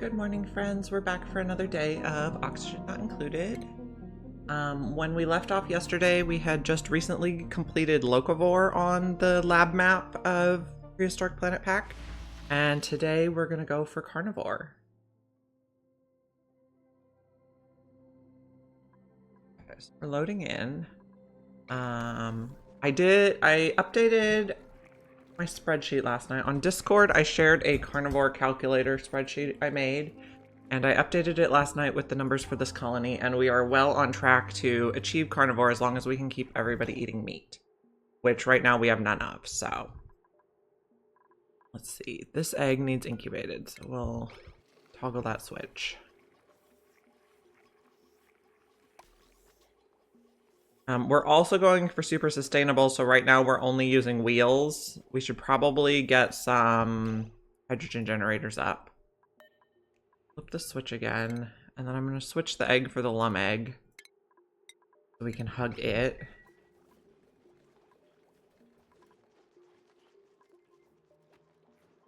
Good morning, friends. We're back for another day of Oxygen Not Included. When we left off yesterday, we had just recently completed Locavore on the lab map of Prehistoric Planet Pack, and today we're going to go for Carnivore. Okay, so we're loading in. I updated my spreadsheet last night. On Discord, I shared a Carnivore calculator spreadsheet I made, and I updated it last night with the numbers for this colony, and we are well on track to achieve Carnivore as long as we can keep everybody eating meat, which right now we have none of, so. Let's see. This egg needs incubated, so we'll toggle that switch. We're also going for super sustainable, so right now we're only using wheels. We should probably get some hydrogen generators up. Flip the switch again, and then I'm going to switch the egg for the lum egg so we can hug it.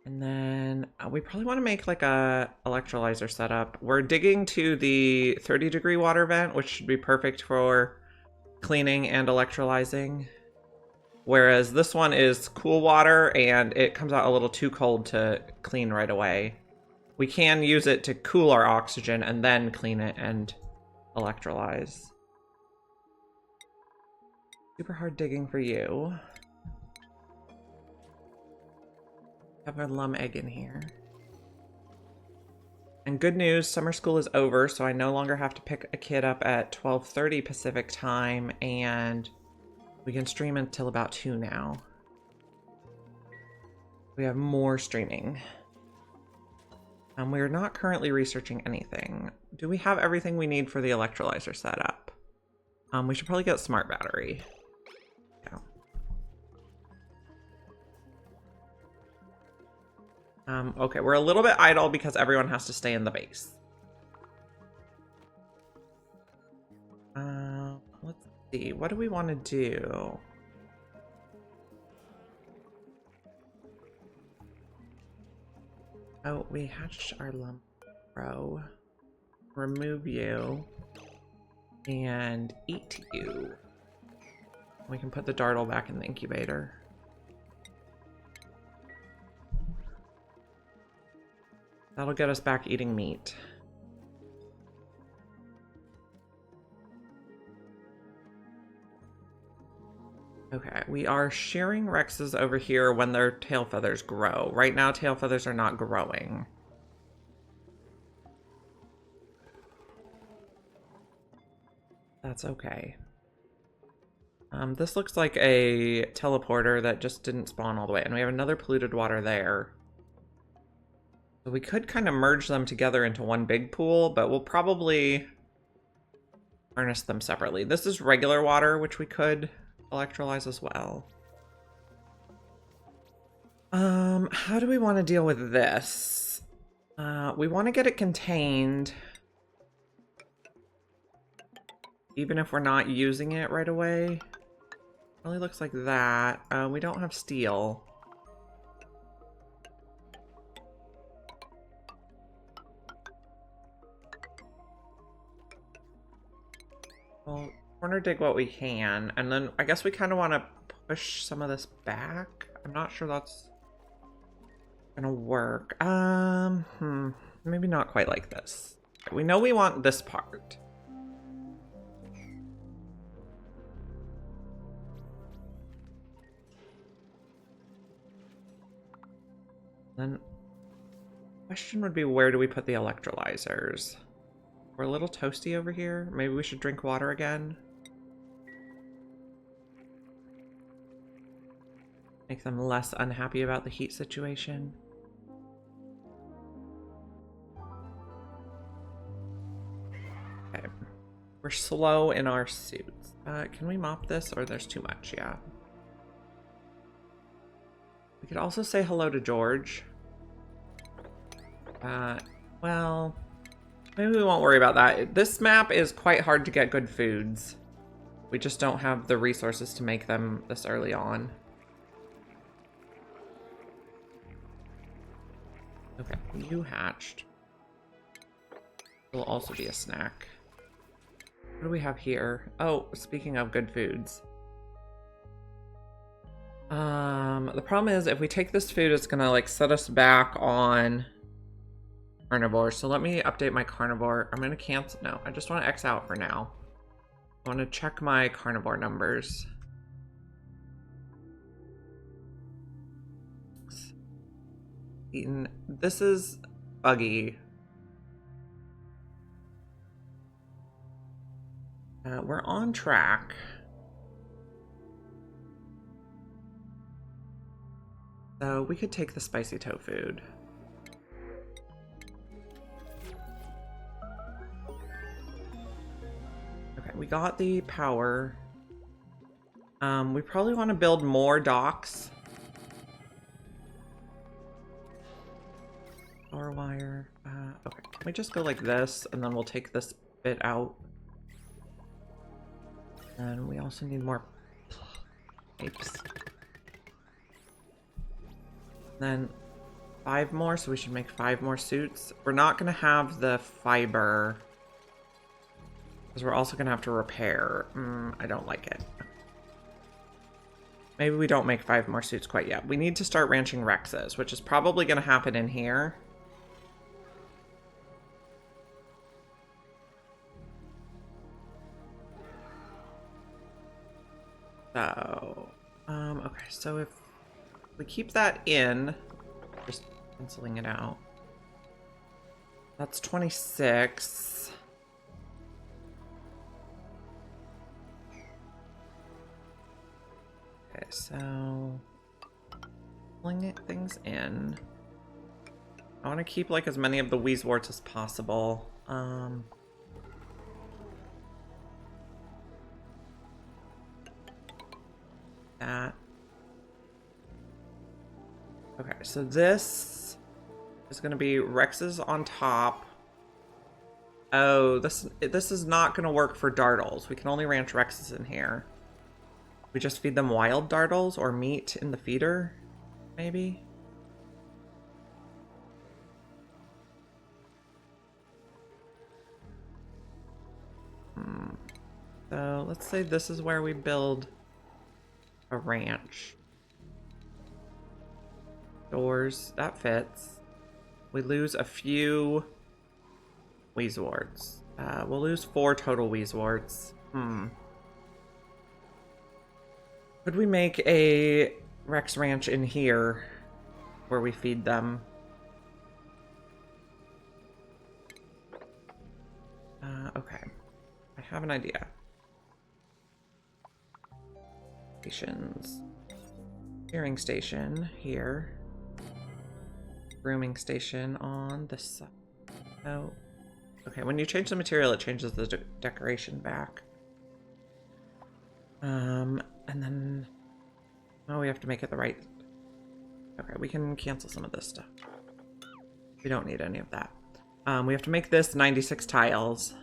And then we probably want to make like a electrolyzer setup. We're digging to the 30-degree water vent, which should be perfect for cleaning and electrolyzing, whereas this one is cool water and it comes out a little too cold to clean right away. We can use it to cool our oxygen and then clean it and electrolyze. Super hard digging for you. Have our lum egg in here. And good news, summer school is over, so I no longer have to pick a kid up at 12:30 Pacific time, and we can stream until about 2 now. We have more streaming. We are not currently researching anything. Do we have everything we need for the electrolyzer setup? We should probably get smart battery. Yeah. Okay, we're a little bit idle because everyone has to stay in the base. Let's see, what do we want to do? Oh, we hatched our lump row. Remove you. And eat you. We can put the dartle back in the incubator. That'll get us back eating meat. Okay, we are shearing Rexes over here when their tail feathers grow. Right now, tail feathers are not growing. That's okay. This looks like a teleporter that just didn't spawn all the way, and we have another polluted water there. So we could kind of merge them together into one big pool, but we'll probably harness them separately. This is regular water, which we could electrolyze as well. How do we want to deal with this? We want to get it contained, even if we're not using it right away. Really looks like that. We don't have steel. Well, corner dig what we can, and then I guess we kind of want to push some of this back. I'm not sure that's gonna work. Maybe not quite like this. We know we want this part. Then, question would be, where do we put the electrolyzers? We're a little toasty over here. Maybe we should drink water again. Make them less unhappy about the heat situation. Okay. We're slow in our suits. Can we mop this, or there's too much? Yeah. We could also say hello to George. Well, maybe we won't worry about that. This map is quite hard to get good foods. We just don't have the resources to make them this early on. Okay, you hatched. Will also be a snack. What do we have here? Oh, speaking of good foods. The problem is if we take this food, it's gonna like set us back on carnivore. So let me update my carnivore. I'm gonna cancel. No, I just want to X out for now. I want to check my carnivore numbers. Eaten. This is buggy. We're on track. So we could take the spicy tofu. Okay, we got the power. We probably want to build more docks. Power wire. Okay, can we just go like this, and then we'll take this bit out. And we also need more pipes. Then 5 more, so we should make 5 more suits. We're not going to have the fiber, because we're also going to have to repair. I don't like it. Maybe we don't make 5 more suits quite yet. We need to start ranching Rexes, which is probably going to happen in here. So, okay, so if we keep that in, just canceling it out, that's 26. Okay, so pulling things in. I want to keep like as many of the Weezeworts as possible. That. Okay, so this is going to be Rexes on top. Oh, this is not going to work for Dartles. We can only ranch Rexes in here. We just feed them wild Dartles or meat in the feeder, maybe? So let's say this is where we build a ranch. Doors, that fits. We lose a few Weezeworts. We'll lose 4 total Weezeworts. Could we make a Rex ranch in here where we feed them? Okay. I have an idea. Stations. Shearing station here. Grooming station on this side. Oh. Okay, when you change the material, it changes the decoration back. And then... Oh, we have to make it the right... Okay, we can cancel some of this stuff. We don't need any of that. We have to make this 96 tiles.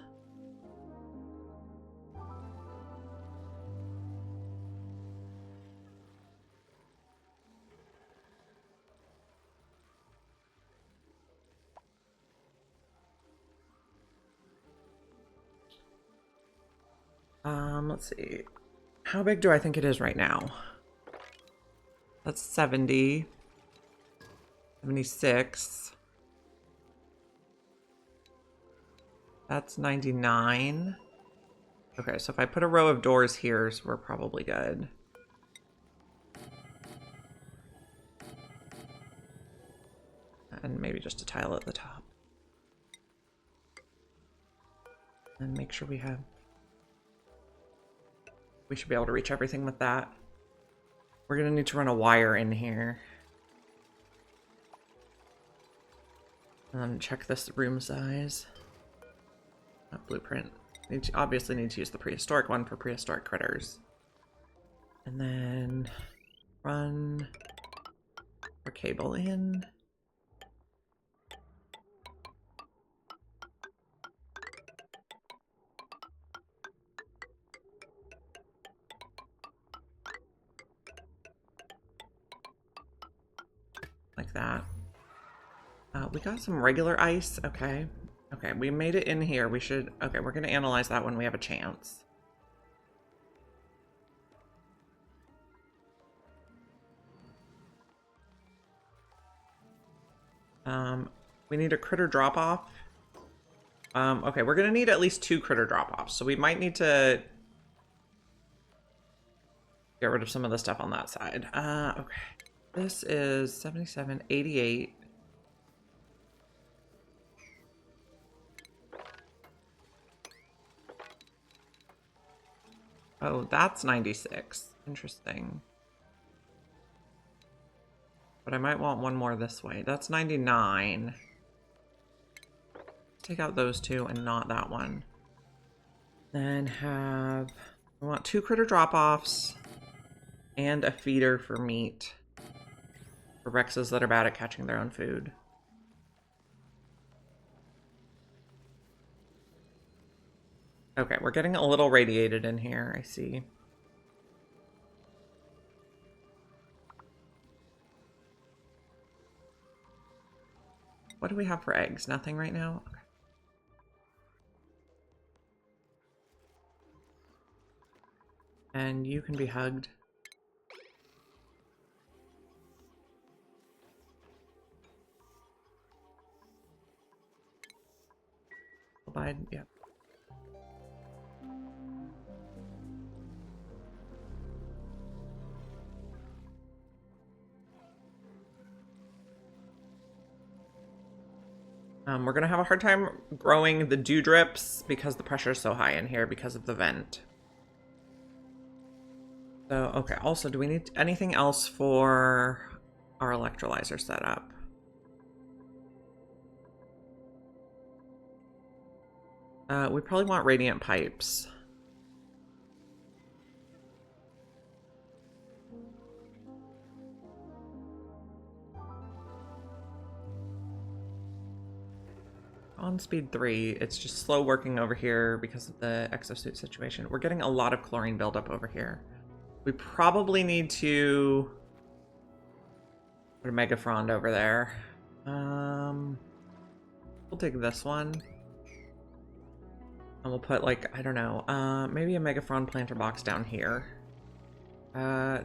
Let's see. How big do I think it is right now? That's 70. 76. That's 99. Okay, so if I put a row of doors here, so we're probably good. And maybe just a tile at the top. And make sure we have... We should be able to reach everything with that. We're gonna need to run a wire in here. And then check this room size. Blueprint. Obviously need to use the prehistoric one for prehistoric critters. And then run our cable in. Like that. We got some regular ice. Okay. Okay, we made it in here. We should... Okay, we're going to analyze that when we have a chance. We need a critter drop-off. Okay, we're going to need at least 2 critter drop-offs, so we might need to get rid of some of the stuff on that side. Okay. This is 77, 88. Oh, that's 96. Interesting. But I might want one more this way. That's 99. Take out those 2 and not that one. Then we want 2 critter drop-offs and a feeder for meat. For Rexes that are bad at catching their own food. Okay, we're getting a little radiated in here, I see. What do we have for eggs? Nothing right now? Okay. And you can be hugged. Abide, yep. We're gonna have a hard time growing the dewdrips because the pressure is so high in here because of the vent. So, okay, also, do we need anything else for our electrolyzer setup? We probably want radiant pipes. On speed 3, it's just slow working over here because of the exosuit situation. We're getting a lot of chlorine buildup over here. We probably need to put a Megafrond over there. We'll take this one. And we'll put, like, I don't know, maybe a Megafrond planter box down here.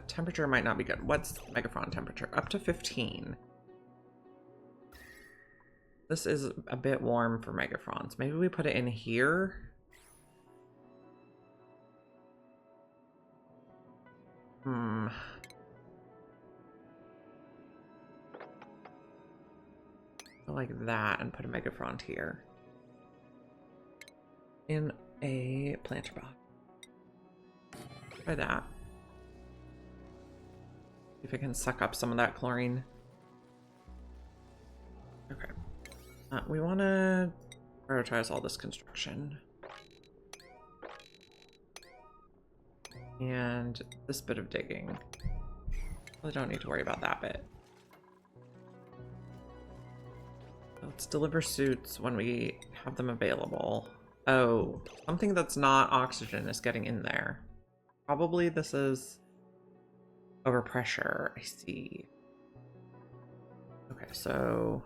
Temperature might not be good. What's Megafrond temperature? Up to 15. This is a bit warm for Megafronds. Maybe we put it in here. Like that, and put a Megafrond here. In a planter box. Try that. See if I can suck up some of that chlorine. Okay. We want to prioritize all this construction. And this bit of digging. I don't need to worry about that bit. Let's deliver suits when we have them available. Oh, something that's not oxygen is getting in there. Probably this is overpressure. I see. Okay, so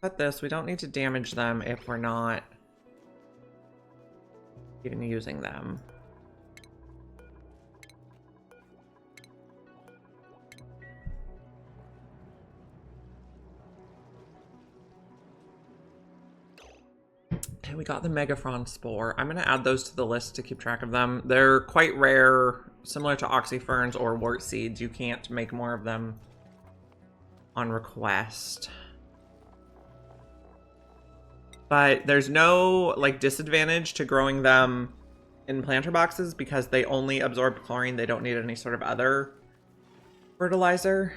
cut this. We don't need to damage them if we're not even using them. Okay, we got the Megafrond Spore. I'm going to add those to the list to keep track of them. They're quite rare, similar to Oxyferns or Wart Seeds. You can't make more of them on request. But there's no, like, disadvantage to growing them in planter boxes because they only absorb chlorine. They don't need any sort of other fertilizer.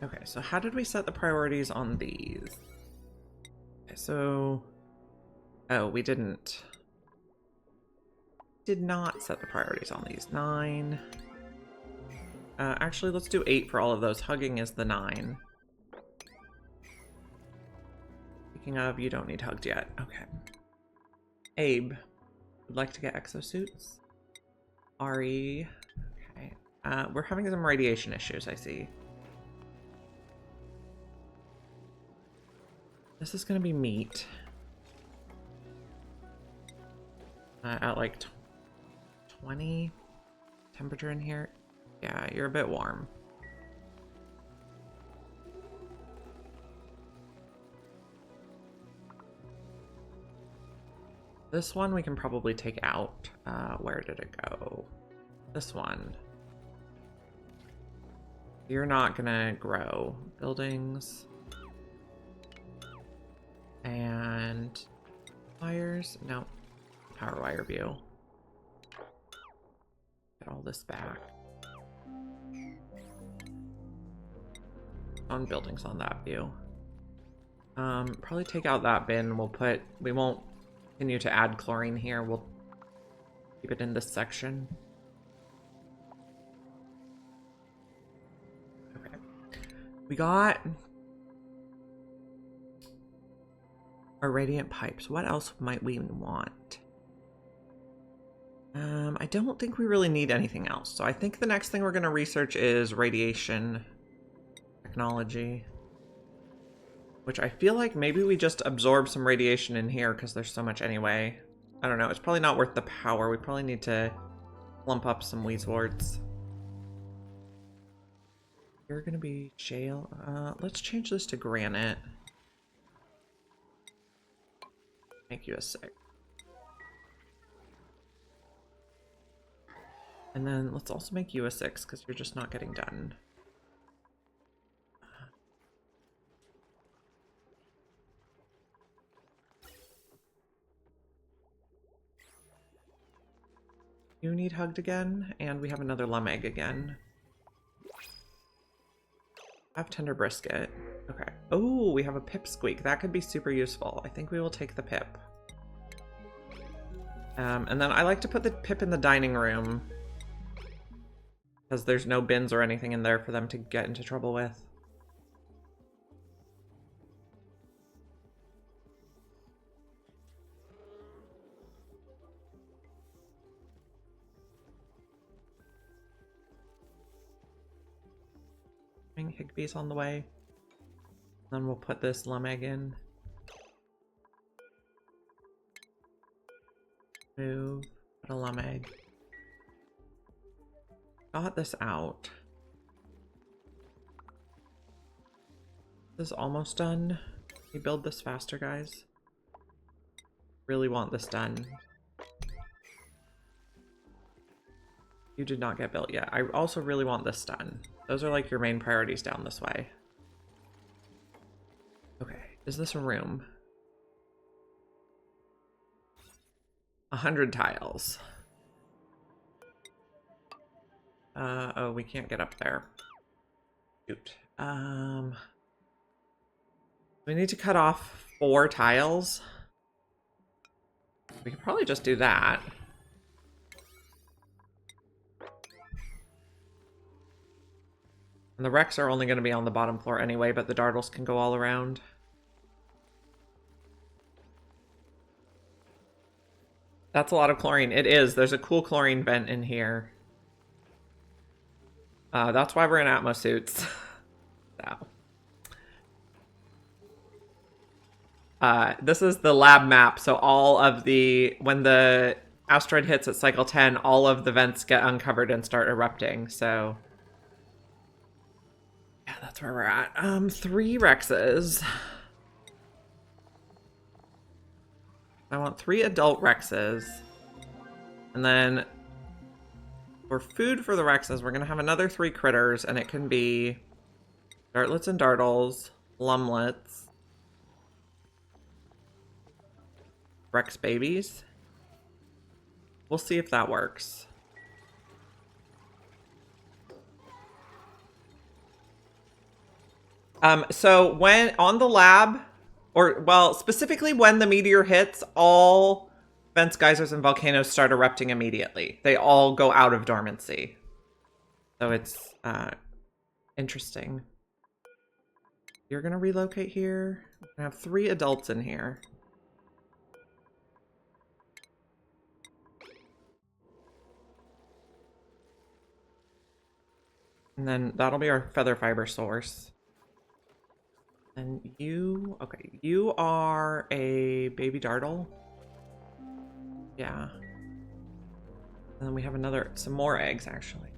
Okay, so how did we set the priorities on these? Okay, so... Oh, we didn't. Did not set the priorities on these. 9. Actually, let's do 8 for all of those. Hugging is the 9. Speaking of, you don't need hugged yet. Okay. Abe, would like to get exosuits. Ari, okay. We're having some radiation issues, I see. This is gonna be meat. At like 20 temperature in here. Yeah, you're a bit warm. This one we can probably take out. Where did it go? This one. You're not gonna grow. Buildings. And wires. No. Power wire view. Get all this back. On buildings on that view. Probably take out that bin. We won't continue to add chlorine here. We'll keep it in this section. Okay. We got our radiant pipes. What else might we want? I don't think we really need anything else. So I think the next thing we're going to research is radiation technology. Which I feel like maybe we just absorb some radiation in here because there's so much anyway. I don't know. It's probably not worth the power. We probably need to plump up some Weezeworts. You're going to be shale. Let's change this to granite. Make you a 6. And then let's also make you a 6 because you're just not getting done. You need hugged again, and we have another Lumegg again. I have tender brisket. Okay. Oh, we have a pipsqueak. That could be super useful. I think we will take the pip. And then I like to put the pip in the dining room because there's no bins or anything in there for them to get into trouble with. Higbee's on the way. Then we'll put this Lumegg in. Move. Put a Lumegg. Got this out. This is almost done. Can we build this faster, guys? Really want this done. You did not get built yet. I also really want this done. Those are like your main priorities down this way. Okay, is this a room? 100 tiles. Oh, we can't get up there. Shoot. We need to cut off 4 tiles. We could probably just do that. And the wrecks are only going to be on the bottom floor anyway, but the dartles can go all around. That's a lot of chlorine. It is. There's a cool chlorine vent in here. That's why we're in Atmo suits. So. This is the lab map. So all of the... When the asteroid hits at cycle 10, all of the vents get uncovered and start erupting. So... Yeah, that's where we're at. 3 Rexes. I want 3 adult Rexes. And then for food for the Rexes, we're going to have another 3 critters, and it can be dartlets and dartles, lumlets, Rex babies. We'll see if that works. So when on the lab, or well, specifically when the meteor hits, all vents, geysers, and volcanoes start erupting immediately. They all go out of dormancy. So it's interesting. You're gonna relocate here. I have 3 adults in here. And then that'll be our feather fiber source. And you, okay, you are a baby dartle. Yeah. And then we have some more eggs actually.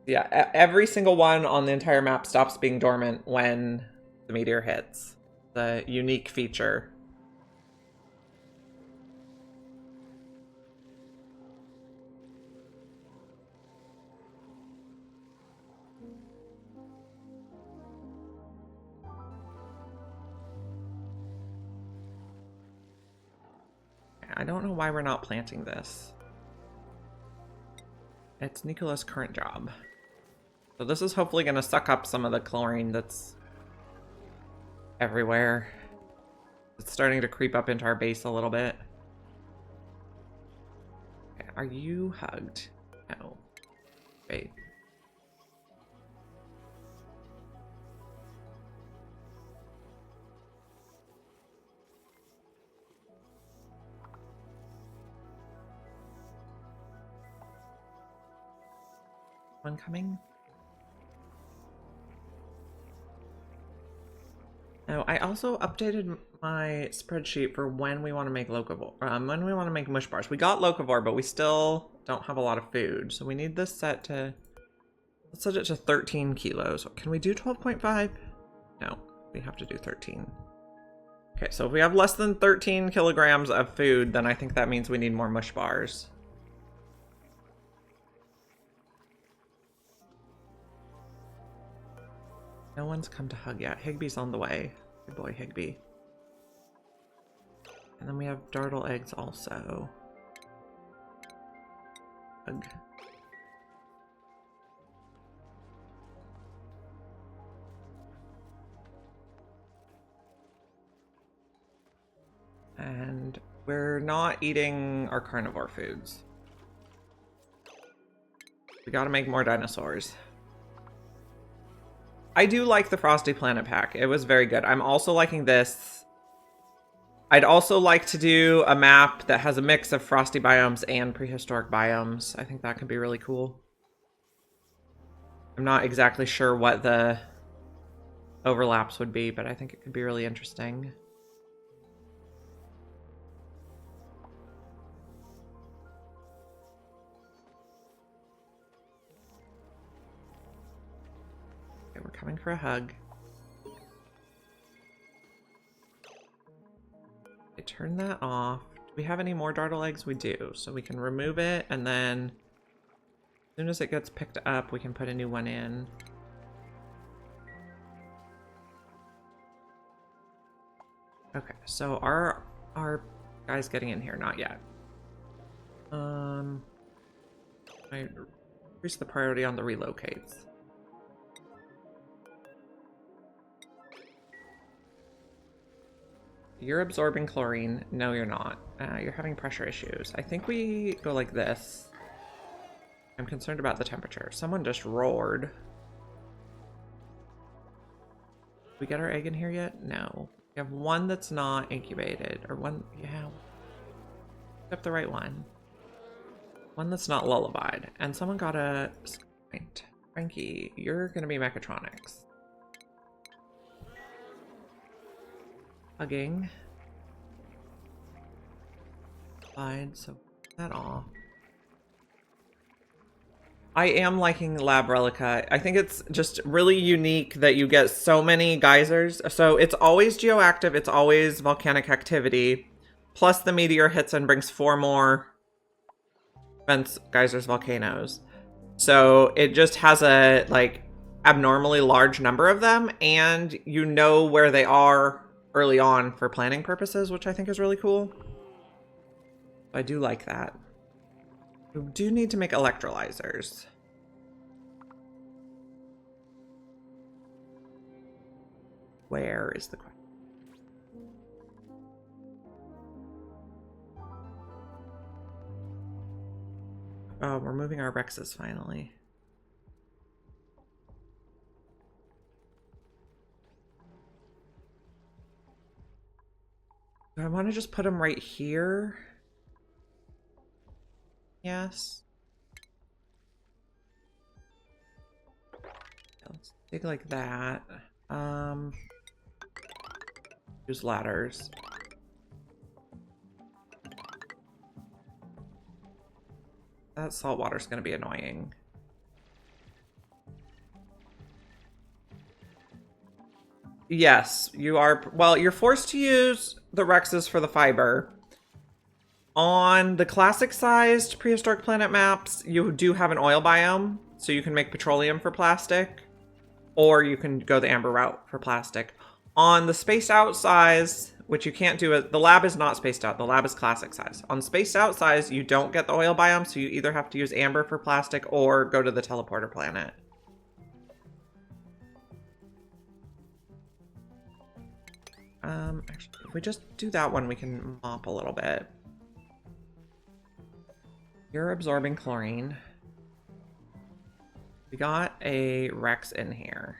Yeah, every single one on the entire map stops being dormant when the meteor hits. The unique feature. I don't know why we're not planting this. It's Nicola's current job. So this is hopefully going to suck up some of the chlorine that's everywhere. It's starting to creep up into our base a little bit. Okay, are you hugged? No. Wait. One coming? Now, I also updated my spreadsheet for when we want to make Locavore, when we want to make mush bars. We got Locavore, but we still don't have a lot of food. So we need this set to, let's set it to 13 kilos. Can we do 12.5? No, we have to do 13. Okay, so if we have less than 13 kilograms of food, then I think that means we need more mush bars. No one's come to hug yet. Higby's on the way. Good boy, Higby. And then we have dartle eggs also. Hug. And we're not eating our carnivore foods. We gotta make more dinosaurs. I do like the Frosty Planet Pack. It was very good. I'm also liking this. I'd also like to do a map that has a mix of frosty biomes and prehistoric biomes. I think that could be really cool. I'm not exactly sure what the overlaps would be, but I think it could be really interesting. Okay, we're coming for a hug. I turn that off. Do we have any more dartle eggs? We do. So we can remove it, and then as soon as it gets picked up, we can put a new one in. Okay, so our guy's getting in here? Not yet. I increase the priority on the relocates. You're absorbing chlorine. No, you're not. You're having pressure issues. I think we go like this. I'm concerned about the temperature. Someone just roared. Did we get our egg in here yet? No. We have one that's not incubated. Or one, yeah. Pick up the right one. One that's not lullabied. And someone got a point. Frankie, you're gonna be mechatronics. Hugging. Fine, so that off. I am liking Lab Relica. I think it's just really unique that you get so many geysers. So it's always geoactive, it's always volcanic activity. Plus the meteor hits and brings 4 more vents, geysers, volcanoes. So it just has a like abnormally large number of them, and you know where they are early on for planning purposes, which I think is really cool. I do like that. We do need to make electrolyzers. Where is the question? we're moving our Rexes finally. Do I want to just put them right here? Yes. Let's dig like that. Use ladders. That salt water's going to be annoying. Yes, you are. Well, you're forced to use the Rexes for the fiber. On the classic sized Prehistoric Planet maps, you do have an oil biome, so you can make petroleum for plastic, or you can go the amber route for plastic. On the spaced out size, which you can't do it, the lab is not spaced out, the lab is classic size. On spaced out size, you don't get the oil biome, so you either have to use amber for plastic or go to the teleporter planet. Actually, if we just do that one, we can mop a little bit. You're absorbing chlorine. We got a Rex in here.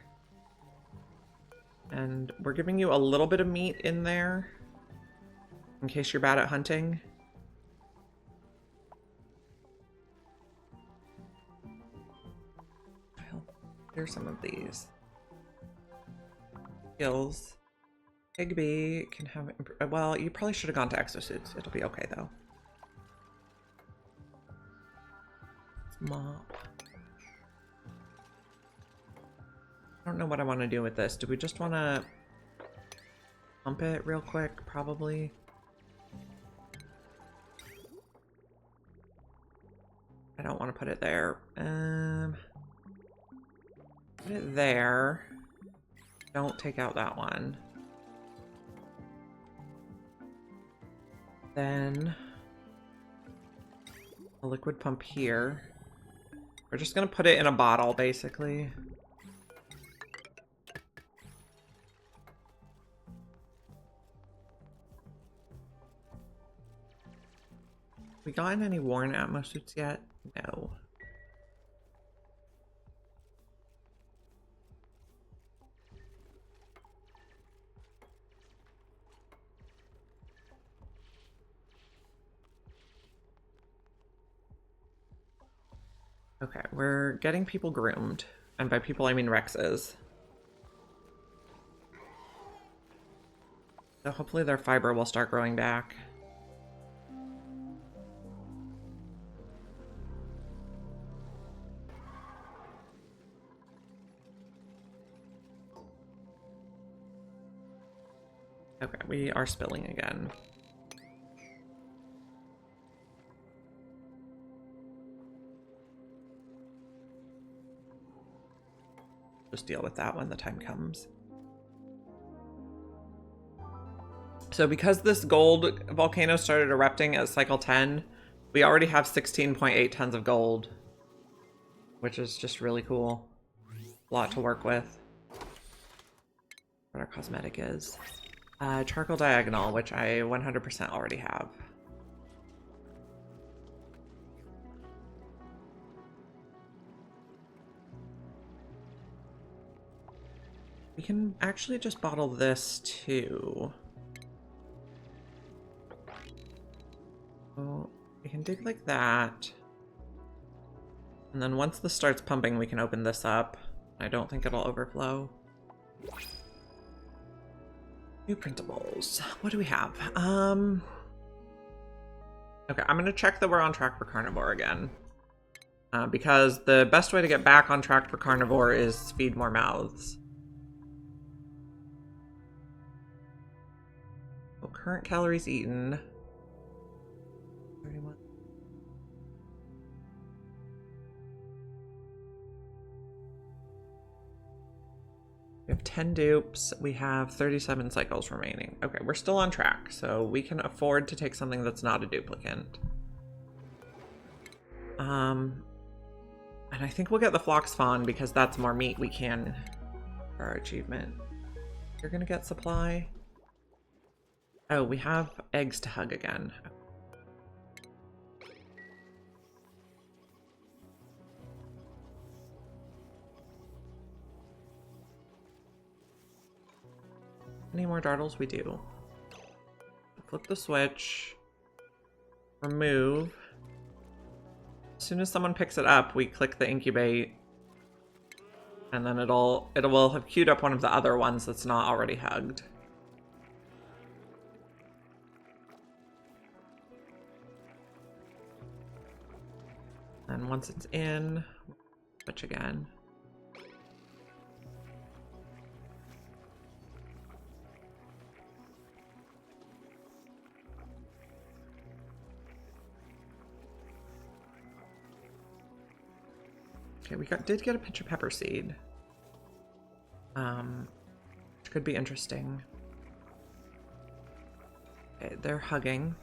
And we're giving you a little bit of meat in there, in case you're bad at hunting. Here's some of these. Skills. Higby can have... Well, you probably should have gone to exosuits. It'll be okay, though. Mop. I don't know what I want to do with this. Do we just want to pump it real quick? Probably. I don't want to put it there. Put it there. Don't take out that one. Then a liquid pump here. We're just gonna put it in a bottle, basically. We gotten any worn Atmos suits yet? No. Okay, we're getting people groomed. And by people, I mean Rexes. So hopefully their fiber will start growing back. Okay, we are spilling again. Just deal with that when the time comes. So because this gold volcano started erupting at cycle 10, we already have 16.8 tons of gold, which is just really cool. A lot to work with. What our cosmetic is. Charcoal diagonal, which I 100% already have. We can actually just bottle this too. So we can dig like that. And then once this starts pumping, we can open this up. I don't think it'll overflow. New printables. What do we have? Okay, I'm gonna check that we're on track for Carnivore again. Because the best way to get back on track for Carnivore is feed more mouths. So current calories eaten. 31. We have 10 dupes. We have 37 cycles remaining. Okay, we're still on track, so we can afford to take something that's not a duplicant. And I think we'll get the Phlox Fawn because that's more meat we can for our achievement. You're gonna get supply. Oh, we have eggs to hug again. Any more dartles? We do. Flip the switch. Remove. As soon as someone picks it up, we click the incubate. And then it will have queued up one of the other ones that's not already hugged. And once it's in, switch again. Okay, we did get a pinch of pepper seed. Which could be interesting. Okay, they're hugging.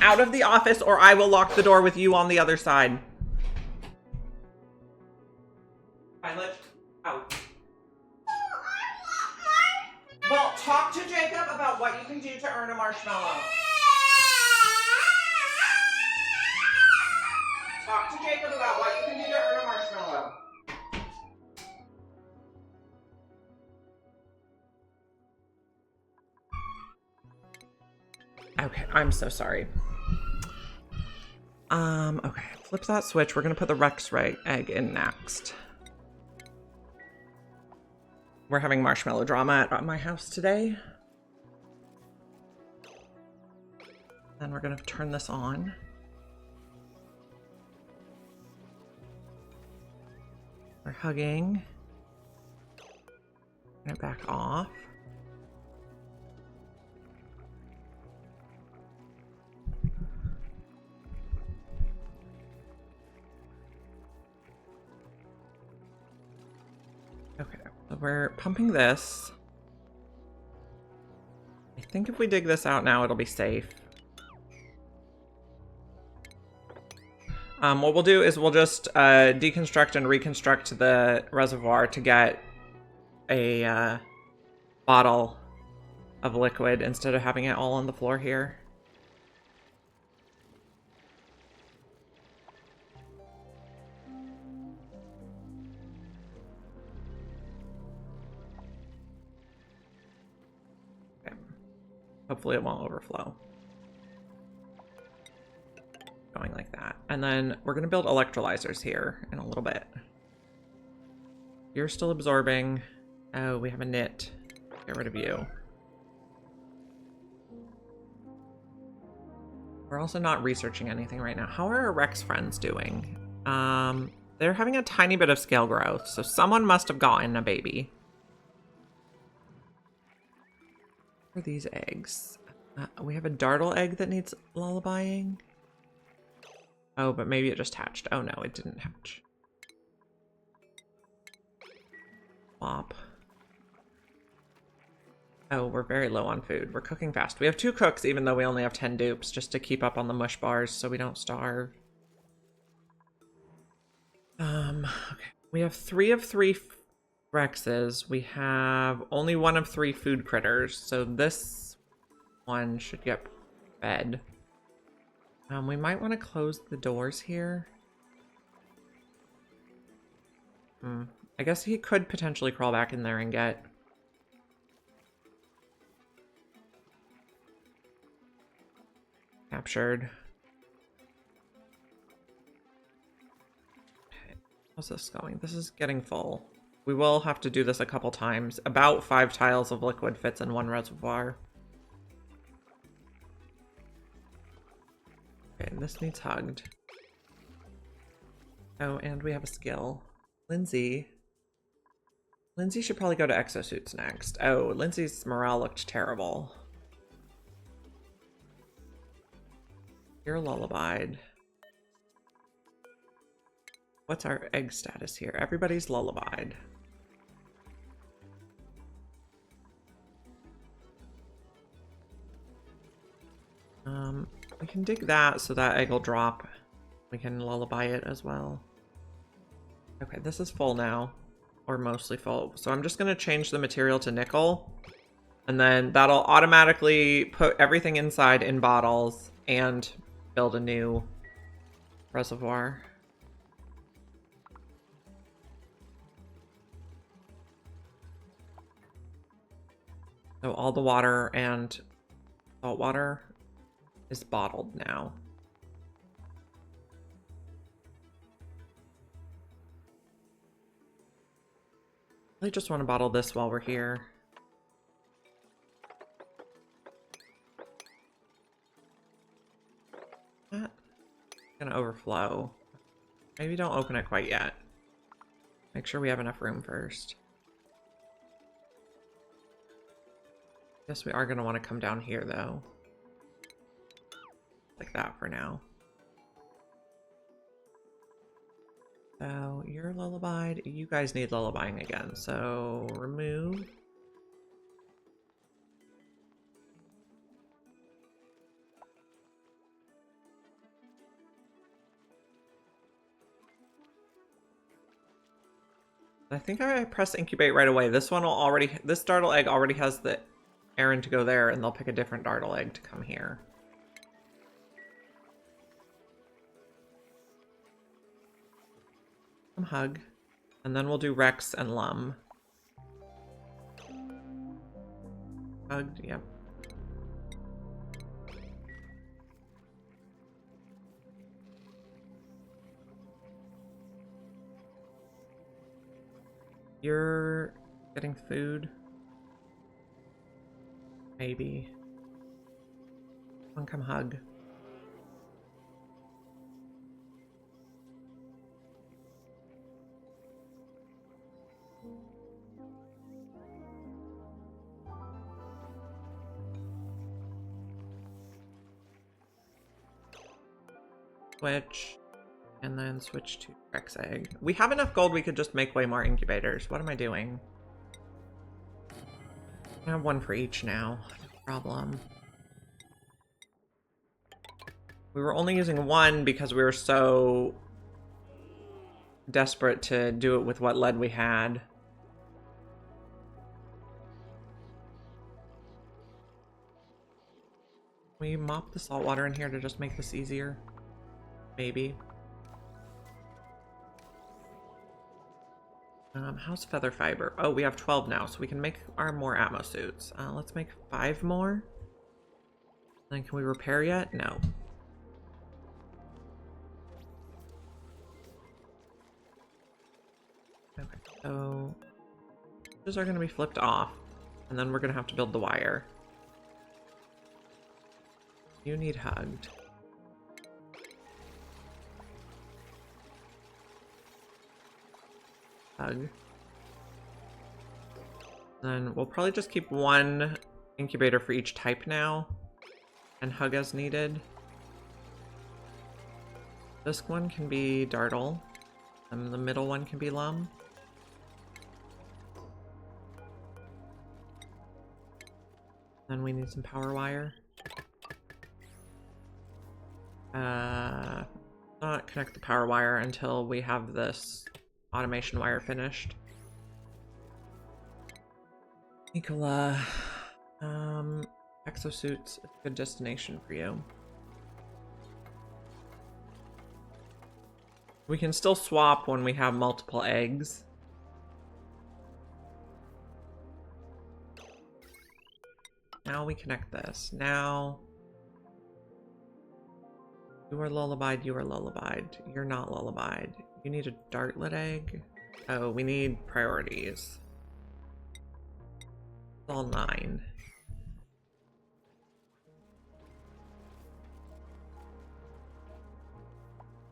Out of the office, or I will lock the door with you on the other side. Violet, out. Well, talk to Jacob about what you can do to earn a marshmallow. Talk to Jacob about what you can do to earn a marshmallow. Okay, I'm so sorry. Okay, flip that switch. We're gonna put the Rex egg in next. We're having marshmallow drama at my house today. Then we're gonna turn this on. We're hugging. Turn it back off. Okay, so we're pumping this. I think if we dig this out now, it'll be safe. What we'll do is we'll just deconstruct and reconstruct the reservoir to get a bottle of liquid instead of having it all on the floor here. Okay. Hopefully it won't overflow. Going like that. And then we're going to build electrolyzers here in a little bit. You're still absorbing. Oh, we have a knit. Get rid of you. We're also not researching anything right now. How are our Rex friends doing? They're having a tiny bit of scale growth, so someone must have gotten a baby. What are these eggs? We have a dartle egg that needs lullabying. Oh, but maybe it just hatched. Oh no, it didn't hatch. Plop. Oh, we're very low on food. We're cooking fast. We have 2 cooks, even though we only have 10 dupes, just to keep up on the mush bars so we don't starve. Okay. We have 3 of 3 Rexes. We have only 1 of 3 food critters, so this one should get fed. We might want to close the doors here. I guess he could potentially crawl back in there and get... captured. Okay. How's this going? This is getting full. We will have to do this a couple times. About 5 tiles of liquid fits in 1 reservoir. Okay, this needs hugged. Oh, and we have a skill. Lindsay. Lindsay should probably go to exosuits next. Oh, Lindsay's morale looked terrible. You're lullabied. What's our egg status here? Everybody's lullabied. We can dig that so that egg will drop. We can lullaby it as well. Okay, this is full now. Or mostly full. So I'm just going to change the material to nickel. And then that'll automatically put everything inside in bottles and build a new reservoir. So all the water and salt water is bottled now. I just want to bottle this while we're here. That gonna overflow. Maybe don't open it quite yet. Make sure we have enough room first. Guess we are gonna want to come down here though. Like that for now. So you're lullabied. You guys need lullabying again. So remove. I think I press incubate right away. This one will already, this dartle egg already has the errand to go there, and they'll pick a different dartle egg to come here. Hug, and then we'll do Rex and Lum. Hugged, yep. You're getting food. Maybe. Come hug. Switch, and then switch to Rex egg. We have enough gold, we could just make way more incubators. What am I doing? I have one for each now. No problem. We were only using one because we were so desperate to do it with what lead we had. Can we mop the salt water in here to just make this easier? Maybe. How's feather fiber? Oh, we have 12 now, so we can make our more atmo suits. Let's make 5 more. Then can we repair yet? No. Okay, so those are going to be flipped off, and then we're going to have to build the wire. You need hugged. Hug. Then we'll probably just keep one incubator for each type now, and hug as needed. This one can be dartle, and the middle one can be lum. Then we need some power wire. Not connect the power wire until we have this automation wire finished. Nicola, exosuits, a good destination for you. We can still swap when we have multiple eggs. Now we connect this. Now you are lullabied, you are lullabied. You're not lullabied. You need a dartlet egg. Oh, we need priorities. It's all 9.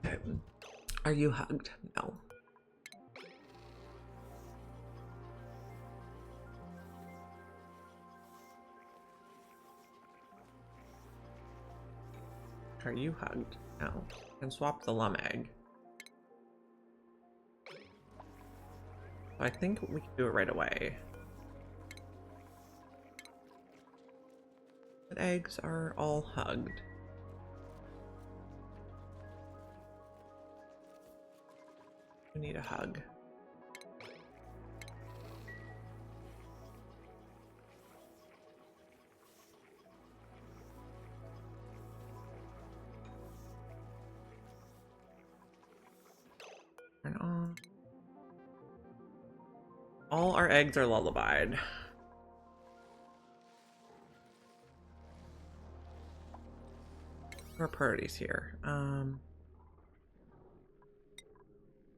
Okay. Are you hugged? No. Are you hugged? No. You can swap the lum egg. I think we can do it right away. The eggs are all hugged. We need a hug. Turn on. All our eggs are lullabied. Our priorities here.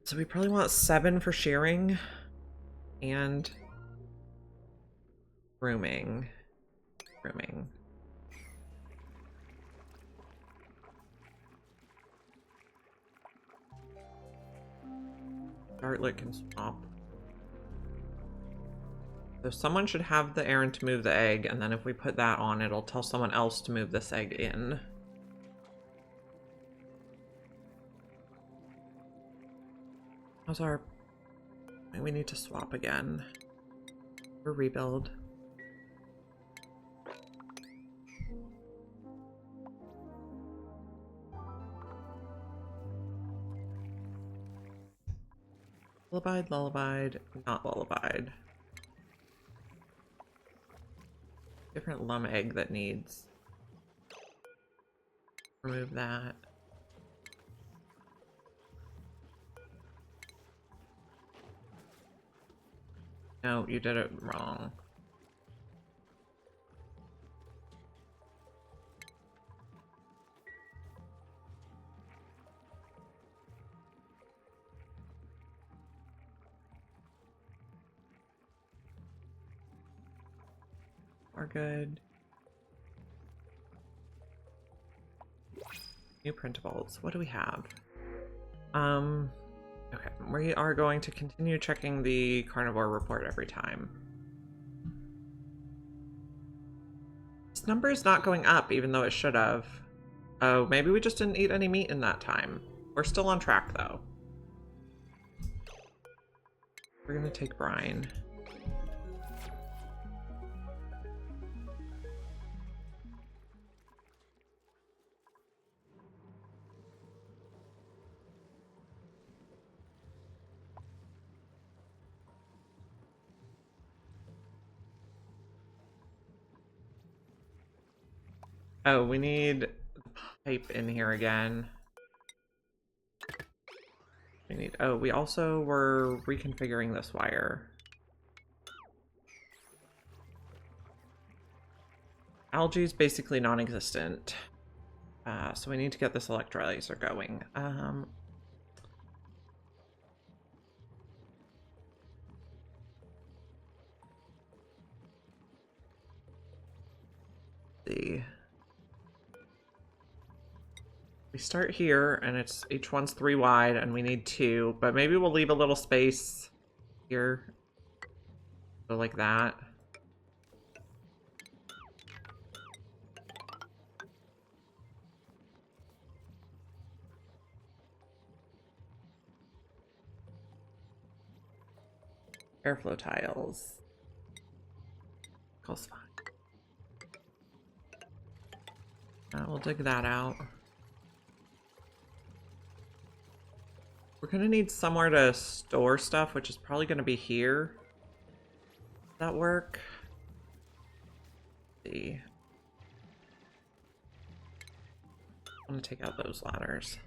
So we probably want 7 for shearing and grooming. Dartlet can swap. So someone should have the errand to move the egg, and then if we put that on, it'll tell someone else to move this egg in. How's our... We need to swap again. Or rebuild. Lullabied, not lullabied. Different lum egg that needs. Remove that. No, you did it wrong. We're good. New printables. What do we have? Okay, we are going to continue checking the carnivore report every time. This number is not going up, even though it should have. Oh, maybe we just didn't eat any meat in that time. We're still on track, though. We're gonna take brine. Oh, we need pipe in here again. We need... Oh, we also were reconfiguring this wire. Algae's basically non-existent. So we need to get this electrolyzer going. See. We start here, and it's each one's 3 wide, and we need 2, but maybe we'll leave a little space here. So like that. Airflow tiles. Goes fine. We'll dig that out. We're gonna need somewhere to store stuff, which is probably gonna be here. Does that work? Let's see. I'm gonna take out those ladders.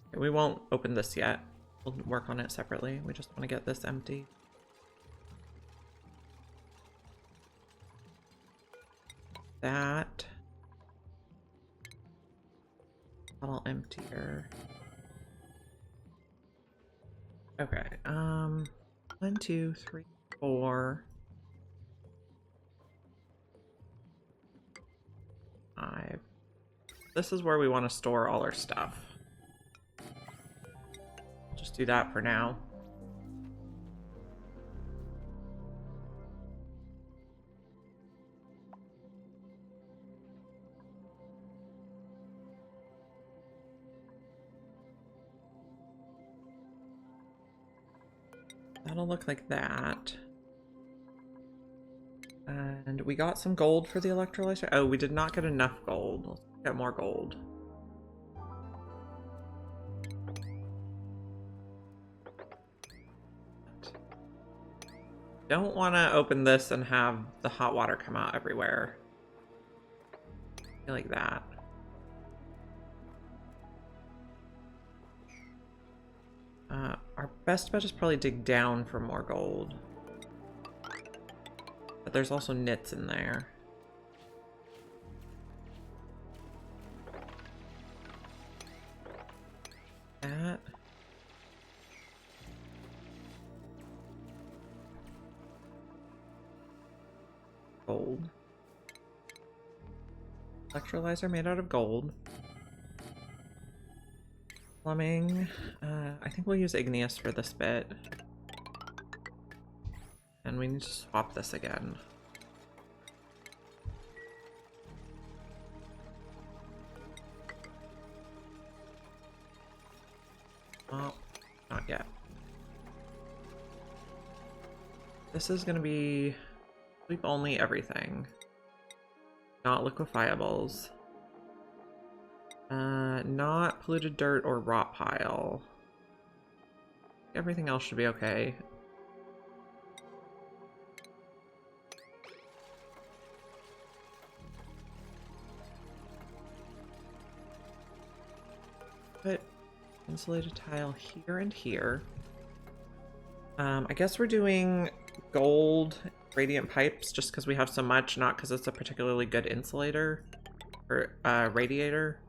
Okay, we won't open this yet. We'll work on it separately. We just want to get this empty. That. Bottle emptier. Okay. 1, 2, 3, 4, 5. This is where we want to store all our stuff. Just do that for now. That'll look like that. And we got some gold for the electrolyzer. Oh, we did not get enough gold. Let's get more gold. don't want to open this and have the hot water come out everywhere. Like that. Our best bet is probably dig down for more gold. But there's also knits in there. That. Gold. Electrolyzer made out of gold. Plumbing. I think we'll use igneous for this bit. And we need to swap this again. Oh, not yet. This is going to be sleep only everything. Not liquefiables. Not polluted dirt or rot pile. Everything else should be okay. Put insulated tile here and here. I guess we're doing gold radiant pipes just because we have so much, not because it's a particularly good insulator or radiator.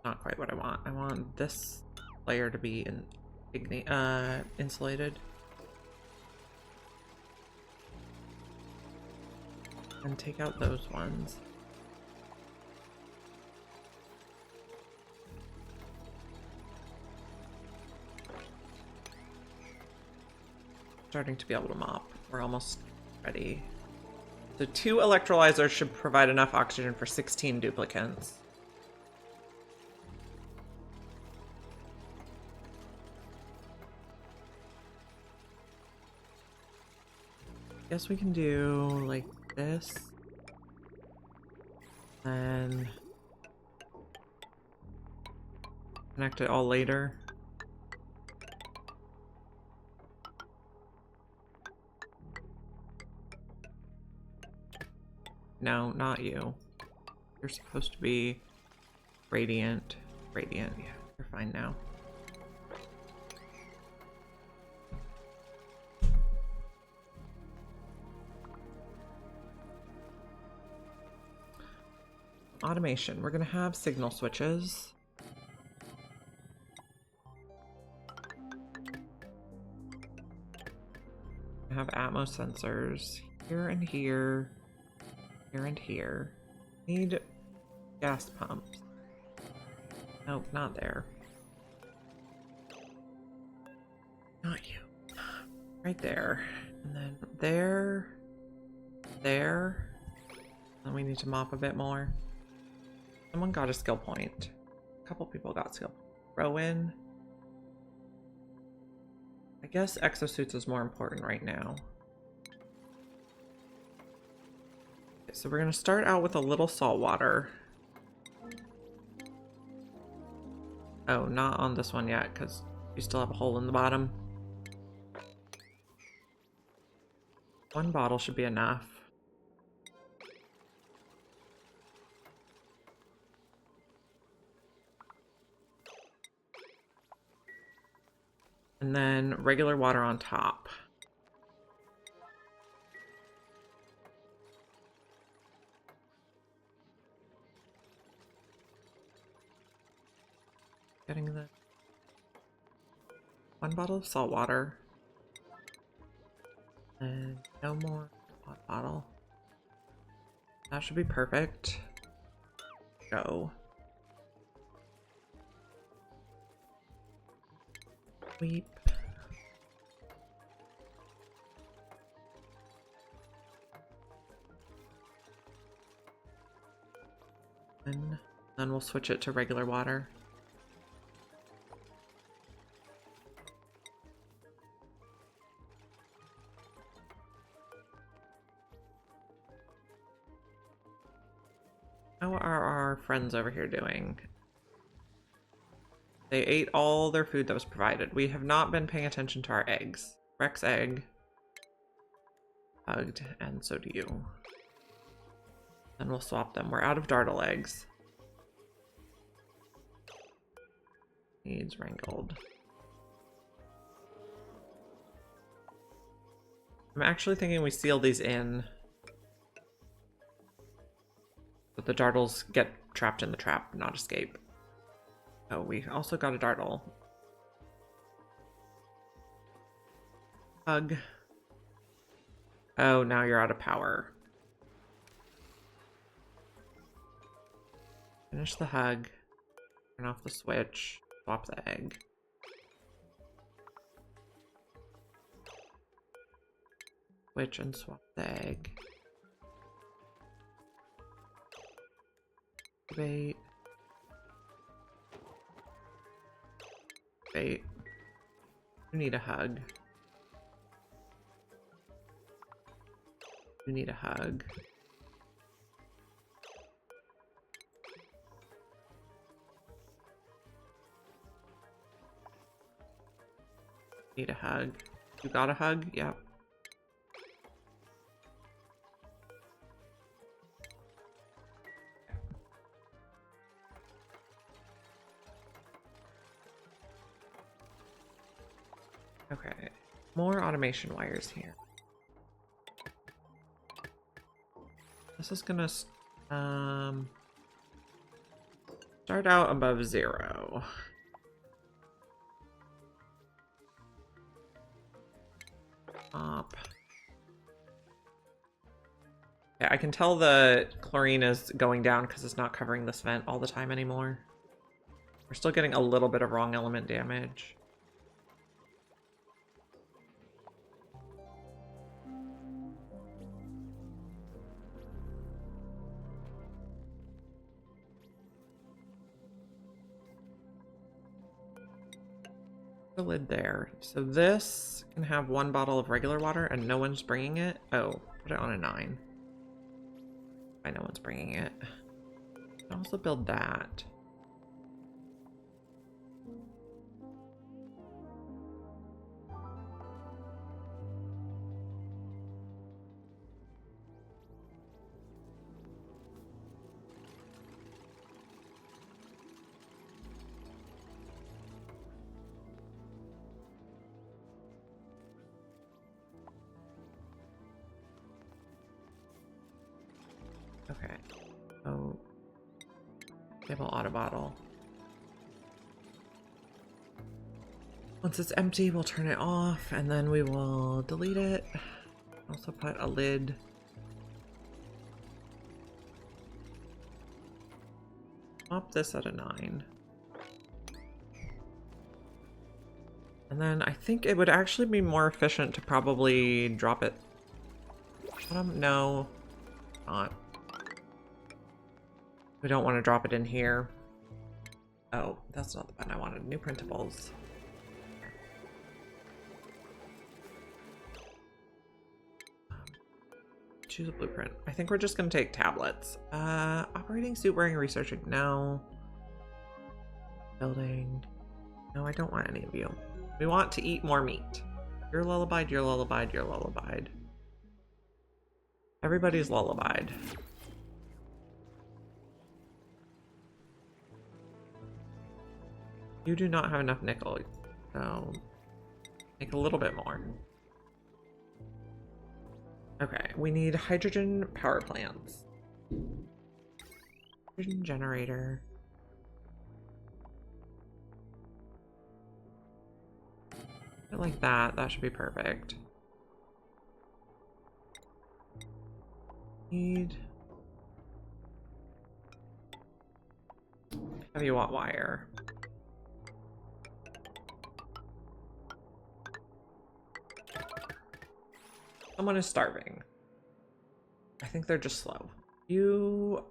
Not quite what I want. I want this layer to be insulated. And take out those ones. Starting to be able to mop. We're almost ready. So 2 electrolyzers should provide enough oxygen for 16 duplicants. Guess we can do like this. And connect it all later. No, not you. You're supposed to be radiant. Radiant, yeah, you're fine now. Automation. We're gonna have signal switches. We have Atmos sensors here and here. Here and here. Need gas pumps. Nope, not there. Not you. Right there. And then there. There. And we need to mop a bit more. Someone got a skill point. A couple people got skill. Rowan. I guess exosuits is more important right now. So we're going to start out with a little salt water. Oh, not on this one yet, because you still have a hole in the bottom. 1 bottle should be enough. And then regular water on top. Getting the 1 bottle of salt water. And no more hot bottle. That should be perfect. Go. Sweep. And then we'll switch it to regular water. How are our friends over here doing? They ate all their food that was provided. We have not been paying attention to our eggs. Rex egg. Hugged, and so do you. Then we'll swap them. We're out of Dartle eggs. Needs wrangled. I'm actually thinking we seal these in. But the Dartles get trapped in the trap, not escape. Oh, we also got a Dartle. Hug. Oh, now you're out of power. Finish the hug. Turn off the switch. Swap the egg. Switch and swap the egg. Bait. Bait. You need a hug. You need a hug. Need a hug. You got a hug? Yep. Okay. More automation wires here. This is gonna start out above 0. Up. Yeah, I can tell the chlorine is going down because it's not covering this vent all the time anymore. We're still getting a little bit of wrong element damage. The lid there. So this can have 1 bottle of regular water and no one's bringing it. Oh, put it on a 9. Why no one's bringing it. I'll also build that. Okay. Oh. Table auto bottle. Once it's empty, we'll turn it off and then we will delete it. Also put a lid. Pop this at a 9. And then I think it would actually be more efficient to probably drop it. No, not. We don't want to drop it in here. Oh, that's not the button I wanted. New printables. Choose a blueprint. I think we're just going to take tablets. Operating suit wearing researching. No. Building. No, I don't want any of you. We want to eat more meat. You're lullabied, you're lullabied, you're lullabied. Everybody's lullabied. You do not have enough nickel, so make a little bit more. Okay, we need hydrogen power plants. Hydrogen generator. Like that, that should be perfect. Need heavy watt wire. Someone is starving. I think they're just slow. You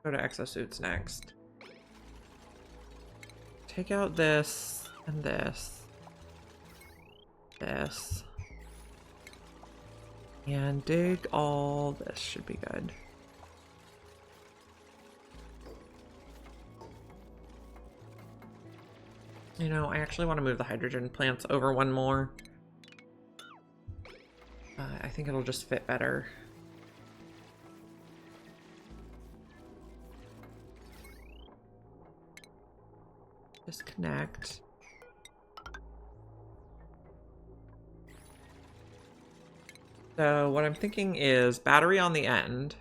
go to exosuits next. Take out this and this. This. And dig all this should be good. You know, I actually want to move the hydrogen plants over one more. I think it'll just fit better. Disconnect. So what I'm thinking is battery on the end,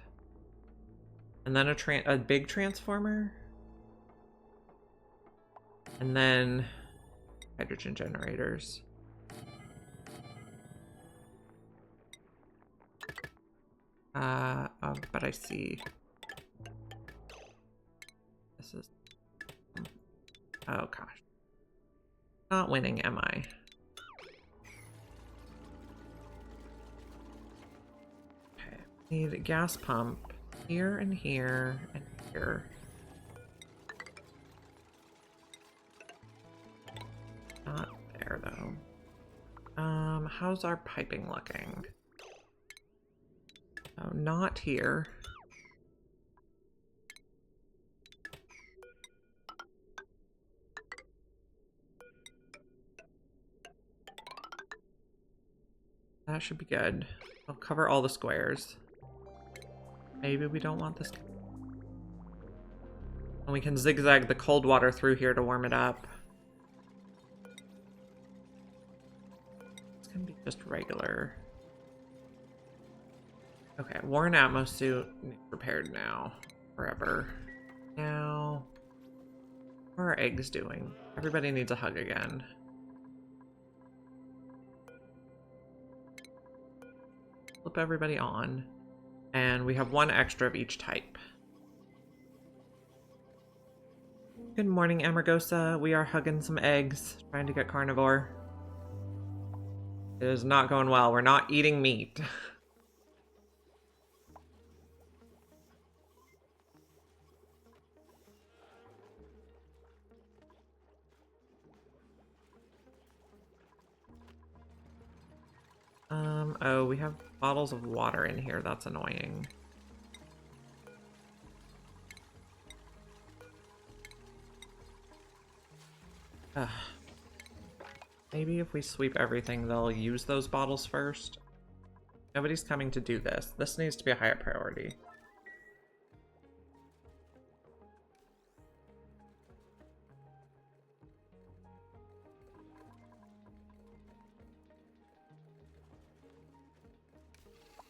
and then a big transformer, and then hydrogen generators. But I see. This is. Oh gosh. Not winning, am I? Okay. Need a gas pump here and here and here. Not there though. How's our piping looking? Oh, not here. That should be good. I'll cover all the squares. Maybe we don't want this. And we can zigzag the cold water through here to warm it up. It's gonna be just regular. Okay, worn Atmos suit repaired now. Forever. Now, what are our eggs doing? Everybody needs a hug again. Flip everybody on. And we have one extra of each type. Good morning, Amargosa. We are hugging some eggs, trying to get carnivore. It is not going well. We're not eating meat. Oh, we have bottles of water in here. That's annoying. Ugh. Maybe if we sweep everything, they'll use those bottles first. Nobody's coming to do this. This needs to be a higher priority.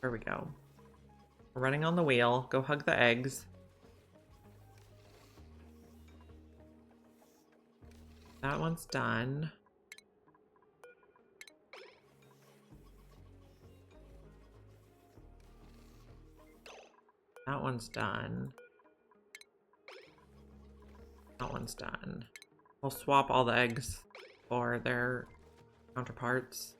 There we go. We're running on the wheel. Go hug the eggs. That one's done. That one's done. That one's done. We'll swap all the eggs for their counterparts.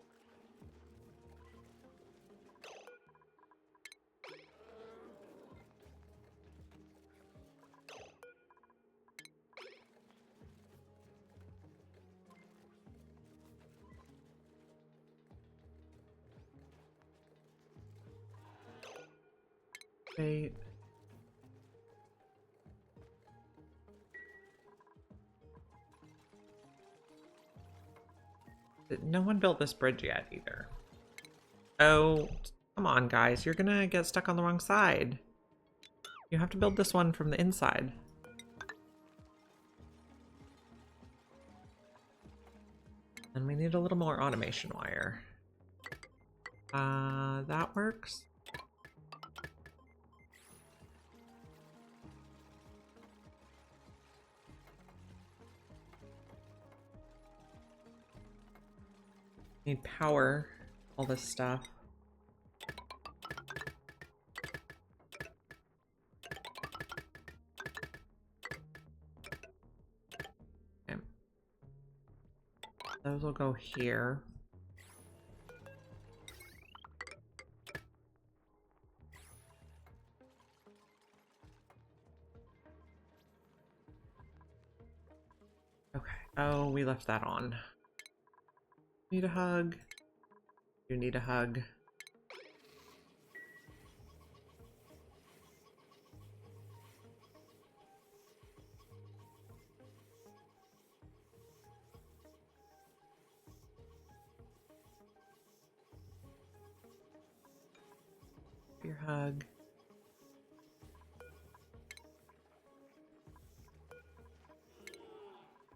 Wait. No one built this bridge yet either. Oh, come on guys, you're gonna get stuck on the wrong side. You have to build this one from the inside. And we need a little more automation wire. That works. Need power, all this stuff. Okay. Those will go here. Okay. Oh, we left that on. Need a hug. You need a hug. Your hug.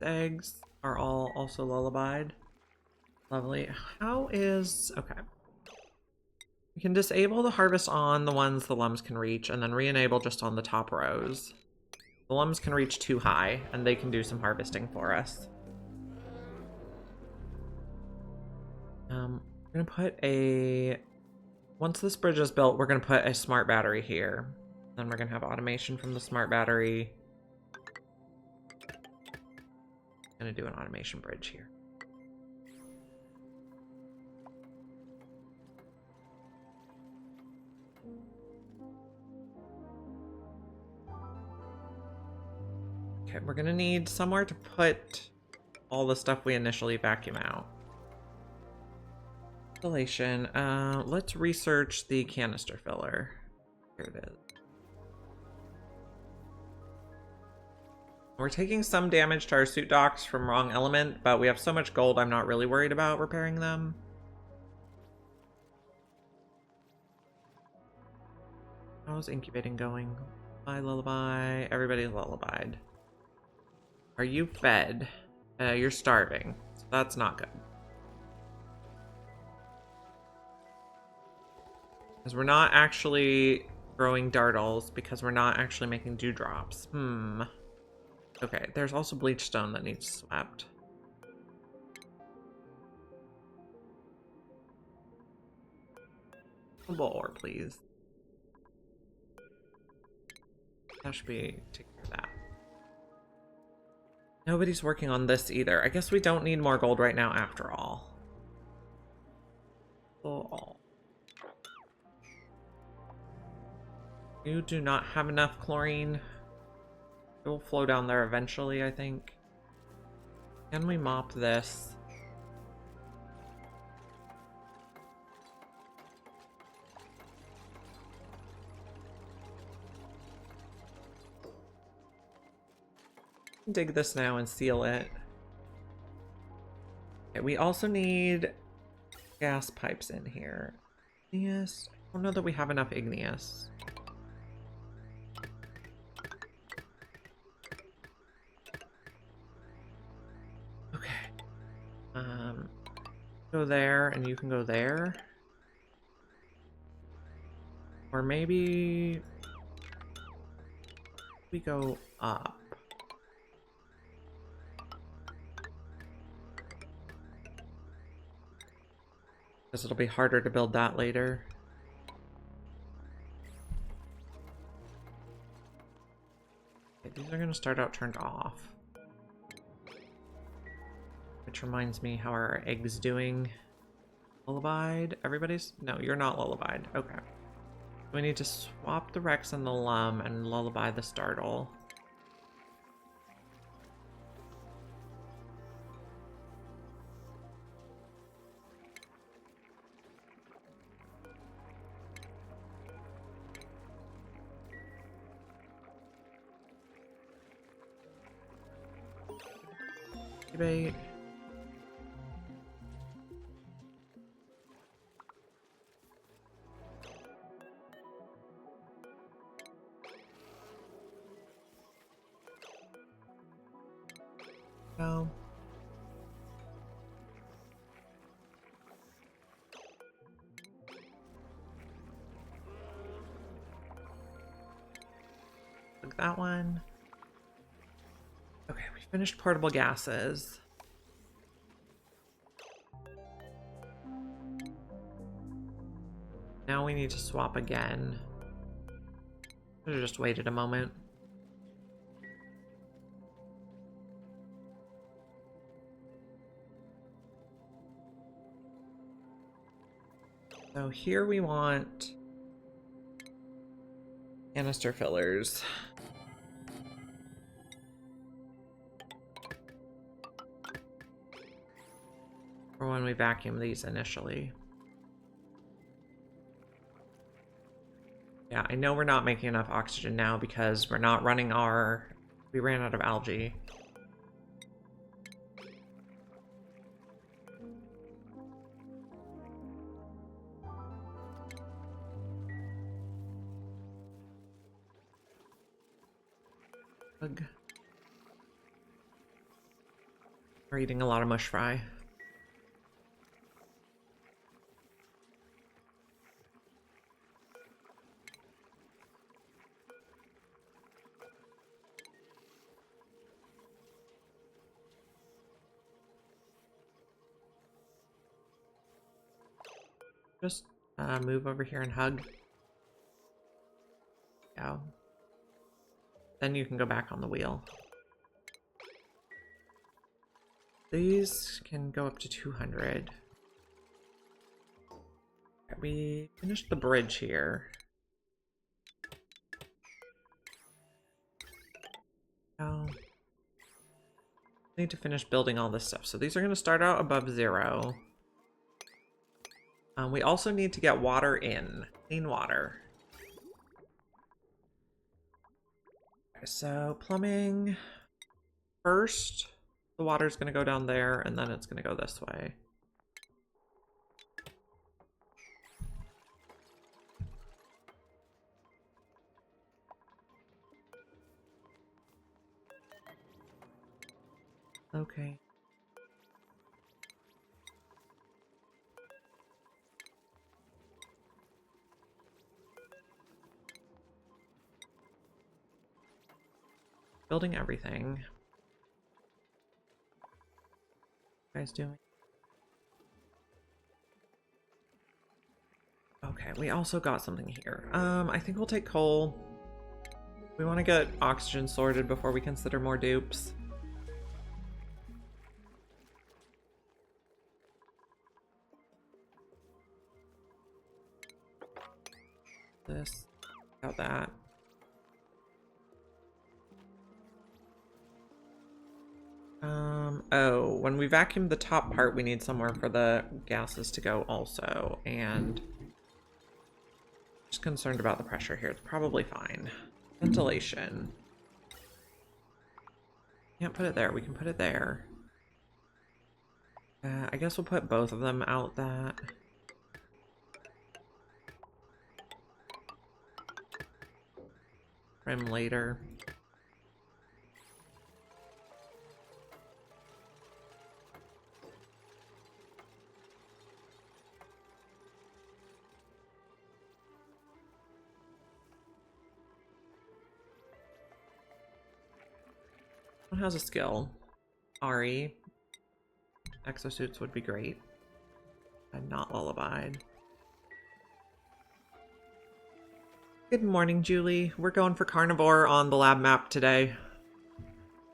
The eggs are all also lullabied. Lovely. How is... Okay. We can disable the harvest on the ones the lums can reach, and then re-enable just on the top rows. The lums can reach too high, and they can do some harvesting for us. We're gonna put a... Once this bridge is built, we're gonna put a smart battery here. Then we're gonna have automation from the smart battery. Gonna do an automation bridge here. Okay, we're gonna need somewhere to put all the stuff we initially vacuum out. Installation. Let's research the canister filler. Here it is. We're taking some damage to our suit docks from wrong element, but we have so much gold I'm not really worried about repairing them. How's incubating going? Bye, lullaby. Everybody's lullabied. Are you fed? You're starving. So that's not good. Because we're not actually growing dartles, because we're not actually making dewdrops. Okay, there's also bleach stone that needs swept. Ore, please. That should be taking care of that. Nobody's working on this either. I guess we don't need more gold right now after all. Oh. You do not have enough chlorine. It will flow down there eventually, I think. Can we mop this? Dig this now and seal it. Okay, we also need gas pipes in here. Igneous. I don't know that we have enough igneous. Okay. Go there, and you can go there. Or maybe we go up. Because it'll be harder to build that later. Okay, these are going to start out turned off. Which reminds me, how are our eggs doing? Lullabied? Everybody's? No, you're not lullabied. Okay. We need to swap the Rex and the Lum and lullaby the Startle. Debate. No. Like that one. Okay, we finished portable gases. Now we need to swap again. Should have just waited a moment. So here we want canister fillers. For when we vacuum these initially. Yeah, I know we're not making enough oxygen now because we're not running our... We ran out of algae. Ugh. We're eating a lot of mush fry. Just move over here and hug. Yeah. Then you can go back on the wheel. These can go up to 200. We finished the bridge here. Oh. Need to finish building all this stuff. So these are going to start out above 0. We also need to get water in. Clean water. Okay, so plumbing. First, the water's going to go down there, and then it's going to go this way. Okay. Building everything. What are you guys doing? Okay, we also got something here. I think we'll take coal. We want to get oxygen sorted before we consider more dupes. This, got that. Oh, when we vacuum the top part, we need somewhere for the gases to go also, and just concerned about the pressure here. It's probably fine. Ventilation. Can't put it there. We can put it there. I guess we'll put both of them out that. Trim later. One has a skill. Ari. Exosuits would be great. And not lullabied. Good morning, Julie. We're going for carnivore on the lab map today.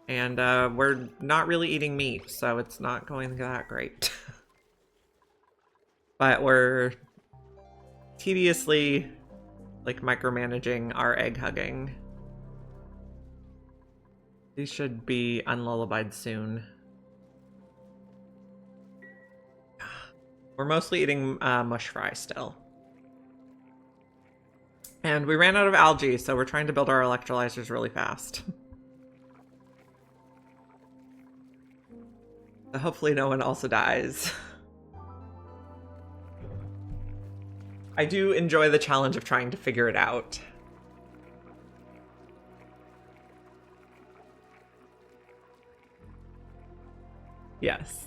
And we're not really eating meat, so it's not going that great. But we're tediously, like, micromanaging our egg hugging. These should be unlullabied soon. We're mostly eating mush fry still. And we ran out of algae, so we're trying to build our electrolyzers really fast. So hopefully no one also dies. I do enjoy the challenge of trying to figure it out. Yes.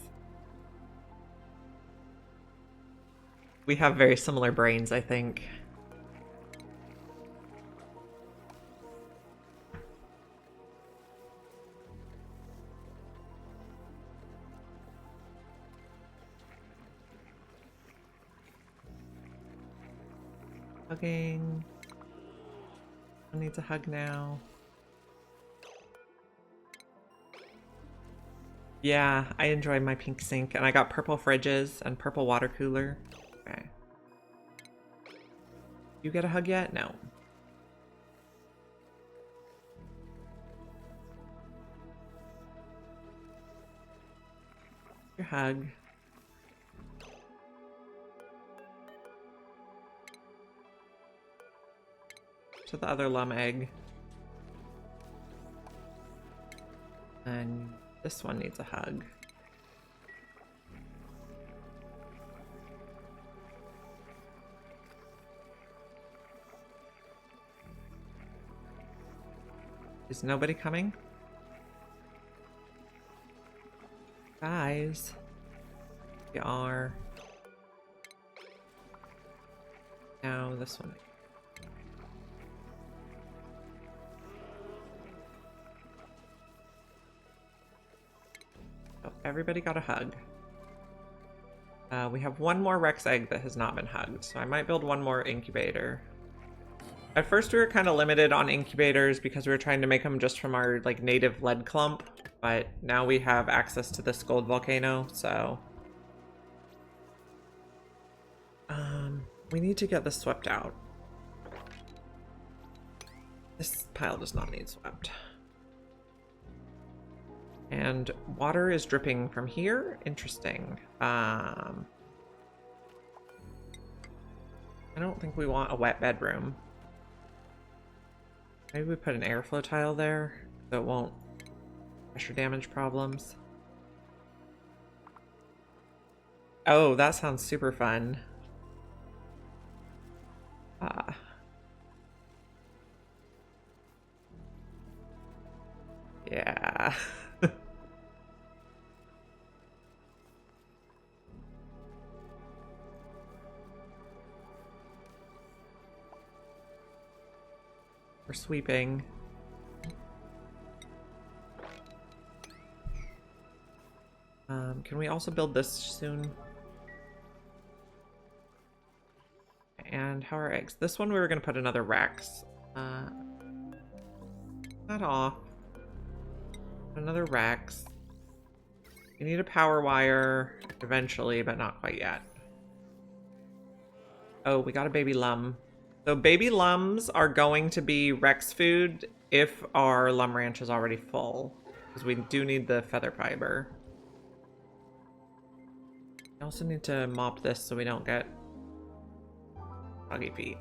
We have very similar brains, I think. Hugging. Who needs a hug now? Yeah, I enjoy my pink sink, and I got purple fridges and purple water cooler. Okay. You get a hug yet? No. Your hug. To the other lum egg. And this one needs a hug. Is nobody coming? Guys. You are. Now this one. Oh, everybody got a hug. We have one more Rex egg that has not been hugged, so I might build one more incubator. At first we were kind of limited on incubators because we were trying to make them just from our like native lead clump, but now we have access to this gold volcano, so we need to get this swept out. This pile does not need swept. And water is dripping from here. Interesting. I don't think we want a wet bedroom. Maybe we put an airflow tile there so it won't pressure damage problems. Oh, that sounds super fun. Yeah. We're sweeping. Can we also build this soon? And how are eggs? This one we were going to put another Rex. Not off. Another Rex. You need a power wire eventually, but not quite yet. Oh, we got a baby lum. So baby lums are going to be Rex food if our lum ranch is already full, because we do need the feather fiber. We also need to mop this so we don't get buggy feet.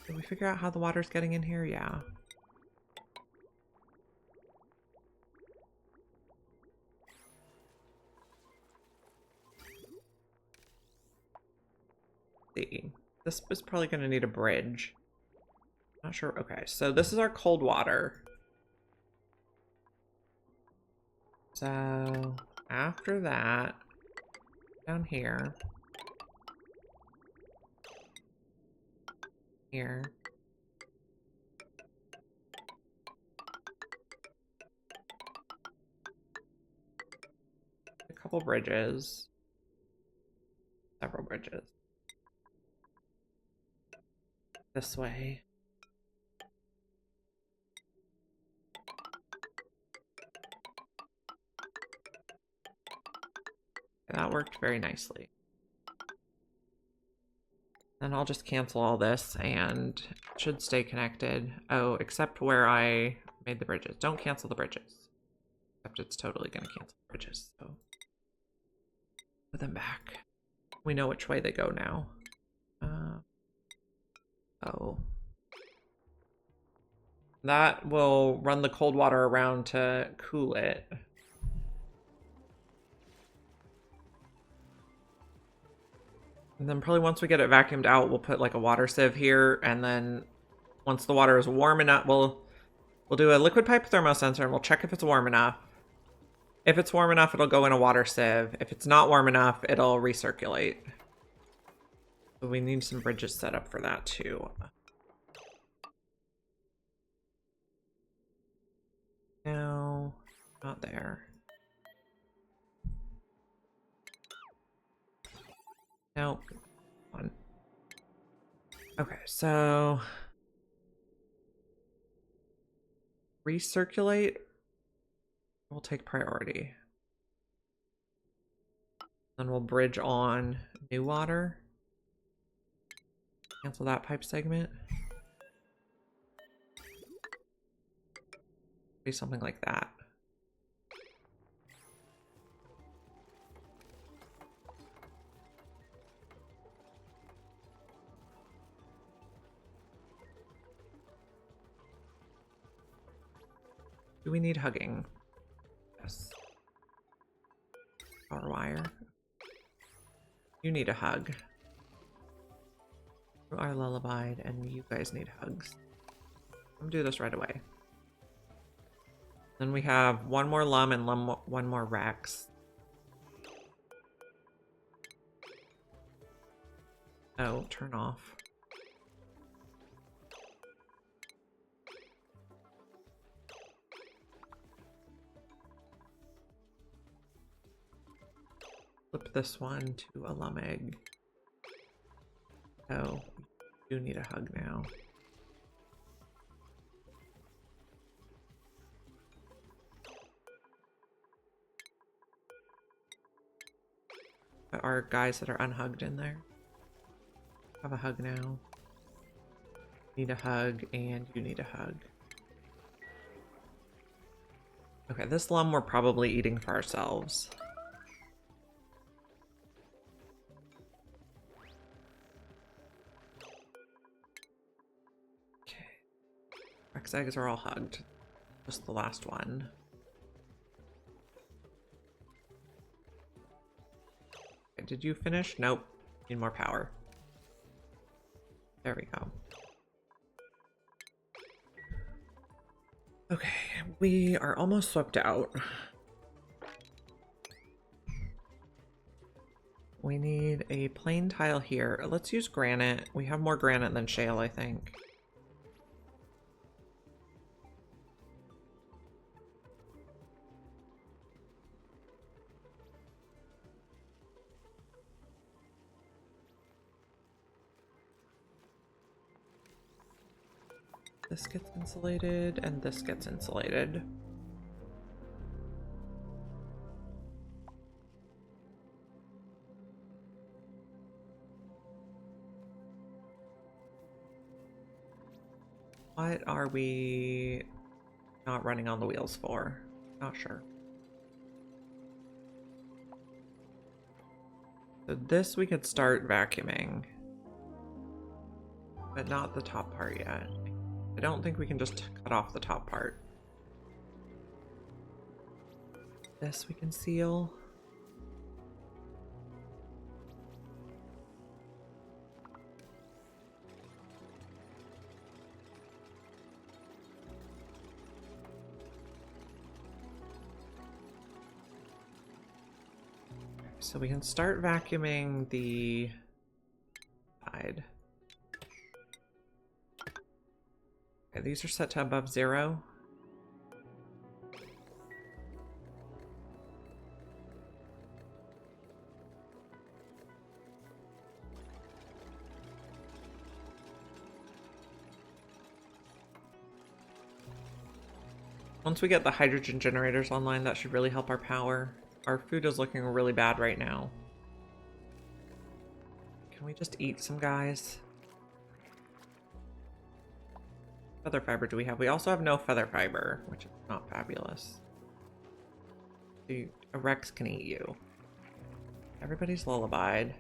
Did we figure out how the water's getting in here? Yeah. See. This is probably going to need a bridge. Not sure. Okay, so this is our cold water. So after that, down here. Here. A couple bridges. Several bridges. This way. And that worked very nicely. Then I'll just cancel all this and it should stay connected. Oh, except where I made the bridges. Don't cancel the bridges. Except it's totally going to cancel the bridges. So put them back. We know which way they go now. Oh. That will run the cold water around to cool it. And then probably once we get it vacuumed out, we'll put like a water sieve here. And then once the water is warm enough, we'll do a liquid pipe thermosensor and we'll check if it's warm enough. If it's warm enough, it'll go in a water sieve. If it's not warm enough, it'll recirculate. So we need some bridges set up for that too. No, not there. Nope. One. Okay, so recirculate will take priority. Then we'll bridge on new water. Cancel that pipe segment. Be something like that. Do we need hugging? Yes. Power wire. You need a hug. You are lullabied, and you guys need hugs. I'm gonna do this right away. Then we have one more Lum and one more Rex. Oh, turn off. Flip this one to a Lum egg. Oh, you do need a hug now. There are guys that are unhugged in there. Have a hug now. Need a hug, and you need a hug. Okay, this Lum we're probably eating for ourselves. Okay. Rex eggs are all hugged. Just the last one. Okay, did you finish? Nope. Need more power. There we go. Okay, we are almost swept out. We need a plain tile here. Let's use granite. We have more granite than shale, I think. This gets insulated, and this gets insulated. What are we not running on the wheels for? Not sure. So this we could start vacuuming, but not the top part yet. I don't think we can just cut off the top part. This we can seal. So we can start vacuuming the side. Okay, these are set to above 0. Once we get the hydrogen generators online, that should really help our power. Our food is looking really bad right now. Can we just eat some guys? Feather fiber do we have? We also have no feather fiber, which is not fabulous. A Rex can eat you. Everybody's lullabied.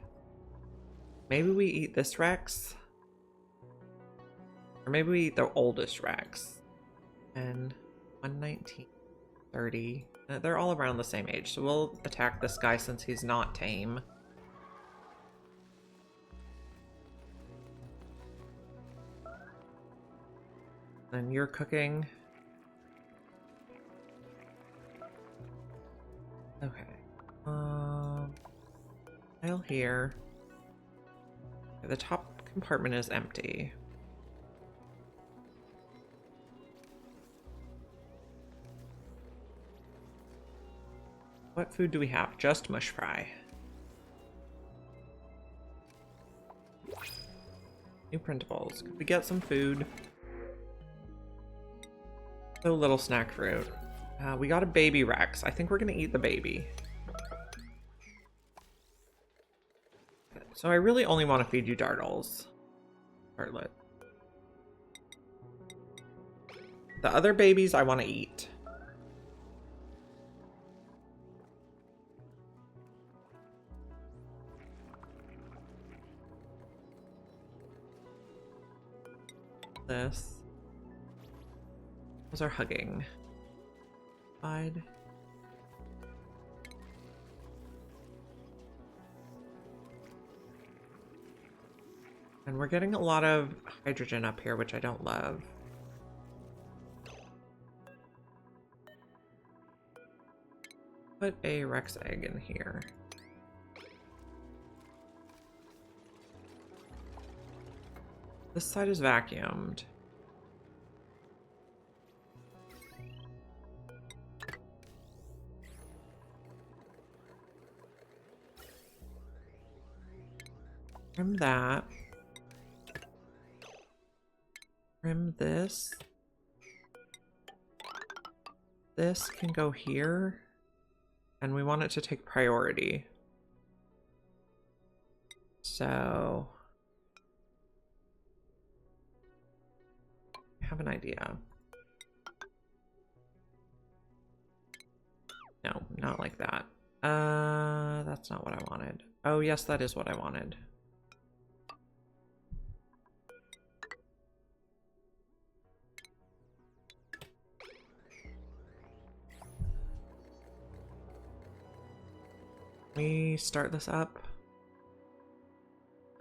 Maybe we eat this Rex? Or maybe we eat the oldest Rex. And 119, 30. They're all around the same age, so we'll attack this guy since he's not tame. Then you're cooking. Okay. Tile here. Okay, the top compartment is empty. What food do we have? Just mush fry. New printables. Could we get some food? So little snack fruit. We got a baby Rex. I think we're gonna eat the baby. So I really only want to feed you Dartles. Tartlet. The other babies I want to eat. This. Those are hugging. Side. And we're getting a lot of hydrogen up here, which I don't love. Put a Rex egg in here. This side is vacuumed. Trim that. Trim this. This can go here. And we want it to take priority. So I have an idea. No, not like that. That's not what I wanted. Oh, yes, that is what I wanted. We start this up.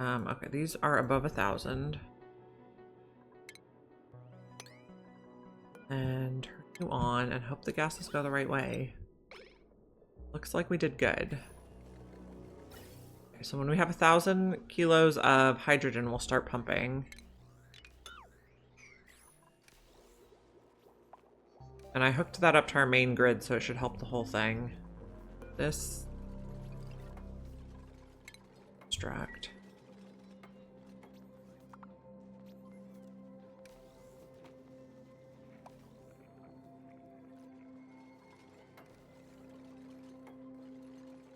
Okay, these are above 1,000. And turn you on and hope the gases go the right way. Looks like we did good. Okay, so when we have 1,000 kilos of hydrogen, we'll start pumping. And I hooked that up to our main grid, so it should help the whole thing. This. Extract.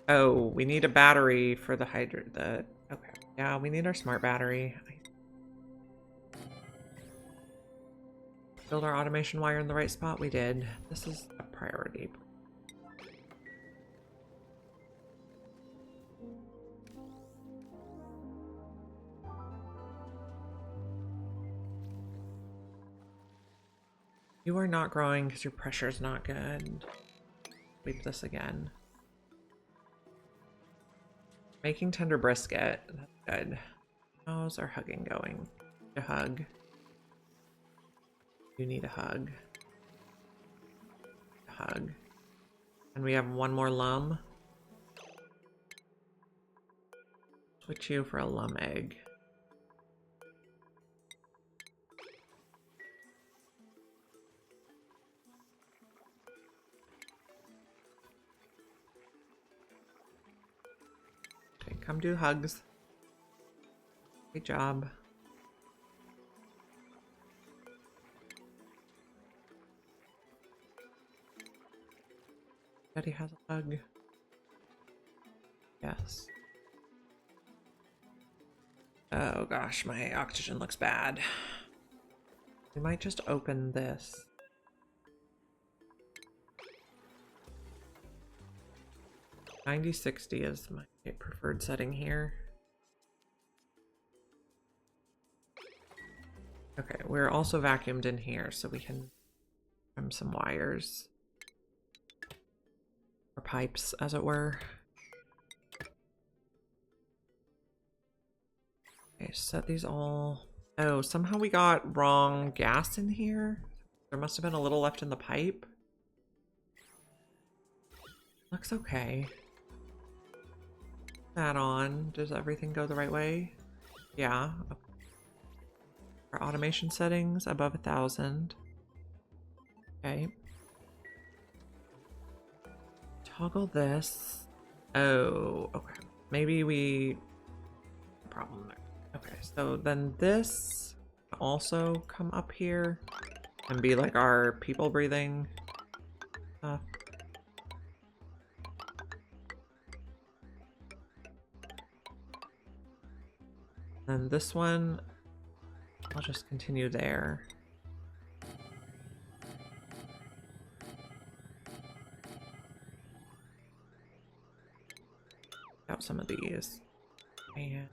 Oh, we need a battery for the okay. Yeah, we need our smart battery. Build our automation wire in the right spot. We did. This is a priority. You are not growing because your pressure is not good. Leave this again. Making tender brisket. That's good. How's our hugging going? A hug. You need a hug. A hug. And we have one more lum. Switch you for a lum egg. Okay, come do hugs. Good job. Betty has a hug. Yes. Oh gosh, my oxygen looks bad. We might just open this. (9060) is my preferred setting here. Okay, we're also vacuumed in here, so we can trim some wires. Or pipes, as it were. Okay, set these all... Oh, somehow we got wrong gas in here. There must have been a little left in the pipe. Looks okay. That on. Does everything go the right way? Yeah. Our automation settings above 1,000. Okay. Toggle this. Oh, okay. Maybe we... Problem there. Okay, so then this also come up here and be like our people breathing stuff. And this one, I'll just continue there. Out some of these. And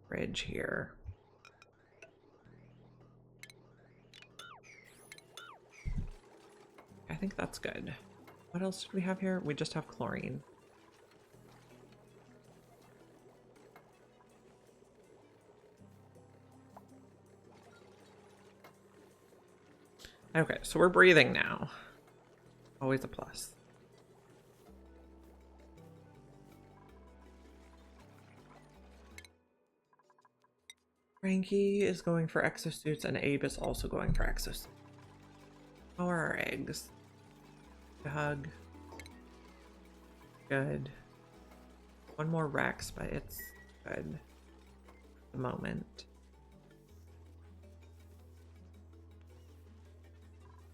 bridge here. I think that's good. What else did we have here? We just have chlorine. Okay, so we're breathing now. Always a plus. Frankie is going for exosuits, and Abe is also going for exosuits. How are our eggs? A hug. Good. One more Rex, but it's good at the moment.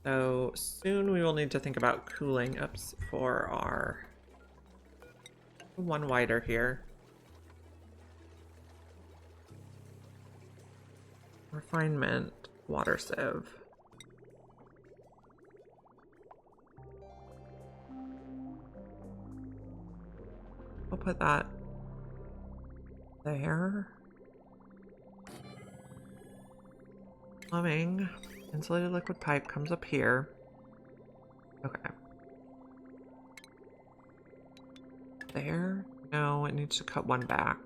So soon we will need to think about cooling ups for our one wider here. Refinement, water sieve. I'll put that there. Plumbing. Insulated liquid pipe comes up here. Okay. There? No, it needs to cut one back.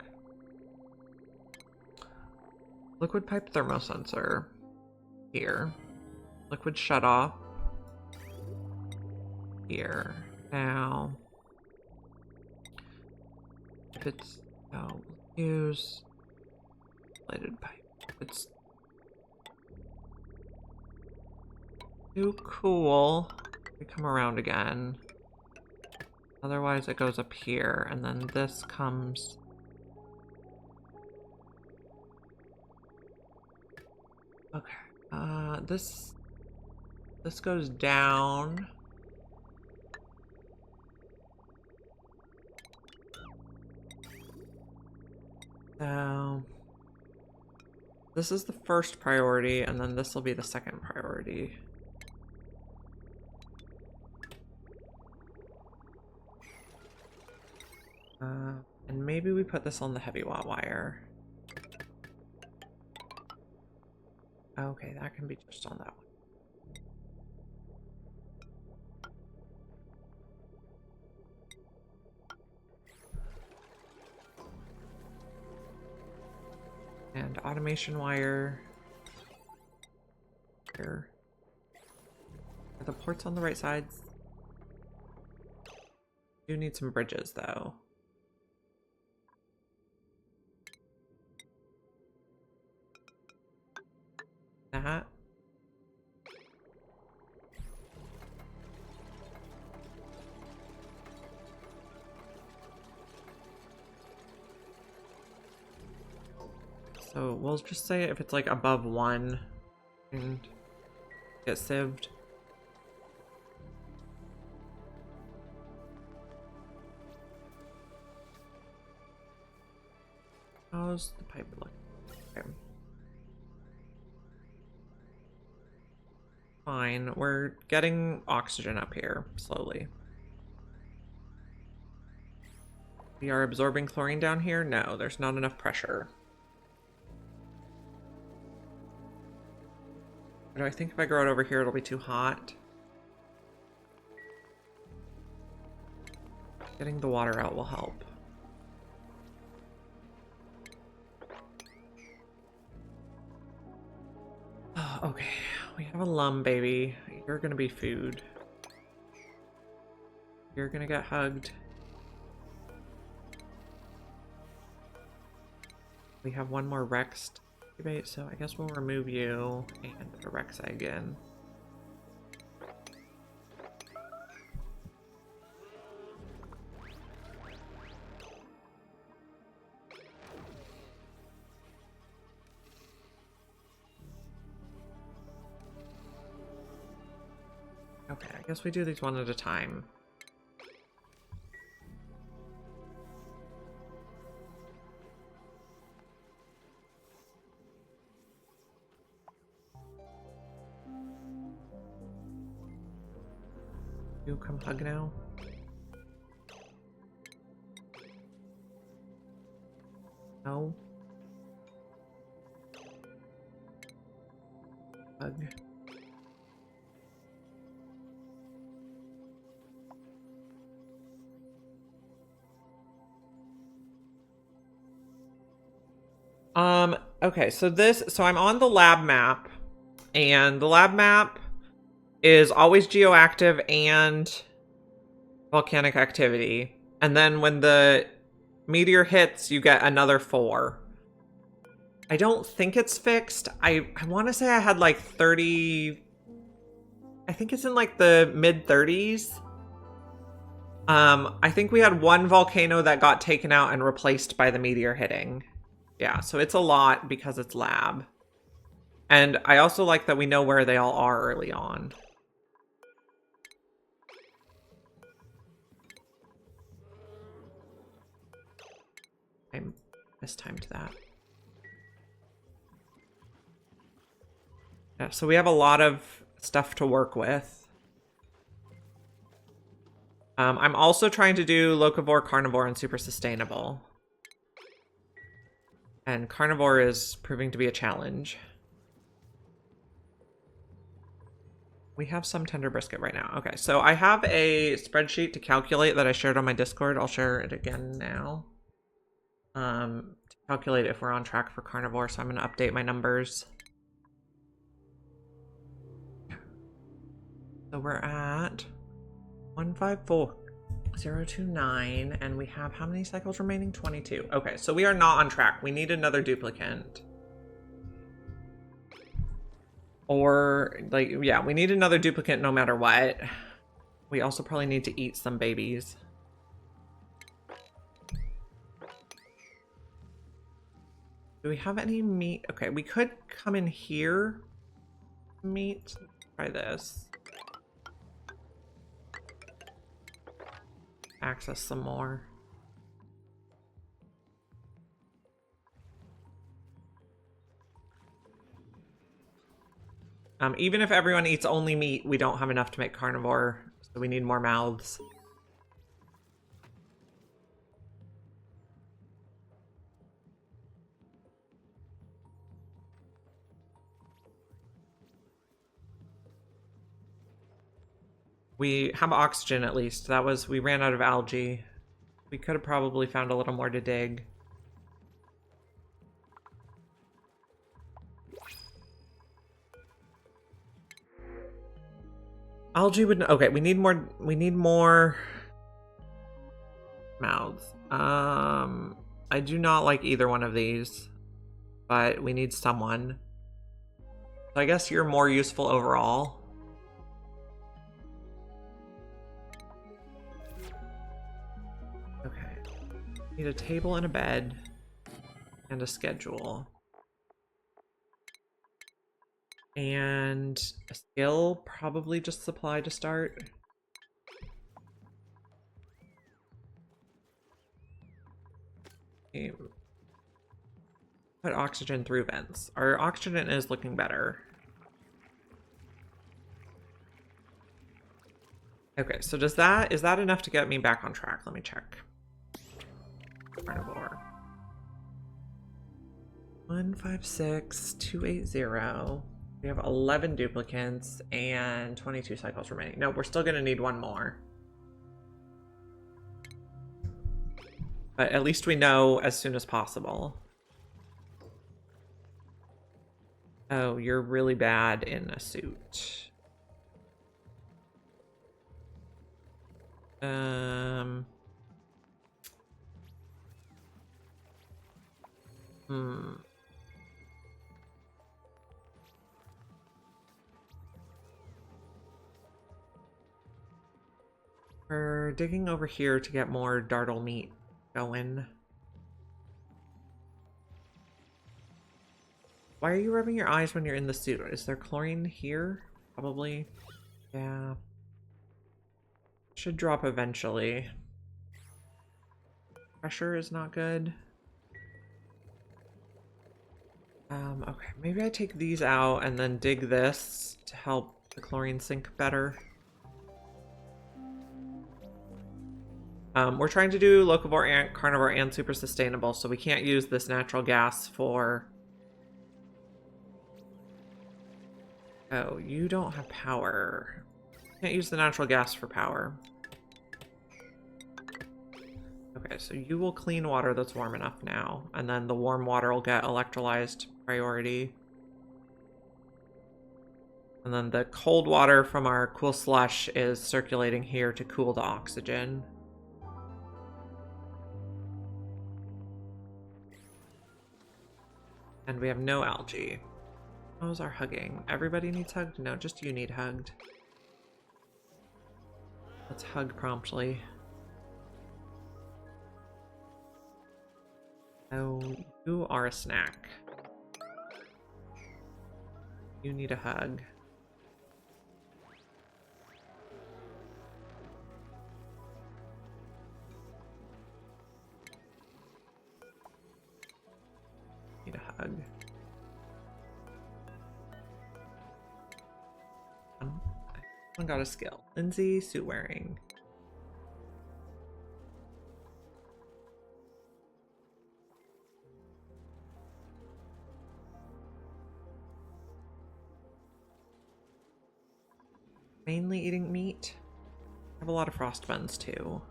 Liquid pipe thermosensor. Here. Liquid shutoff. Here. Now. If it's... Oh, use... insulated pipe. It's... too cool. We come around again. Otherwise it goes up here, and then this comes... Okay. This goes down. So this is the first priority, and then this will be the second priority. And maybe we put this on the heavy watt wire. Okay, that can be just on that one. And automation wire. Here. Are the ports on the right sides? Do need some bridges though. That. So we'll just say if it's like above 1 and get sieved. How's the pipe look? Okay. Fine, we're getting oxygen up here slowly. We are absorbing chlorine down here? No, there's not enough pressure. Do I think if I grow it over here it'll be too hot? Getting the water out will help. Oh, okay. We have a lum baby. You're gonna be food. You're gonna get hugged. We have one more Rex incubate, so I guess we'll remove you and put a Rex egg in. Okay, I guess we do these one at a time. You come hug now. No. Hug. Okay, so I'm on the lab map, and the lab map is always geoactive and volcanic activity. And then when the meteor hits, you get another 4. I don't think it's fixed. I want to say I had like 30... I think it's in like the mid-30s. I think we had one volcano that got taken out and replaced by the meteor hitting. Yeah, so it's a lot because it's lab. And I also like that we know where they all are early on. I mistimed that. Yeah, so we have a lot of stuff to work with. I'm also trying to do Locavore, Carnivore, and Super Sustainable. And Carnivore is proving to be a challenge. We have some tender brisket right now. Okay, so I have a spreadsheet to calculate that I shared on my Discord. I'll share it again now. To calculate if we're on track for Carnivore, so I'm going to update my numbers. So we're at 154029, and we have how many cycles remaining? 22. Okay, so we are not on track. We need another duplicant. Or, like, yeah, we need another duplicant no matter what. We also probably need to eat some babies. Do we have any meat? Okay, we could come in here. Meat. Try this. Access some more. Even if everyone eats only meat, we don't have enough to make carnivore, so we need more mouths. We have oxygen at least. That was, we ran out of algae. We could have probably found a little more to dig. Algae would, okay, we need more mouths. I do not like either one of these, but we need someone. So I guess you're more useful overall. Okay. Need a table and a bed and a schedule. And a skill, probably just supply to start. Okay. Put oxygen through vents. Our oxygen is looking better. Okay, so is that enough to get me back on track? Let me check. Carnivore. 156280. We have 11 duplicants and 22 cycles remaining. No, we're still gonna need one more. But at least we know as soon as possible. Oh, you're really bad in a suit. We're digging over here to get more dartle meat going. Why are you rubbing your eyes when you're in the suit? Is there chlorine here? Probably. Yeah. Should drop eventually. Pressure is not good. Okay, maybe I take these out and then dig this to help the chlorine sink better. We're trying to do Locavore and Carnivore and Super Sustainable, so we can't use this natural gas for... Oh, you don't have power. Can't use the natural gas for power. Okay, so you will clean water that's warm enough now, and then the warm water will get electrolyzed priority. And And then the cold water from our cool slush is circulating here to cool the oxygen. And we have no algae. How's our hugging? Everybody needs hugged? No, just you need hugged. Let's hug promptly. Oh, you are a snack. You need a hug. Need a hug. Someone got a skill. Lindsay, suit wearing. Mainly eating meat. I have a lot of frost buns too.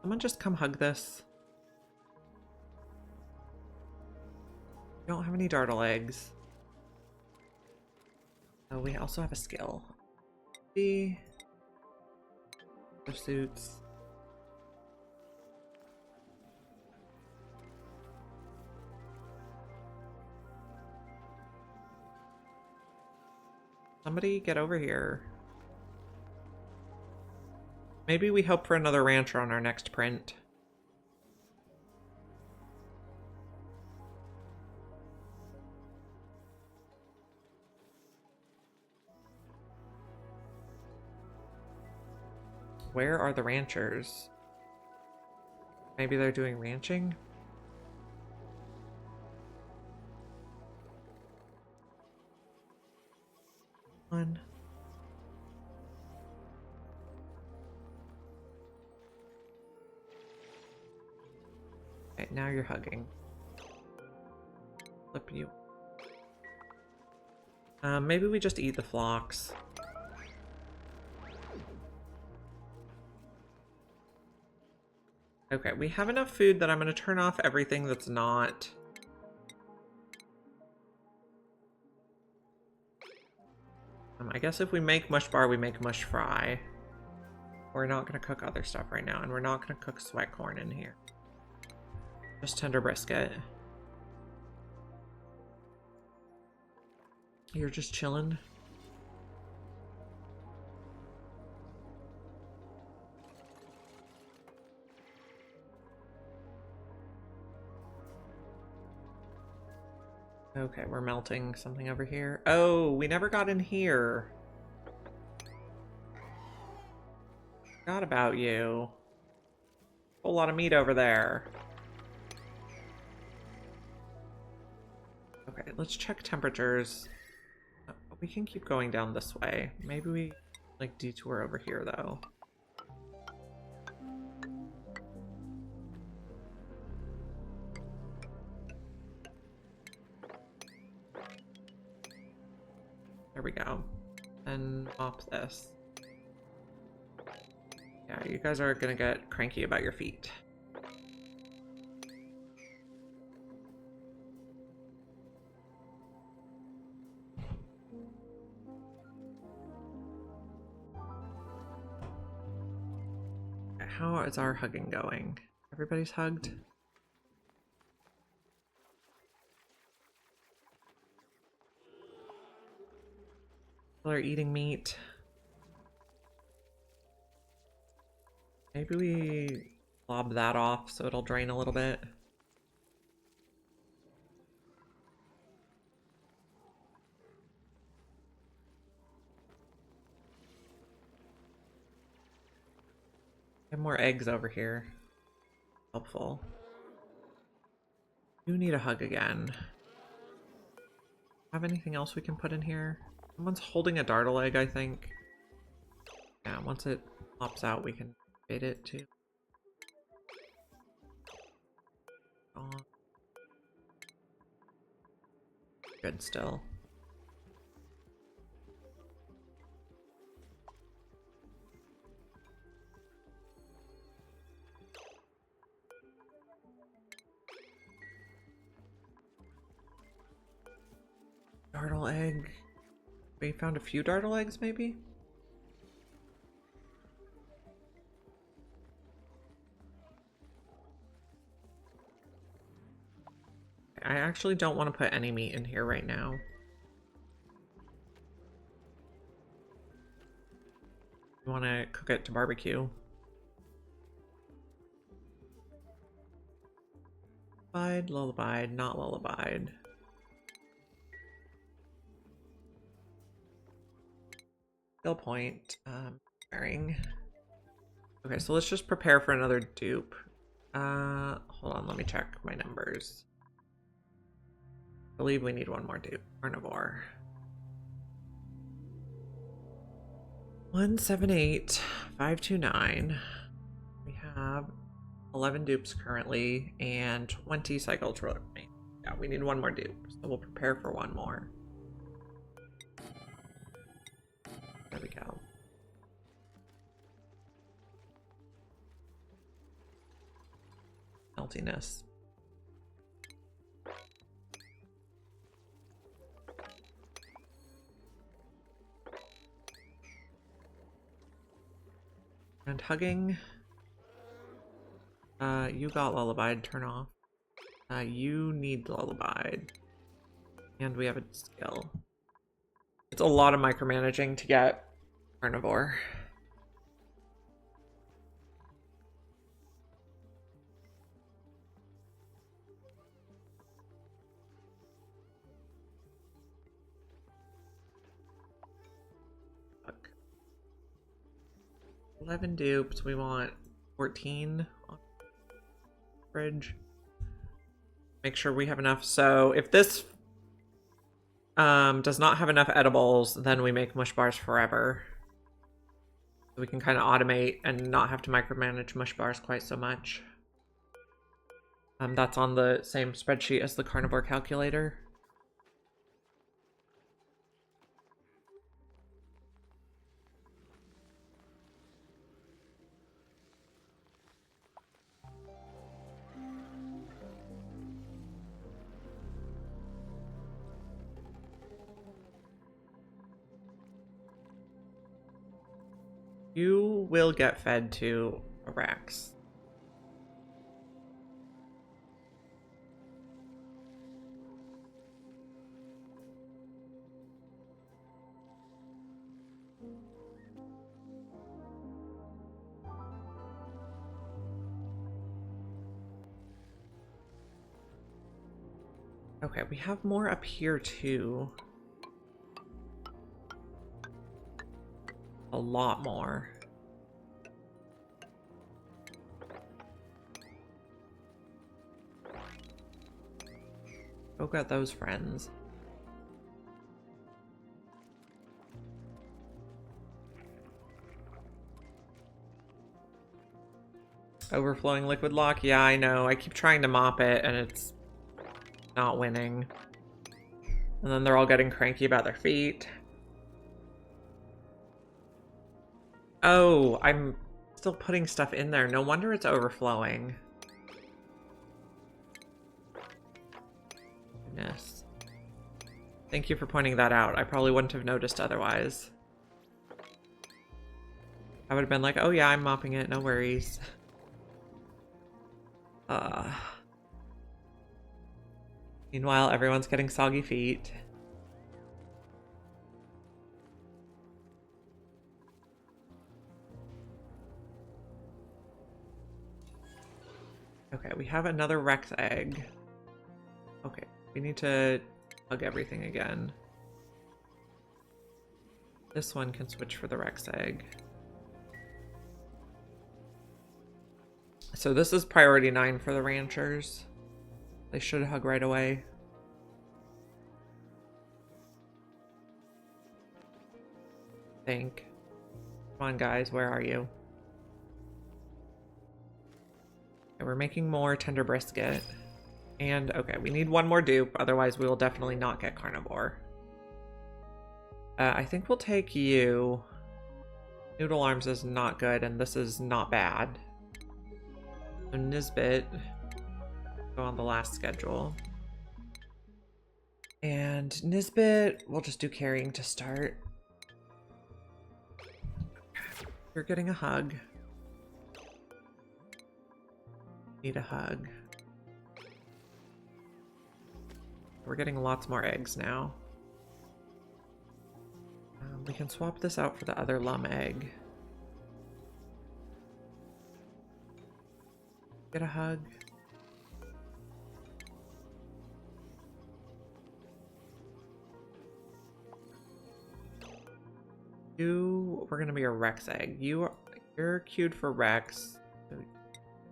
Someone just come hug this. We don't have any dartle eggs. Oh, we also have a skill. The suits. Somebody get over here. Maybe we hope for another rancher on our next print. Where are the ranchers? Maybe they're doing ranching? One. Okay, now you're hugging. Flip you. Maybe we just eat the flocks. Okay, we have enough food that I'm going to turn off everything that's not... I guess if we make mush bar, we make mush fry. We're not going to cook other stuff right now, and we're not going to cook sweat corn in here. Just tender brisket. You're just chilling? Okay, we're melting something over here. Oh, we never got in here. Forgot about you. Whole lot of meat over there. Okay, let's check temperatures. We can keep going down this way. Maybe we like detour over here though. There we go. And mop this. Yeah, you guys are gonna get cranky about your feet. How is our hugging going? Everybody's hugged? People are eating meat. Maybe we lob that off so it'll drain a little bit. Have more eggs over here. Helpful. You need a hug again. Have anything else we can put in here? Someone's holding a dartle egg, I think. Yeah, once it pops out, we can bait it too. Oh. Good still. Dartle egg. We found a few dartle eggs, maybe? I actually don't want to put any meat in here right now. We want to cook it to barbecue. Lullaby, not lullaby. Skill point. Preparing. Okay, so let's just prepare for another dupe. Hold on, let me check my numbers. I believe we need one more dupe. Carnivore. 178,529. We have 11 dupes currently and 20 cycles remaining. Yeah, we need one more dupe, so we'll prepare for one more. There we go. Meltiness. And hugging. You got lullaby, turn off. You need lullaby. And we have a skill. It's a lot of micromanaging to get carnivore. Fuck. 11 dupes, we want 14 on the fridge. Make sure we have enough. So if this does not have enough edibles, then we make mush bars forever. So we can kind of automate and not have to micromanage mush bars quite so much. That's on the same spreadsheet as the carnivore calculator. You will get fed to a Rex. Okay, we have more up here too. A lot more. Go get those friends. Overflowing liquid lock? Yeah, I know. I keep trying to mop it and it's not winning. And then they're all getting cranky about their feet. Oh, I'm still putting stuff in there. No wonder it's overflowing. Goodness. Thank you for pointing that out. I probably wouldn't have noticed otherwise. I would have been like, oh yeah, I'm mopping it, no worries. Meanwhile, everyone's getting soggy feet. Okay, we have another Rex egg. Okay, we need to hug everything again. This one can switch for the Rex egg. So this is priority 9 for the ranchers. They should hug right away. Think. Come on, guys, where are you? Okay, we're making more tender brisket. And, okay, we need one more dupe, otherwise we will definitely not get carnivore. I think we'll take you. Noodle arms is not good, and this is not bad. So Nisbet, go on the last schedule. And Nisbet, we'll just do carrying to start. You're getting a hug. Need a hug. We're getting lots more eggs now. We can swap this out for the other lum egg. Get a hug. We're gonna be a Rex egg. You're queued for Rex.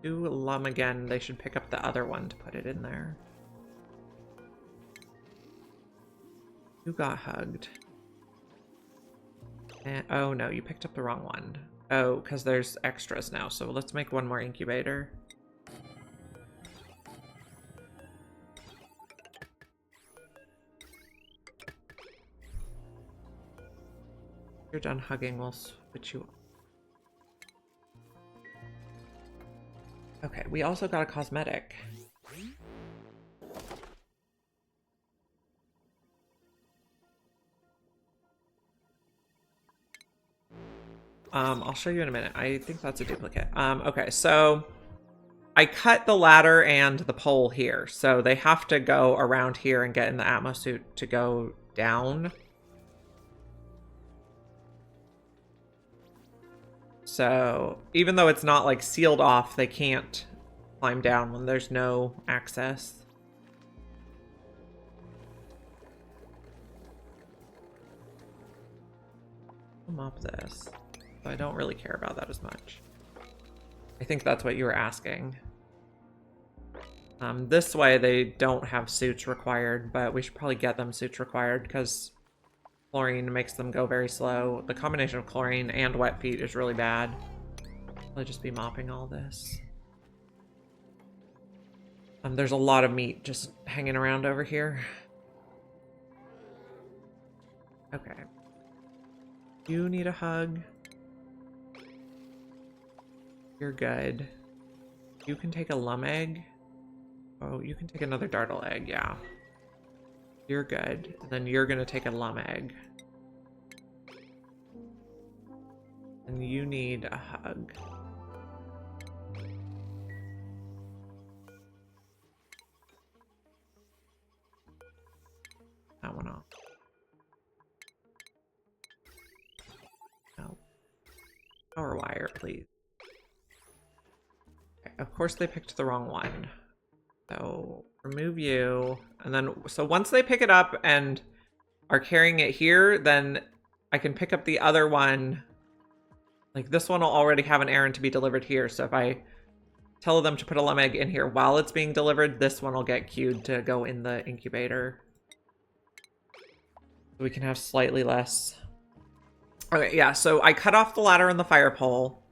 Do lum again. They should pick up the other one to put it in there. You got hugged. And, oh no, you picked up the wrong one. Oh, because there's extras now. So let's make one more incubator. You're done hugging, we'll switch you. Okay, we also got a cosmetic. I'll show you in a minute. I think that's a duplicate. Okay, so I cut the ladder and the pole here, so they have to go around here and get in the atmosuit to go down. So even though it's not like sealed off, they can't climb down when there's no access. I'll mop this. I don't really care about that as much. I think that's what you were asking. This way they don't have suits required, but we should probably get them suits required because chlorine makes them go very slow. The combination of chlorine and wet feet is really bad. I'll just be mopping all this. There's a lot of meat just hanging around over here. Okay. You need a hug. You're good. You can take a lum egg. Oh, you can take another dartle egg, yeah. You're good. And then you're gonna take a lum egg. And you need a hug. That one off. No. Power wire, please. Okay, of course they picked the wrong one. So remove you, and then so once they pick it up and are carrying it here, then I can pick up the other one. Like this one will already have an errand to be delivered here, so if I tell them to put a lum egg in here while it's being delivered, this one will get queued to go in the incubator. We can have slightly less. Okay, yeah, so I cut off the ladder and the fire pole.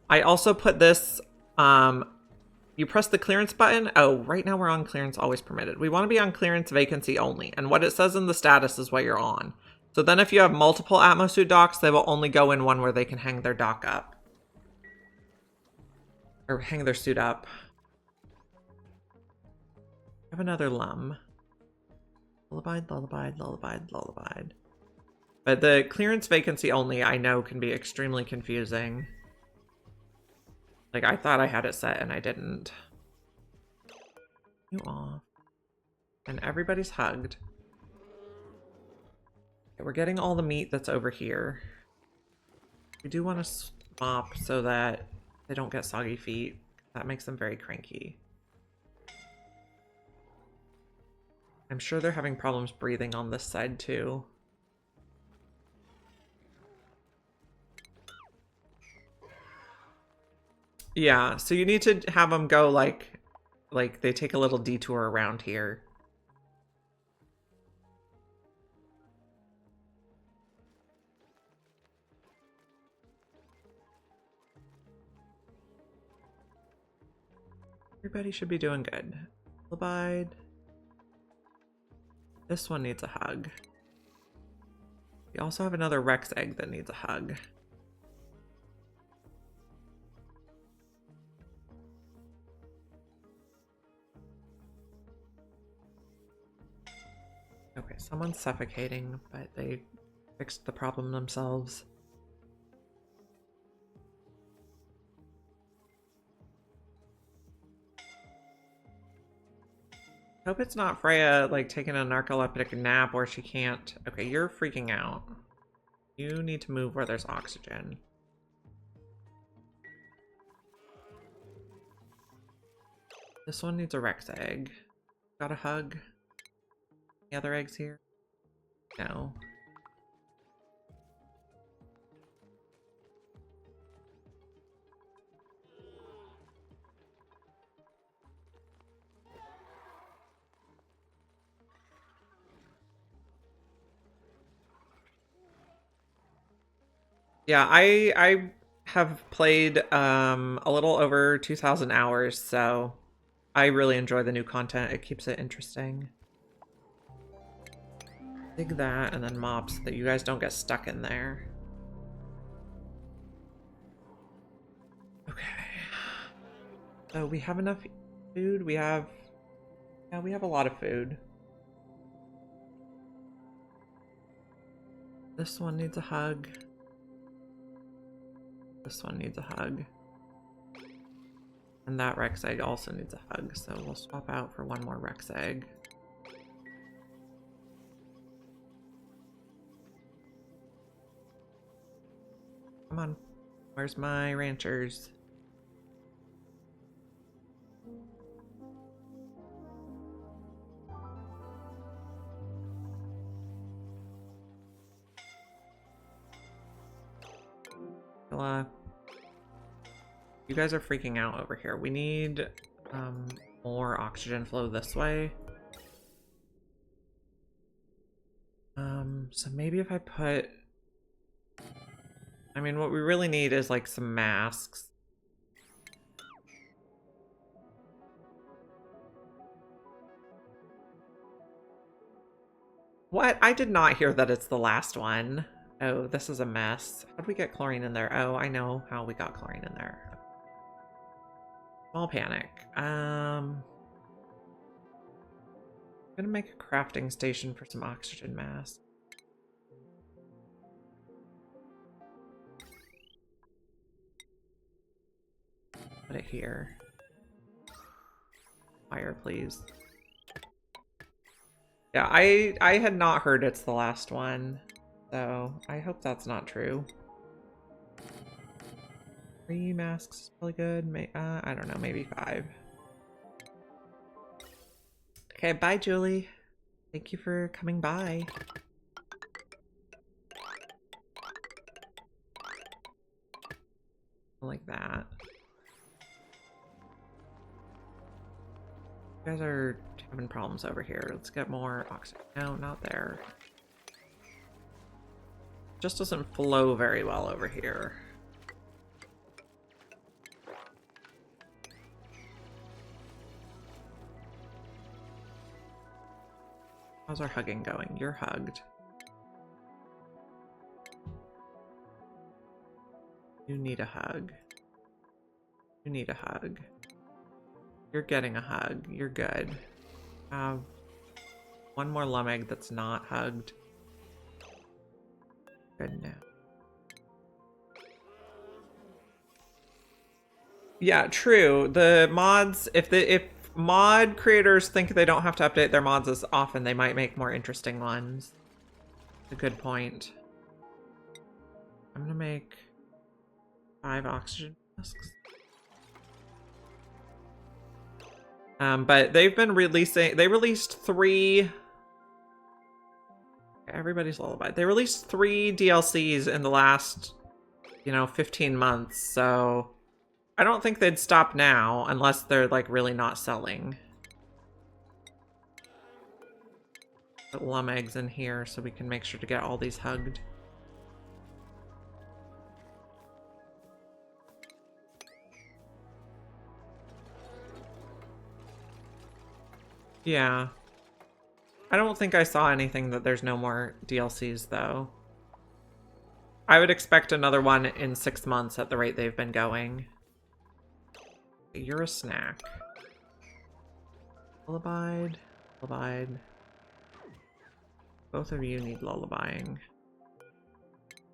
I also put this, you press the clearance button. Oh, right now we're on clearance always permitted. We want to be on clearance vacancy only. And what it says in the status is what you're on. So then if you have multiple atmosuit docks, they will only go in one where they can hang their dock up. Or hang their suit up. Have another lum. Lullaby, lullaby, lullaby, lullaby. But the clearance vacancy only, I know, can be extremely confusing. Like, I thought I had it set and I didn't. You off. And everybody's hugged. Okay, we're getting all the meat that's over here. We do want to mop so that they don't get soggy feet. That makes them very cranky. I'm sure they're having problems breathing on this side too. Yeah, so you need to have them go like they take a little detour around here. Everybody should be doing good. Abide. This one needs a hug. We also have another Rex egg that needs a hug. Okay, someone's suffocating, but they fixed the problem themselves. Hope it's not Freya, like, taking a narcoleptic nap where she can't... Okay, you're freaking out. You need to move where there's oxygen. This one needs a Rex egg. Got a hug? Any other eggs here? No. Yeah, I have played a little over 2,000 hours, so I really enjoy the new content. It keeps it interesting. Dig that and then mop so that you guys don't get stuck in there. Okay. So we have enough food. We have... Yeah, we have a lot of food. This one needs a hug. This one needs a hug. And that Rex egg also needs a hug, so we'll swap out for one more Rex egg. Come on. Where's my ranchers? You guys are freaking out over here. We need more oxygen flow this way. So maybe if I put... I mean, what we really need is like some masks. What? I did not hear that it's the last one. Oh, this is a mess. How did we get chlorine in there? Oh, I know how we got chlorine in there. Small panic. I'm gonna make a crafting station for some oxygen masks. Put it here. Fire, please. Yeah, I had not heard it's the last one, so I hope that's not true. 3 masks is probably good. I don't know, maybe 5. Okay, bye, Julie. Thank you for coming by. Like that. You guys are having problems over here. Let's get more oxygen. No, not there. Just doesn't flow very well over here. How's our hugging going? You're hugged. You need a hug. You need a hug. You're getting a hug. You're good. Have one more lumeg that's not hugged. Good now. Yeah, true. The mods, if mod creators think they don't have to update their mods as often, they might make more interesting ones. A good point. I'm gonna make 5 oxygen masks. But they've been releasing, they released 3... Everybody's lullaby. They released 3 DLCs in the last, 15 months, so I don't think they'd stop now unless they're like really not selling. Put lumeggs in here so we can make sure to get all these hugged. Yeah. I don't think I saw anything that there's no more DLCs, though. I would expect another one in 6 months at the rate they've been going. You're a snack. Lullaby. Lullaby. both of you need lullabying.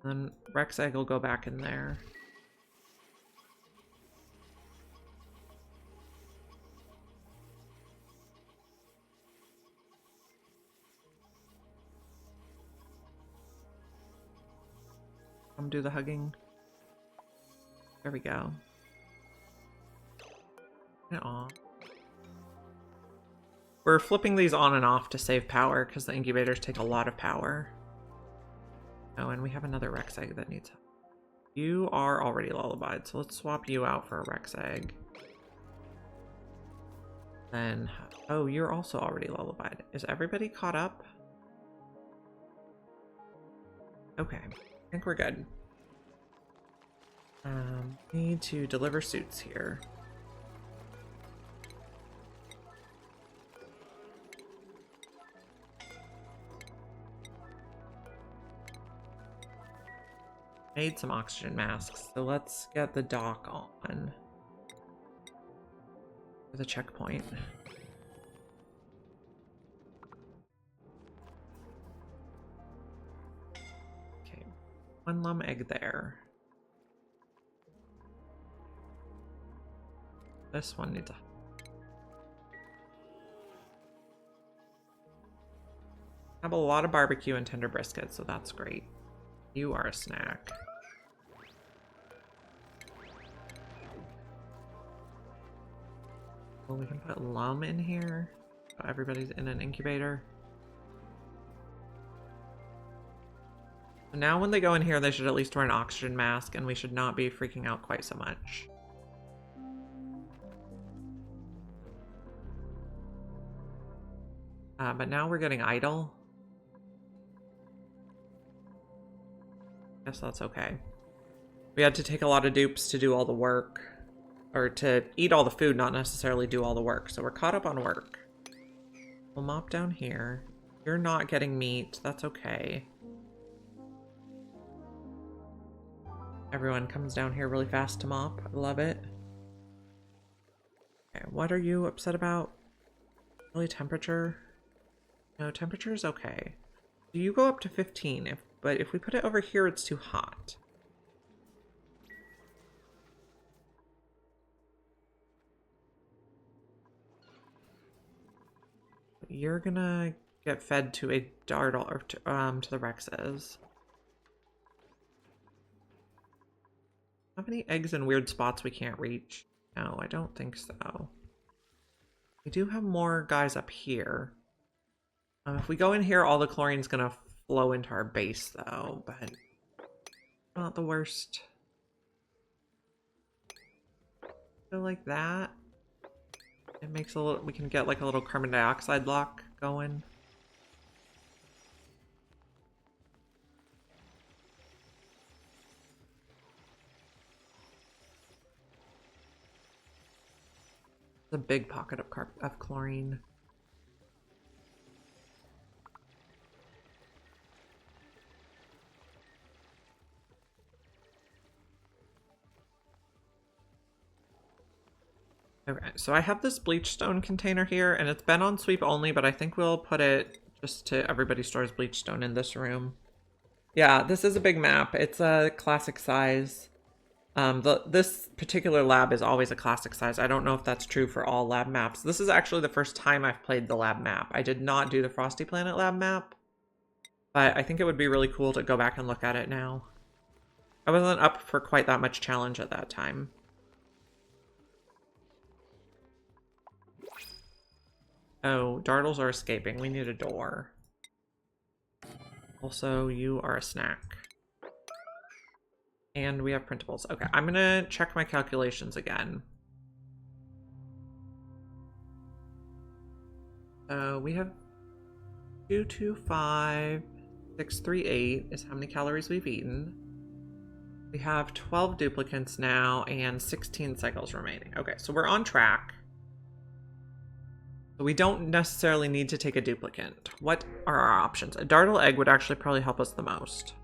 Then Rex Egg will go back in there. Come do the hugging. There we go. Aw. We're flipping these on and off to save power because the incubators take a lot of power. Oh, and we have another Rex Egg that needs help. You are already lullabied, so let's swap you out for a Rex Egg. Then, oh, you're also already lullabied. Is everybody caught up? Okay, I think we're good. Need to deliver suits here. Made some oxygen masks, so let's get the dock on for the checkpoint. Okay, one lum egg there. This one needs a... have a lot of barbecue and tender brisket, so that's great. You are a snack. Well, we can put lum in here. So everybody's in an incubator. So now when they go in here, they should at least wear an oxygen mask, and we should not be freaking out quite so much. But now we're getting idle. Guess that's okay. We had to take a lot of dupes to do all the work. Or to eat all the food, not necessarily do all the work. So we're caught up on work. We'll mop down here. You're not getting meat. That's okay. Everyone comes down here really fast to mop. I love it. Okay, what are you upset about? Really, temperature? No, temperature is okay. Do you go up to 15? But if we put it over here, it's too hot. You're gonna get fed to a dartle, or to the Rexes. Have any eggs in weird spots we can't reach? No, I don't think so. We do have more guys up here. If we go in here, all the chlorine's gonna flow into our base, though, but not the worst. So like that. It makes a little, we can get like a little carbon dioxide block going. It's a big pocket of chlorine. Okay, so I have this bleach stone container here, and it's been on sweep only, but I think we'll put it just to everybody stores bleach stone in this room. Yeah, this is a big map. It's a classic size. This particular lab is always a classic size. I don't know if that's true for all lab maps. This is actually the first time I've played the lab map. I did not do the Frosty Planet lab map, but I think it would be really cool to go back and look at it now. I wasn't up for quite that much challenge at that time. Oh, dartles are escaping. We need a door. Also, you are a snack. And we have printables. Okay, I'm gonna check my calculations again. We have 225,638 is how many calories we've eaten. We have 12 duplicates now and 16 cycles remaining. Okay, so we're on track. We don't necessarily need to take a duplicate. What are our options? A dartle egg would actually probably help us the most.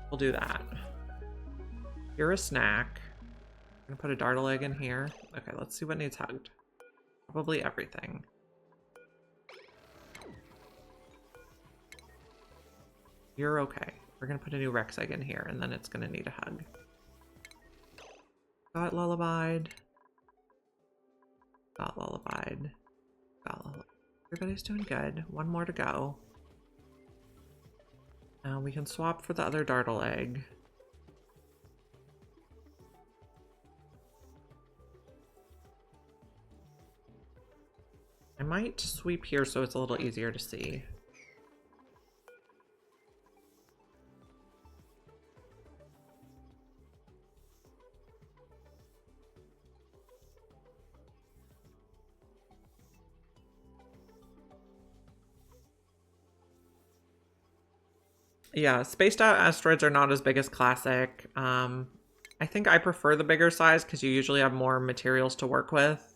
We'll do that. You're a snack. I'm gonna put a dartle egg in here. Okay, let's see what needs hugged. Probably everything. You're okay. We're gonna put a new Rex egg in here, and then it's gonna need a hug. Got lullabied. Got lullabied. Got lullabied. Everybody's doing good. One more to go. Now we can swap for the other dartle egg. I might sweep here so it's a little easier to see. Yeah, spaced out asteroids are not as big as classic. I think I prefer the bigger size because you usually have more materials to work with.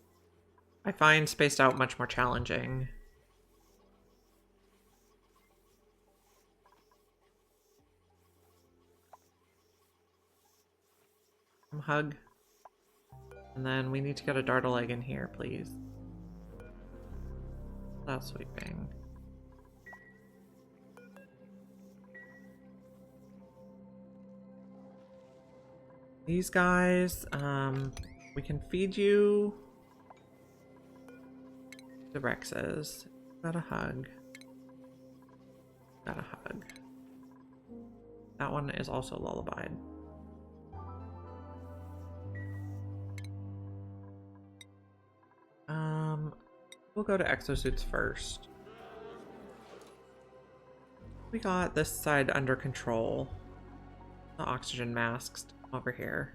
I find spaced out much more challenging. Hug. And then we need to get a dartle egg in here, please. Without sweeping. These guys, we can feed you the Rexes. Got a hug. Got a hug. That one is also lullabied. We'll go to exosuits first. We got this side under control. The oxygen masks over here.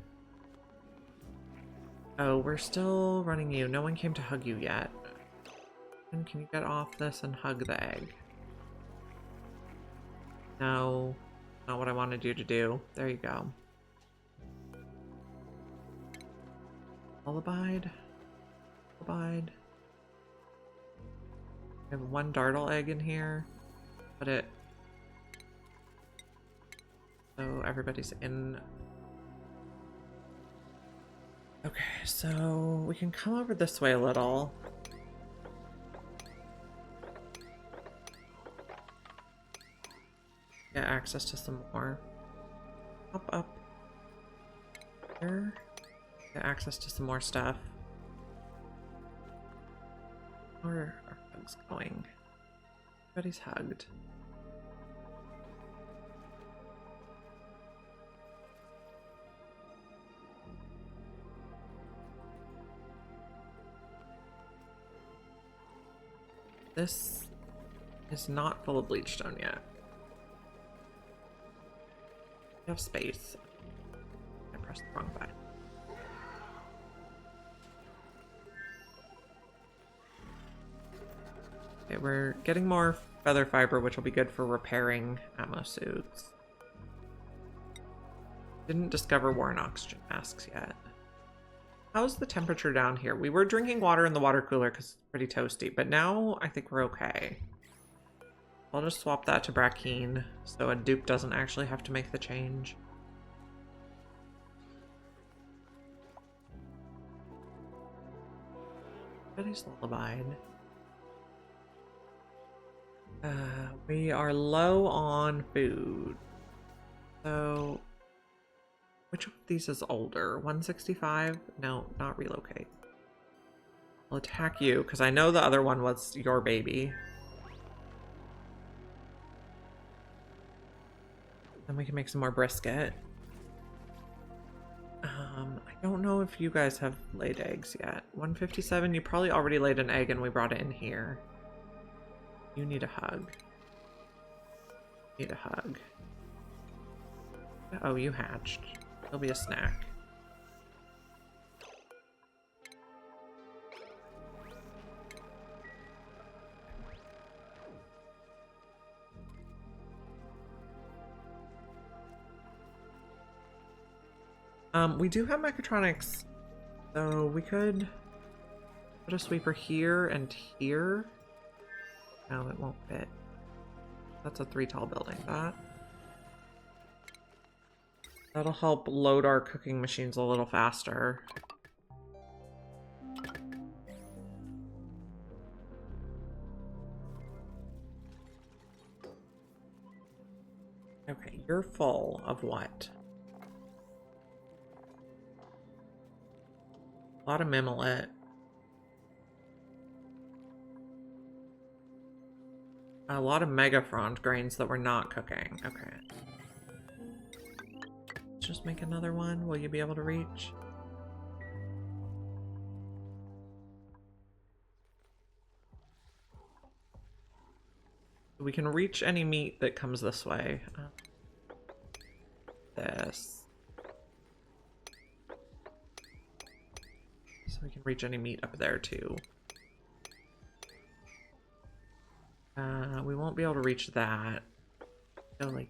Oh, we're still running you. No one came to hug you yet. And can you get off this and hug the egg? No, not what I wanted you to do. There you go. Lullabied. Lullabied. I have one dartle egg in here. Put it so everybody's in. Okay, so we can come over this way a little. Get access to some more. Up. Here. Get access to some more stuff. Where are hugs going? Everybody's hugged. This is not full of bleachstone yet. We have space. I pressed the wrong button. Okay, we're getting more feather fiber, which will be good for repairing ammo suits. Didn't discover worn oxygen masks yet. How's the temperature down here? We were drinking water in the water cooler because it's pretty toasty, but now I think we're okay. I'll just swap that to Brackeen so a dupe doesn't actually have to make the change. Everybody's lullabied. We are low on food. So, which of these is older? 165? No, not relocate. I'll attack you, because I know the other one was your baby. Then we can make some more brisket. I don't know if you guys have laid eggs yet. 157, you probably already laid an egg and we brought it in here. You need a hug. Need a hug. Oh, you hatched. It'll be a snack. We do have mechatronics, so we could put a sweeper here and here. No, it won't fit. That's a 3 tall building. That'll help load our cooking machines a little faster. You're full of what? A lot of mimolette. A lot of megafrond grains that we're not cooking. Okay. Let's just make another one. Will you be able to reach? We can reach any meat that comes this way. This. So we can reach any meat up there too. We won't be able to reach that. Oh, like...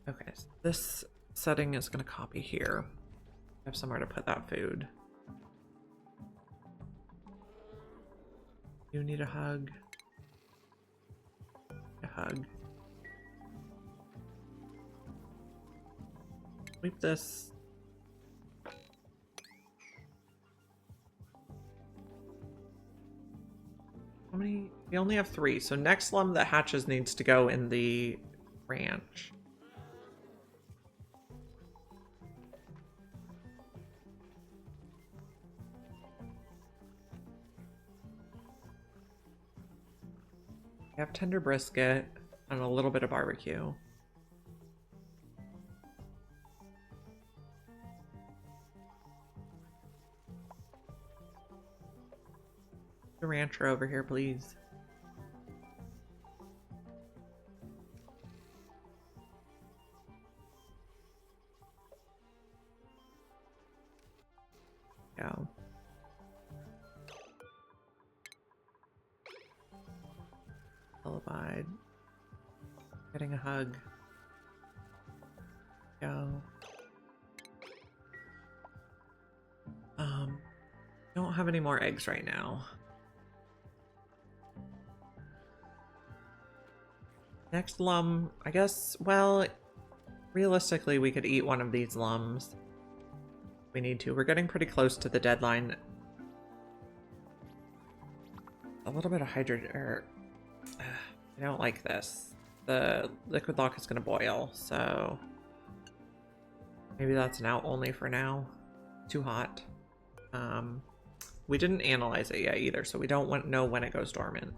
Okay, so this setting is going to copy here. I have somewhere to put that food. You need a hug. A hug. Sweep this. How many? We only have 3, so next slum that hatches needs to go in the ranch. We have tender brisket and a little bit of barbecue. The rancher over here, please. Go. Lullaby. Getting a hug. Go. Don't have any more eggs right now. Next lum, I guess, well, realistically we could eat one of these lums. We need to. We're getting pretty close to the deadline. A little bit of I don't like this. The liquid lock is going to boil, so maybe that's an out only for now. Too hot. We didn't analyze it yet either, so we don't know when it goes dormant.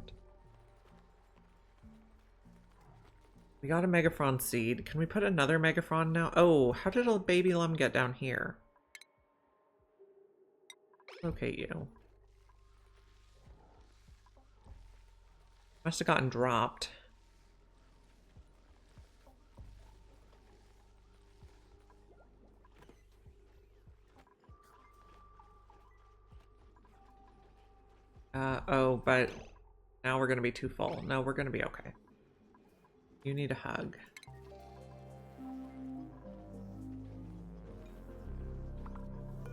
We got a megafron seed. Can we put another megafron now? Oh, how did a baby lum get down here? Locate you. Must have gotten dropped. Oh, but now we're gonna be too full. No, we're gonna be okay. You need a hug.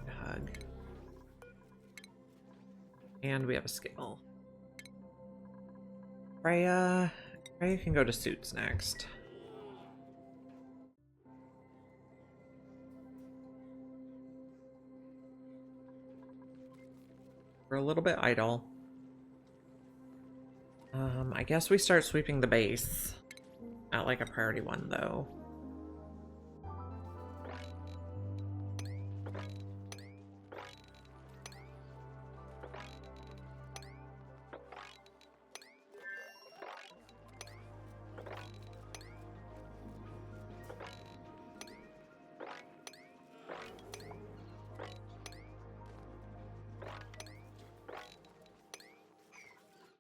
A hug. And we have a skill. Freya can go to suits next. We're a little bit idle. I guess we start sweeping the base. Not like a priority one, though.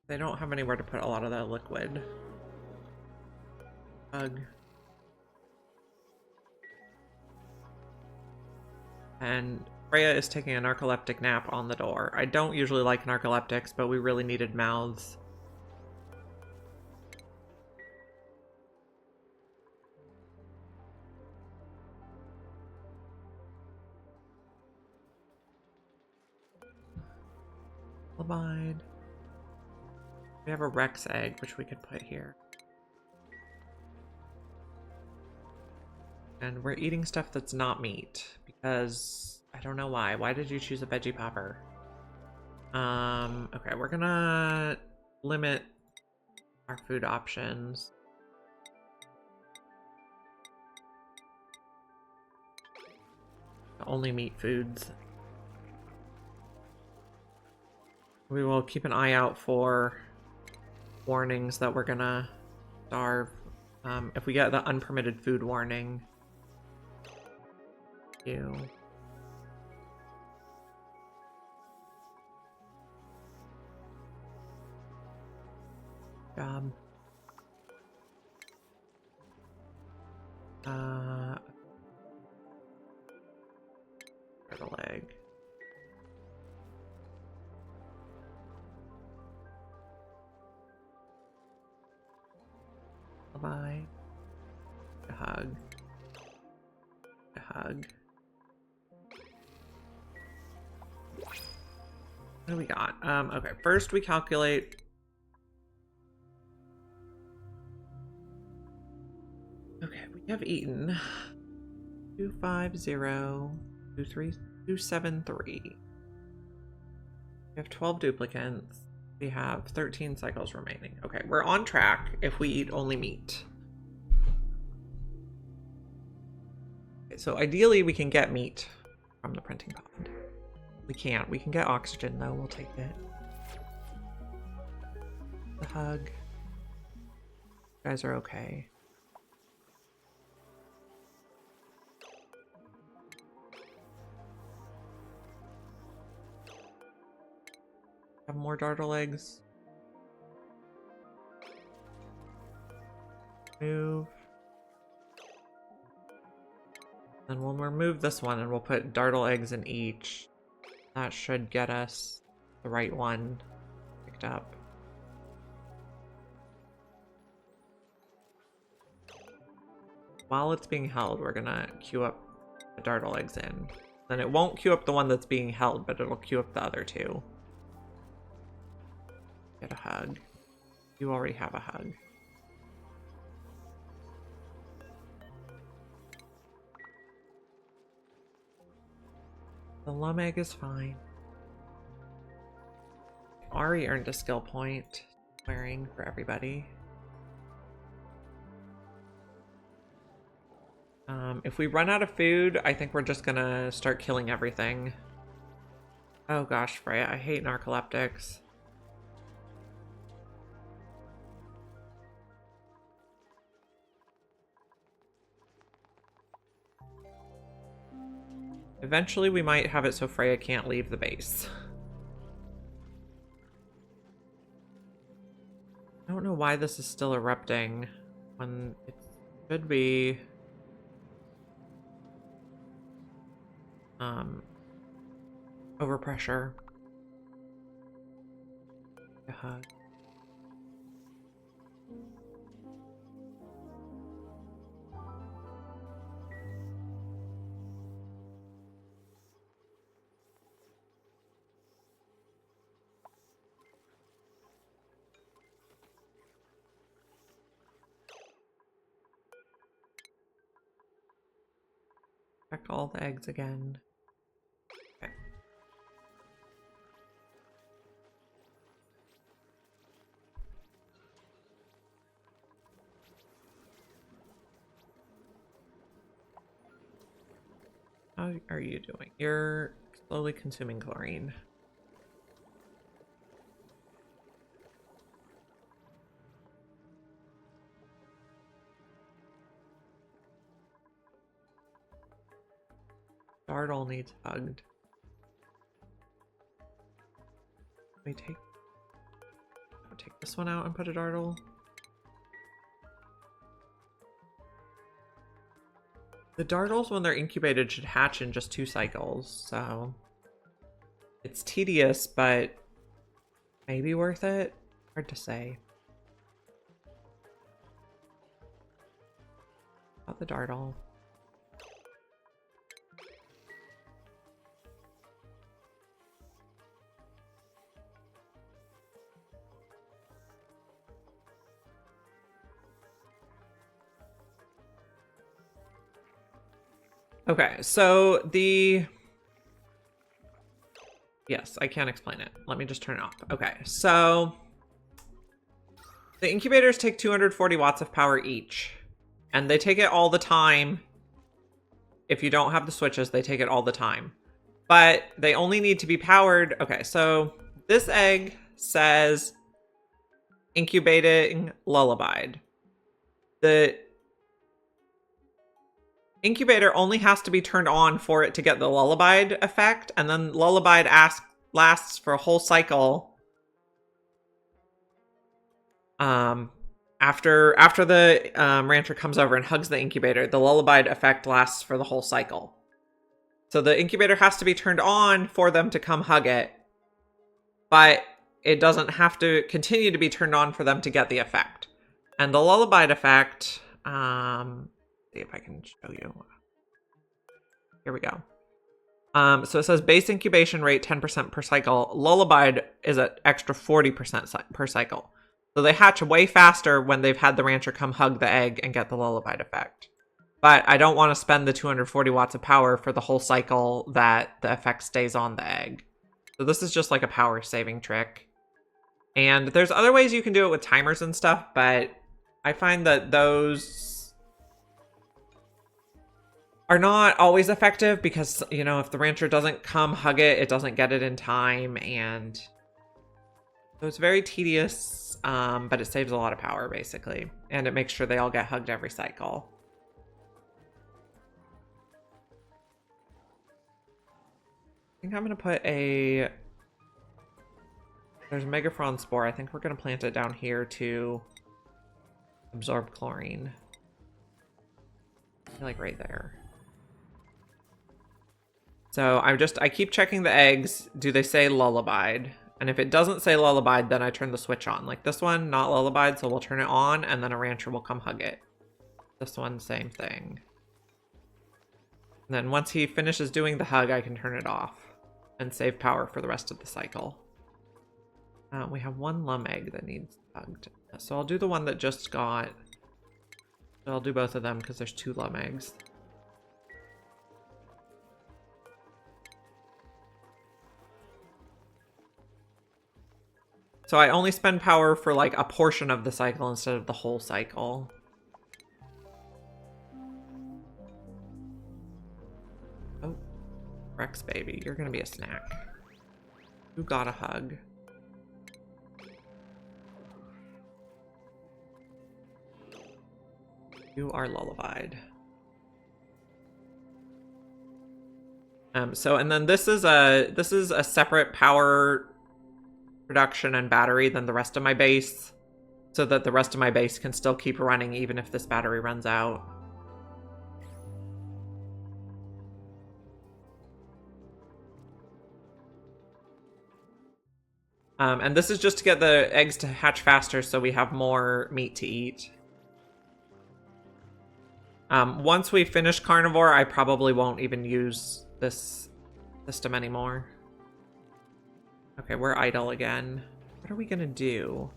They don't have anywhere to put a lot of that liquid. Hug. And Freya is taking a narcoleptic nap on the door. I don't usually like narcoleptics, but we really needed mouths. Abide. We have a Rex egg, which we could put here. And we're eating stuff that's not meat, because I don't know why. Why did you choose a veggie popper? Okay, we're gonna limit our food options. Only meat foods. We will keep an eye out for warnings that we're gonna starve. If we get the unpermitted food warning. Ew. Job. Turtle egg. Bye-bye. A hug. A hug. What do we got? Okay, first we calculate. Okay, we have eaten 250, 273. We have 12 duplicants. We have 13 cycles remaining. Okay, we're on track if we eat only meat. Okay, so ideally we can get meat from the printing pod. We can't. We can get oxygen though. We'll take it. The hug. You guys are okay. Have more dartle eggs. Move. Then we'll remove this one and we'll put dartle eggs in each. That should get us the right one picked up. While it's being held, we're gonna queue up the dartle eggs in. Then it won't queue up the one that's being held, but it'll queue up the other two. Get a hug. You already have a hug. The lum egg is fine. Ari earned a skill point. Wearing for everybody. If we run out of food, I think we're just gonna start killing everything. Oh gosh, Freya, I hate narcoleptics. Eventually we might have it so Freya can't leave the base. I don't know why this is still erupting when it should be overpressure. A hug. Check all the eggs again. Okay. How are you doing? You're slowly consuming chlorine. Dartle needs hugged. Let me take this one out and put a dartle. The dartles, when they're incubated, should hatch in just 2 cycles, so it's tedious, but maybe worth it. Hard to say. About the dartle. Okay, so Yes, I can't explain it. Let me just turn it off. Okay, so the incubators take 240 watts of power each, and they take it all the time. If you don't have the switches, they take it all the time. But they only need to be powered. Okay, so this egg says incubating lullabied. The incubator only has to be turned on for it to get the lullabied effect, and then lullabied lasts for a whole cycle. After the rancher comes over and hugs the incubator, the lullabied effect lasts for the whole cycle. So the incubator has to be turned on for them to come hug it, but it doesn't have to continue to be turned on for them to get the effect. And the lullabied effect, see if I can show you. Here we go. So it says base incubation rate 10% per cycle. Lullabied is at extra 40% per cycle. So they hatch way faster when they've had the rancher come hug the egg and get the lullabied effect. But I don't want to spend the 240 watts of power for the whole cycle that the effect stays on the egg. So this is just like a power saving trick. And there's other ways you can do it with timers and stuff, but I find that those are not always effective because, you know, if the rancher doesn't come hug it, it doesn't get it in time, and so it's very tedious, but it saves a lot of power, basically, and it makes sure they all get hugged every cycle. I think I'm going to put there's a Megaphron spore. I think we're going to plant it down here to absorb chlorine. Like right there. So I keep checking the eggs. Do they say lullabied? And if it doesn't say lullabied, then I turn the switch on. Like this one, not lullabied, so we'll turn it on, and then a rancher will come hug it. This one, same thing. And then once he finishes doing the hug, I can turn it off and save power for the rest of the cycle. We have one lum egg that needs hugged. So I'll do the one that just got... I'll do both of them because there's 2 lum eggs. So I only spend power for like a portion of the cycle instead of the whole cycle. Oh, Rex baby, you're gonna be a snack. You got a hug. You are lullabied. So and then this is a separate power production and battery than the rest of my base, so that the rest of my base can still keep running even if this battery runs out. And this is just to get the eggs to hatch faster so we have more meat to eat. Once we finish Carnivore, I probably won't even use this system anymore. Okay, we're idle again. What are we gonna do?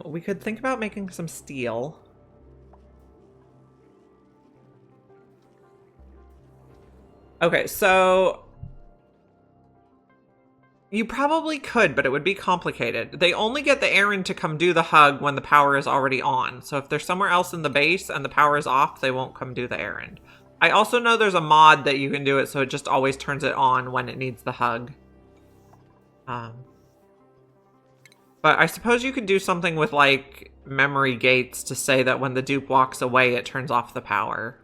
We could think about making some steel. Okay, so you probably could, but it would be complicated. They only get the errand to come do the hug when the power is already on. So if they're somewhere else in the base and the power is off, they won't come do the errand. I also know there's a mod that you can do it so it just always turns it on when it needs the hug. But I suppose you could do something with like memory gates to say that when the dupe walks away, it turns off the power.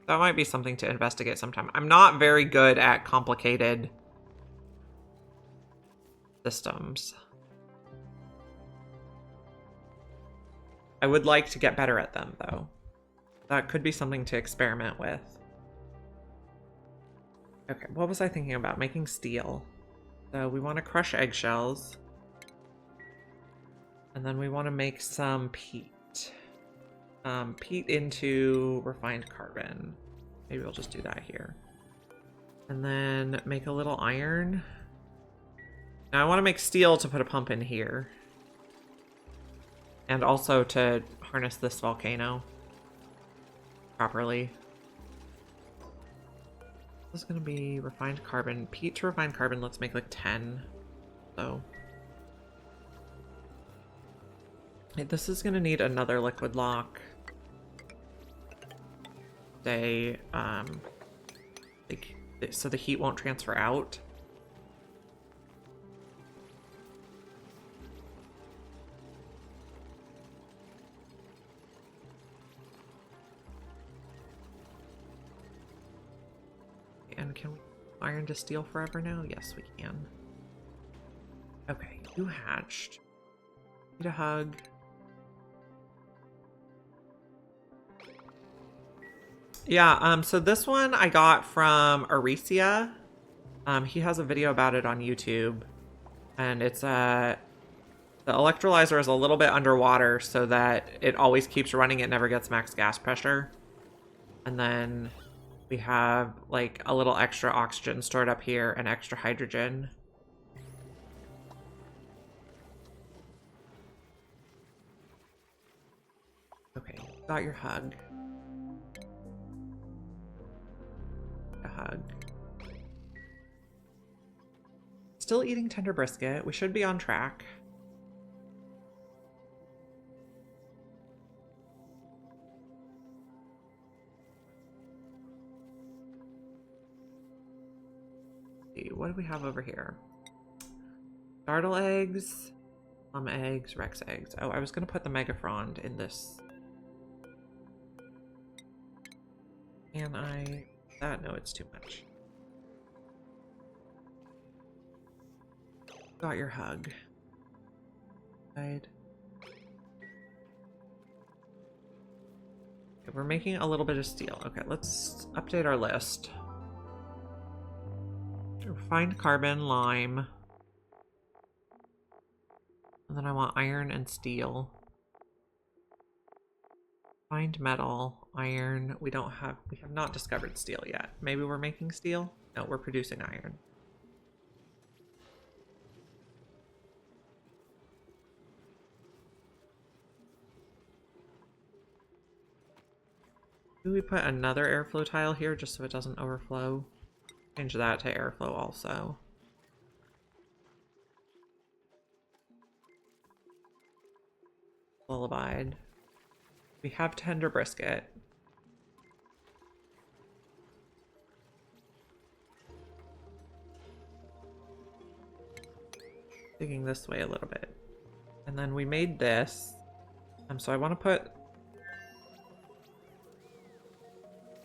That might be something to investigate sometime. I'm not very good at complicated systems. I would like to get better at them, though. That could be something to experiment with. Okay, what was I thinking about? Making steel. So we want to crush eggshells. And then we want to make some peat. Peat into refined carbon. Maybe we'll just do that here. And then make a little iron. Now I want to make steel to put a pump in here. And also to harness this volcano properly. This is gonna be refined carbon. Peat to refined carbon, let's make like 10. So this is gonna need another liquid lock. Say, like, so the heat won't transfer out. And can we iron to steel forever now? Yes, we can. Okay, you hatched. Need a hug. Yeah, so this one I got from Aricia. He has a video about it on YouTube. And it's the electrolyzer is a little bit underwater so that it always keeps running, it never gets max gas pressure. And then we have like a little extra oxygen stored up here and extra hydrogen. Okay, got your hug. A hug. Still eating tender brisket. We should be on track. What do we have over here? Startle eggs, plum eggs, Rex eggs. Oh, I was gonna put the Megafrond in this. Can I? That no, it's too much. Got your hug. Right. Okay, we're making a little bit of steel. Okay, let's update our list. Refined carbon, lime. And then I want iron and steel. Refined metal, iron. We have not discovered steel yet. Maybe we're making steel? No, we're producing iron. Do we put another airflow tile here just so it doesn't overflow? Change that to airflow also. Lullabied. We have tender brisket. Digging this way a little bit. And then we made this. So I want to put...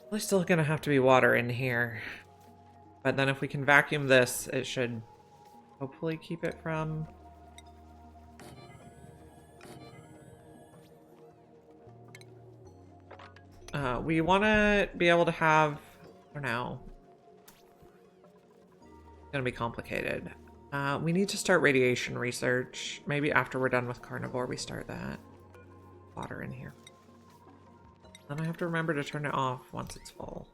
There's still gonna have to be water in here. But then if we can vacuum this, it should hopefully keep it from... we want to be able to have... I don't know. It's gonna be complicated. We need to start radiation research. Maybe after we're done with Carnivore, we start that. Water in here. Then I have to remember to turn it off once it's full.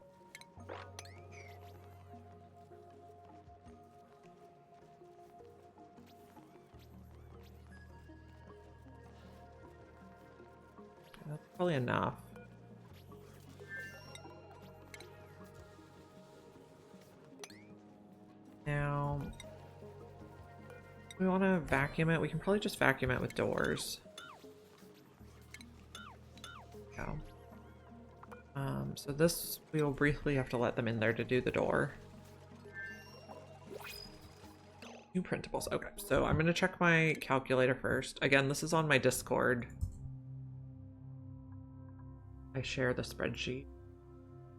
That's probably enough. Now, we want to vacuum it. We can probably just vacuum it with doors. Go. So this, we will briefly have to let them in there to do the door. New printables. Okay, so I'm going to check my calculator first. Again, this is on my Discord. I share the spreadsheet.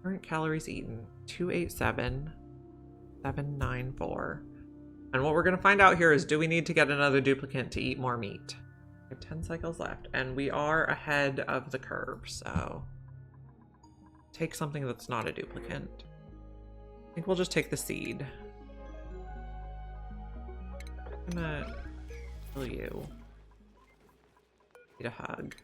Current calories eaten, 287,794. And what we're going to find out here is, do we need to get another duplicate to eat more meat? We have 10 cycles left, and we are ahead of the curve, so... Take something that's not a duplicate. I think we'll just take the seed. I'm gonna kill you. Need a hug.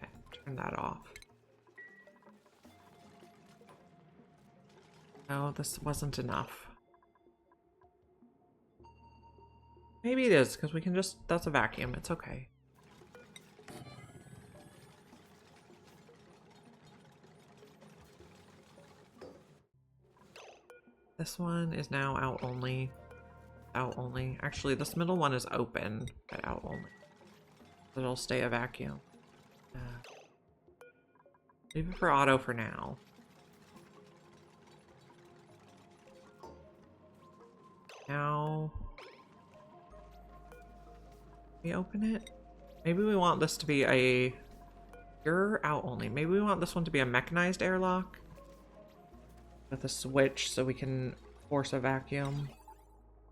Okay, turn that off. No, this wasn't enough. Maybe it is, because we can just... That's a vacuum. It's okay. This one is now out only. Out only. Actually, this middle one is open, but out only. It'll stay a vacuum. Leave it for auto for now. Now... we open it? Maybe we want this to be a... You're out only. Maybe we want this one to be a mechanized airlock. With a switch so we can force a vacuum.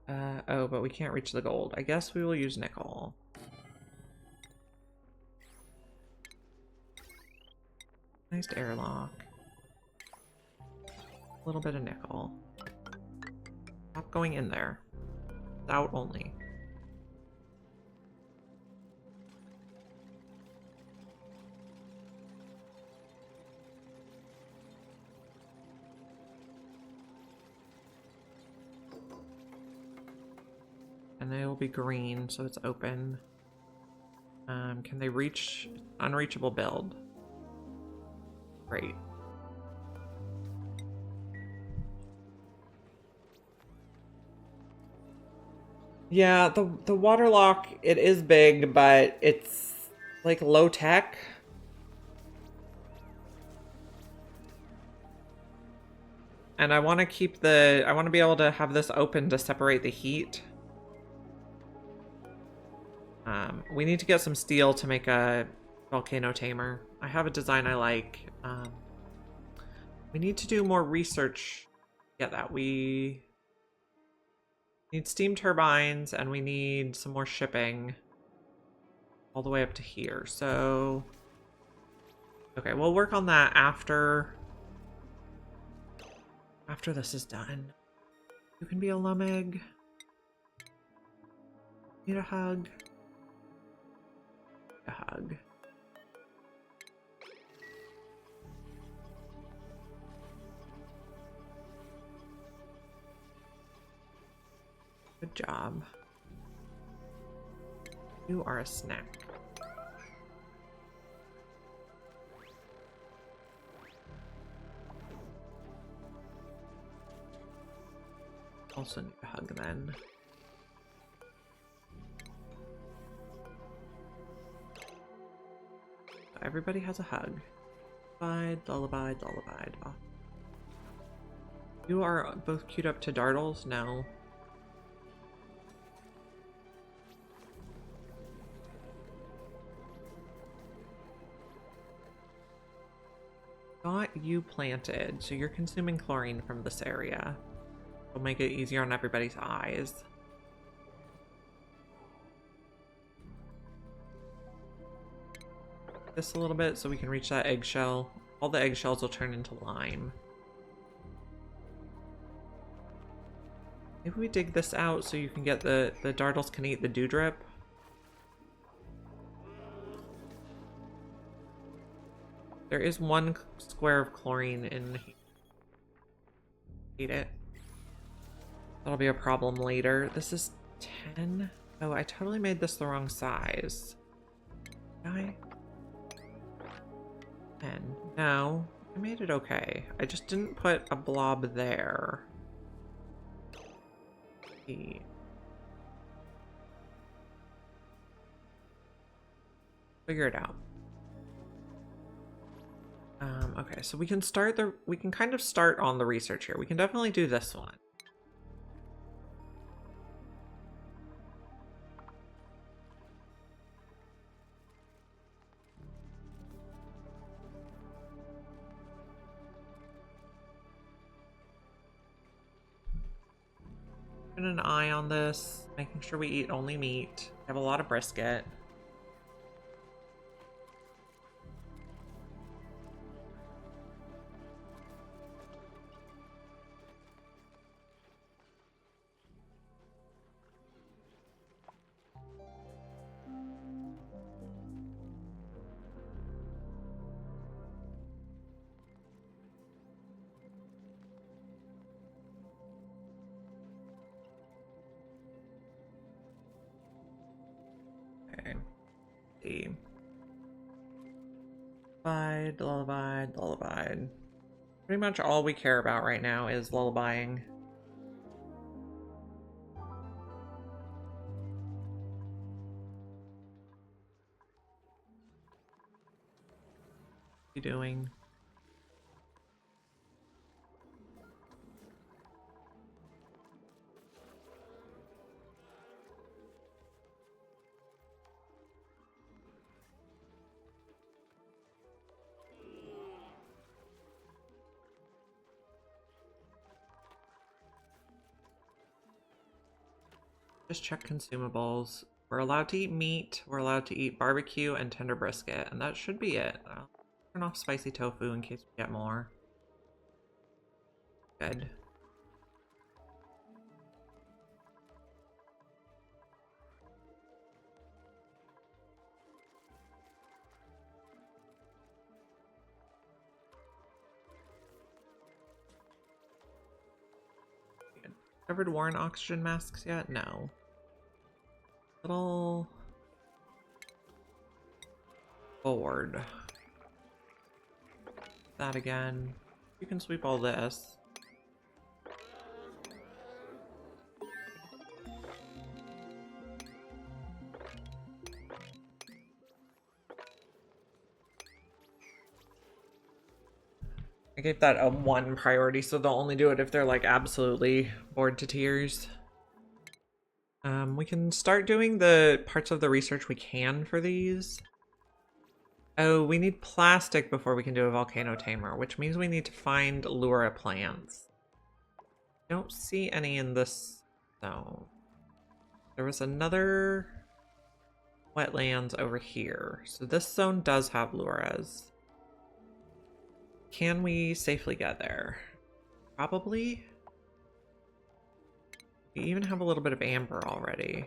Oh, but we can't reach the gold. I guess we will use nickel. Nice airlock. A little bit of nickel. Stop going in there. It's out only. And they will be green, so it's open. Can they reach unreachable build? Great. Yeah, the water lock, it is big, but it's like low tech. And I want to keep the, I want to be able to have this open to separate the heat. We need to get some steel to make a volcano tamer. I have a design I like. We need to do more research. Yeah, that we need steam turbines and we need some more shipping all the way up to here. So, okay, we'll work on that after this is done. You can be a Lumig. Need a hug. A hug. Good job. You are a snack. Also need a hug then. Everybody has a hug. Lullaby. You are both queued up to dartles? No. Got you planted, so you're consuming chlorine from this area. It'll make it easier on everybody's eyes. This a little bit so we can reach that eggshell. All the eggshells will turn into lime. Maybe we dig this out so you can get the dartles can eat the dewdrip. There is 1 square of chlorine in. Eat it. That'll be a problem later. This is 10. Oh, I totally made this the wrong size. Did I? 10. No, I made it okay. I just didn't put a blob there. Figure it out. Okay, so we can kind of start on the research here. We can definitely do this one. Put an eye on this, making sure we eat only meat. We have a lot of brisket. Lullaby. Pretty much all we care about right now is lullabying. What are you doing? Just check consumables. We're allowed to eat meat, we're allowed to eat barbecue and tender brisket, and that should be it. I'll turn off spicy tofu in case we get more. Good. Covered Warren oxygen masks yet? No. Little forward. That again. You can sweep all this. I gave that a 1 priority, so they'll only do it if they're like absolutely bored to tears. We can start doing the parts of the research we can for these. Oh, we need plastic before we can do a volcano tamer, which means we need to find Lura plants. Don't see any in this zone. There was another wetlands over here. So this zone does have Luras. Can we safely get there? Probably. We even have a little bit of amber already.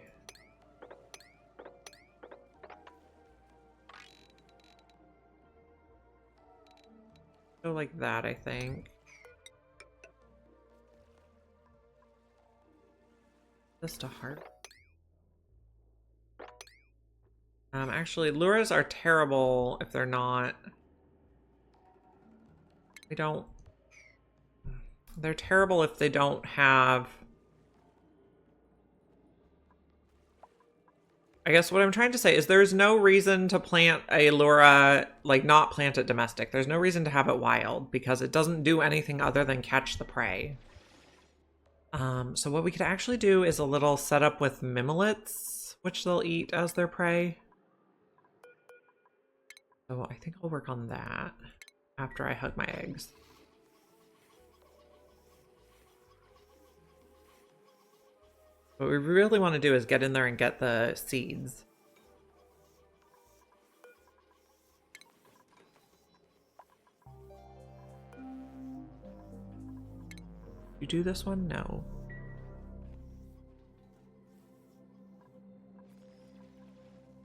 Go like that, I think. Just a heart. Actually, Luras are terrible if they're not... They're terrible if they don't have... I guess what I'm trying to say is there's no reason to plant a Lura, like not plant it domestic. There's no reason to have it wild because it doesn't do anything other than catch the prey. So what we could actually do is a little setup with mimolets, which they'll eat as their prey. So I think I'll work on that after I hug my eggs. What we really want to do is get in there and get the seeds. You do this one? No.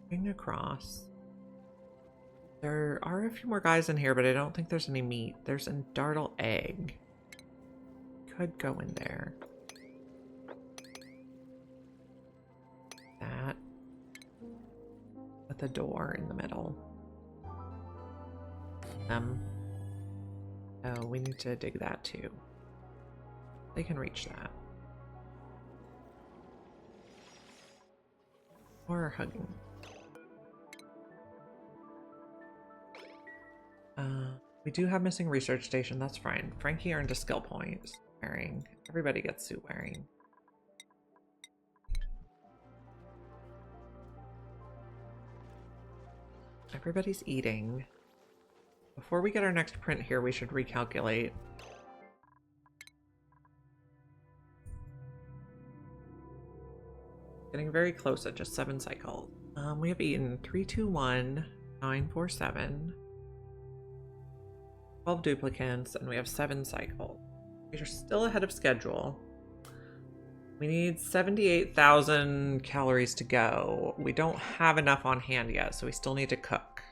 Going across. There are a few more guys in here, but I don't think there's any meat. There's a dartle egg. Could go in there. That. With the door in the middle. Oh, we need to dig that too. They can reach that. Or hugging. We do have missing research station, that's fine. Frankie earned a skill point. Wearing. Everybody gets suit wearing. Everybody's eating. Before we get our next print here, we should recalculate. Getting very close at just 7 cycles. We have eaten 3, 2, 1, 9, 4, 7. 12 duplicants, and we have 7 cycles. We are still ahead of schedule. We need 78,000 calories to go. We don't have enough on hand yet, so we still need to cook.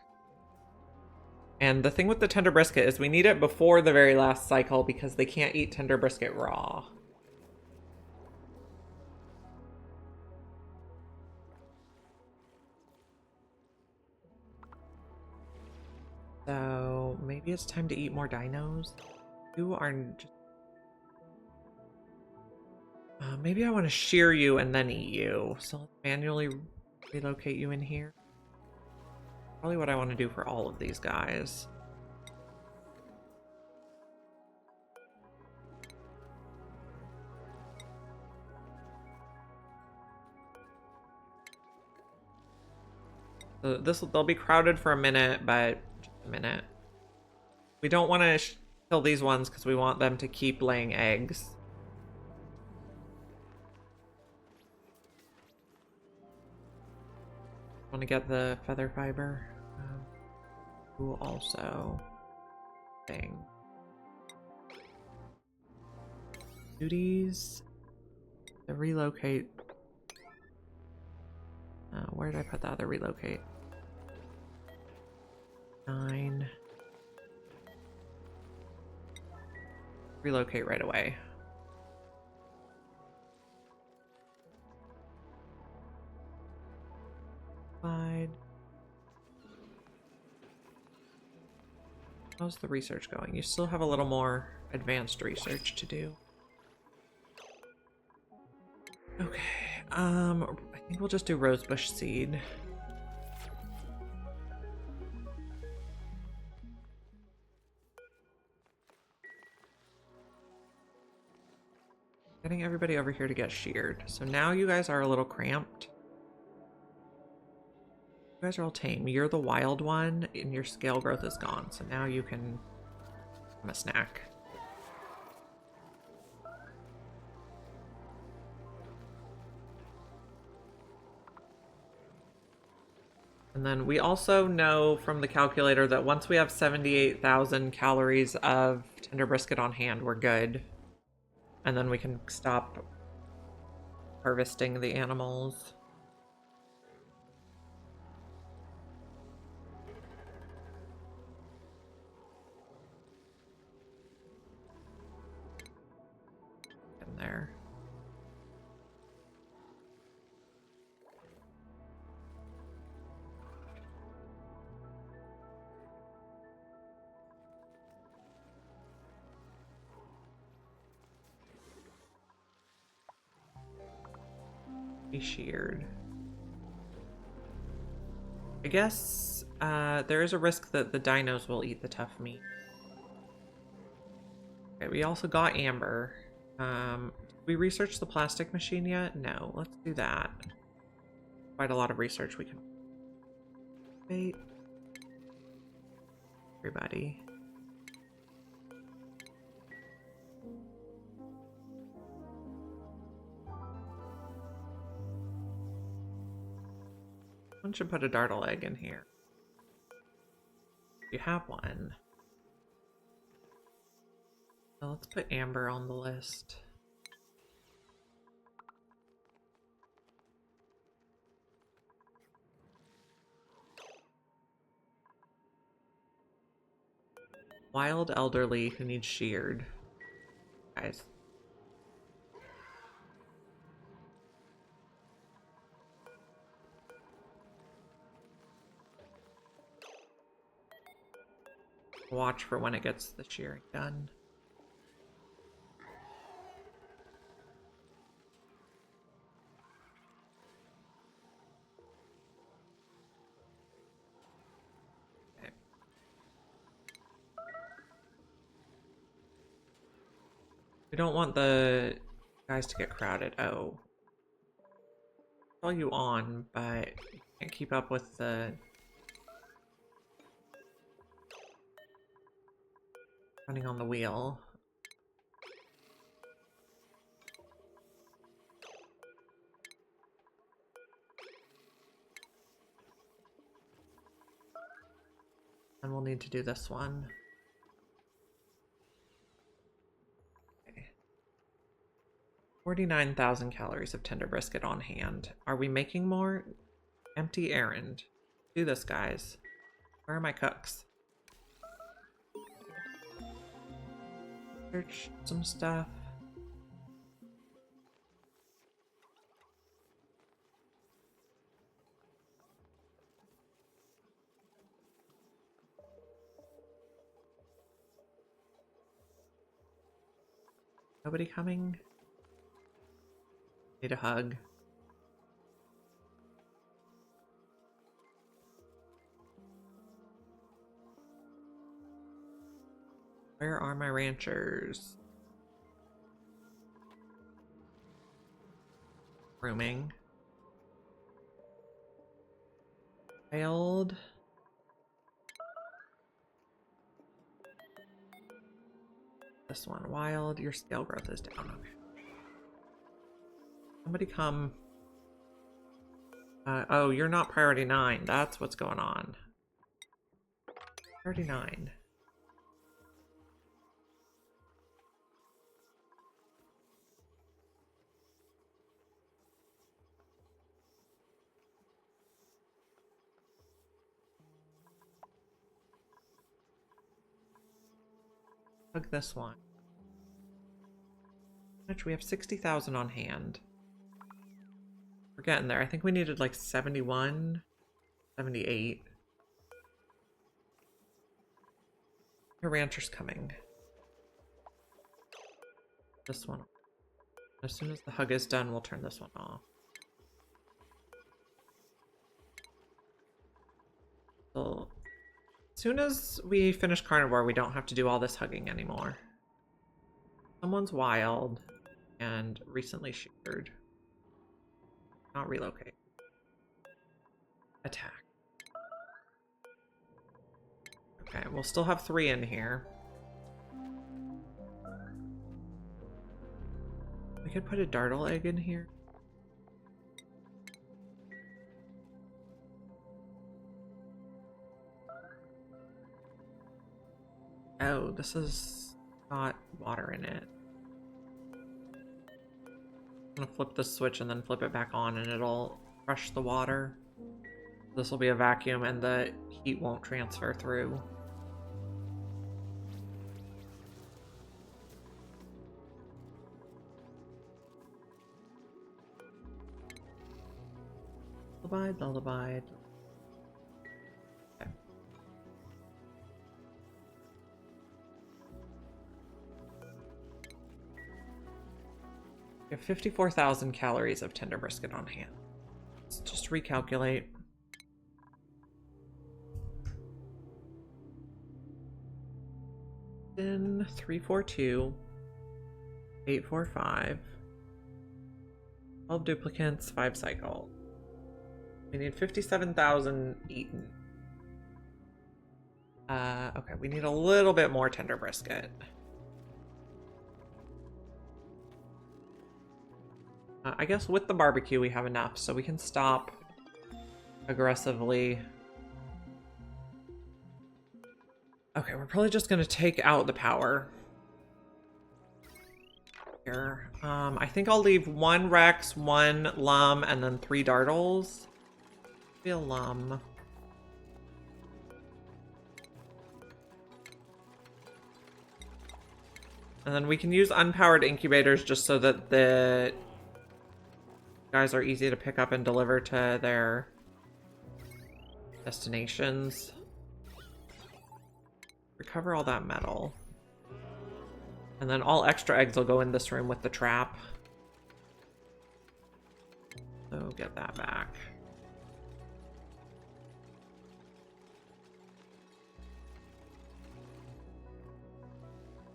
And the thing with the tender brisket is we need it before the very last cycle because they can't eat tender brisket raw. So maybe it's time to eat more dinos. You are just... maybe I want to shear you and then eat you. So let's manually relocate you in here. Probably what I want to do for all of these guys. So they'll be crowded for a minute, but just a minute. We don't want to kill these ones because we want them to keep laying eggs. Want to get the feather fiber. Who also thing. Duties. The relocate. Where did I put the other relocate? 9. Relocate right away. How's the research going? You still have a little more advanced research to do. Okay, I think we'll just do rosebush seed. Getting everybody over here to get sheared. So now you guys are a little cramped. You guys are all tame. You're the wild one, and your scale growth is gone. So now you can have a snack. And then we also know from the calculator that once we have 78,000 calories of tender brisket on hand, we're good. And then we can stop harvesting the animals. In there. Be sheared. I guess there is a risk that the dinos will eat the tough meat. Okay, we also got amber. Did we research the plastic machine yet? No, let's do that. Quite a lot of research we can. Wait. Everybody. One should put a dartle egg in here. You have one. So let's put amber on the list. Wild elderly who needs sheared. Guys. Watch for when it gets the shearing done. Okay. We don't want the guys to get crowded. Oh. I'll call you on, but you can't keep up with the running on the wheel. And we'll need to do this one. Okay. 49,000 calories of tender brisket on hand. Are we making more? Empty errand. Do this, guys. Where are my cooks? Search some stuff. Nobody coming? Need a hug. Where are my ranchers? Rooming. Wild. This one, wild. Your scale growth is down. Okay. Somebody come. Oh, you're not priority 9. That's what's going on. Priority 9. Hug this one. Which we have 60,000 on hand. We're getting there. I think we needed like 71, 78. Your rancher's coming. This one. As soon as the hug is done, we'll turn this one off. So, as soon as we finish Carnivore, we don't have to do all this hugging anymore. Someone's wild and recently sheared. Not relocate. Attack. Okay, we'll still have 3 in here. We could put a dartle egg in here. Oh, this has got water in it. I'm gonna flip the switch and then flip it back on and it'll rush the water. This will be a vacuum and the heat won't transfer through. Lullaby, lullaby. Okay. We have 54,000 calories of tender brisket on hand. Let's just recalculate. In 342, 845, 12 duplicates, 5 cycles. We need 57,000 eaten. Okay, we need a little bit more tender brisket. I guess with the barbecue we have enough, so we can stop aggressively. Okay, we're probably just gonna take out the power. Here. I think I'll leave 1 Rex, 1 Lum, and then 3 Dartles. Be a Lum. And then we can use unpowered incubators just so that the guys are easy to pick up and deliver to their destinations. Recover all that metal. And then all extra eggs will go in this room with the trap. So get that back.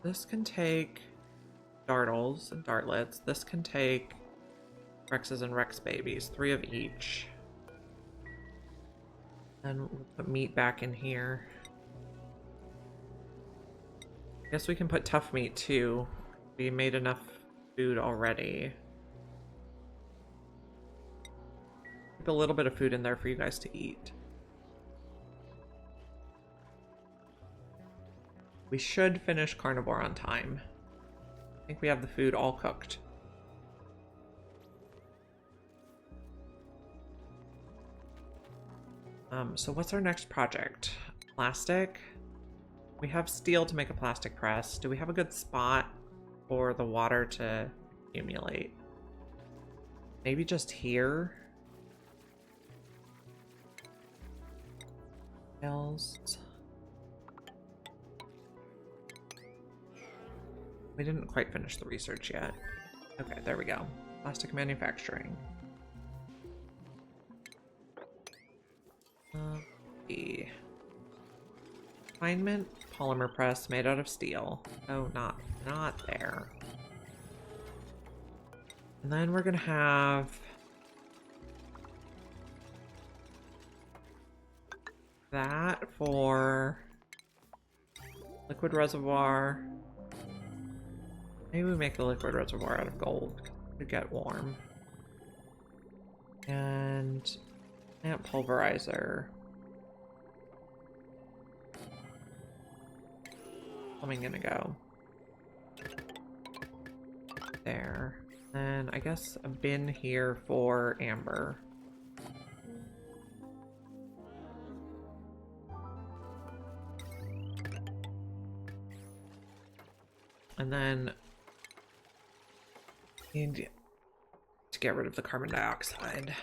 This can take dartles and dartlets. This can take Rexes and Rex babies, 3 of each. And we'll put meat back in here. I guess we can put tough meat too. We made enough food already. Keep a little bit of food in there for you guys to eat. We should finish Carnivore on time. I think we have the food all cooked. So what's our next project? Plastic? We have steel to make a plastic press. Do we have a good spot for the water to accumulate? Maybe just here? Else. We didn't quite finish the research yet. Okay, there we go. Plastic manufacturing. The refinement polymer press made out of steel. Oh, not there. And then we're gonna have that for liquid reservoir. Maybe we make the liquid reservoir out of gold to get warm. And plant pulverizer. I'm gonna go there. And I guess a bin here for amber. And then need to get rid of the carbon dioxide.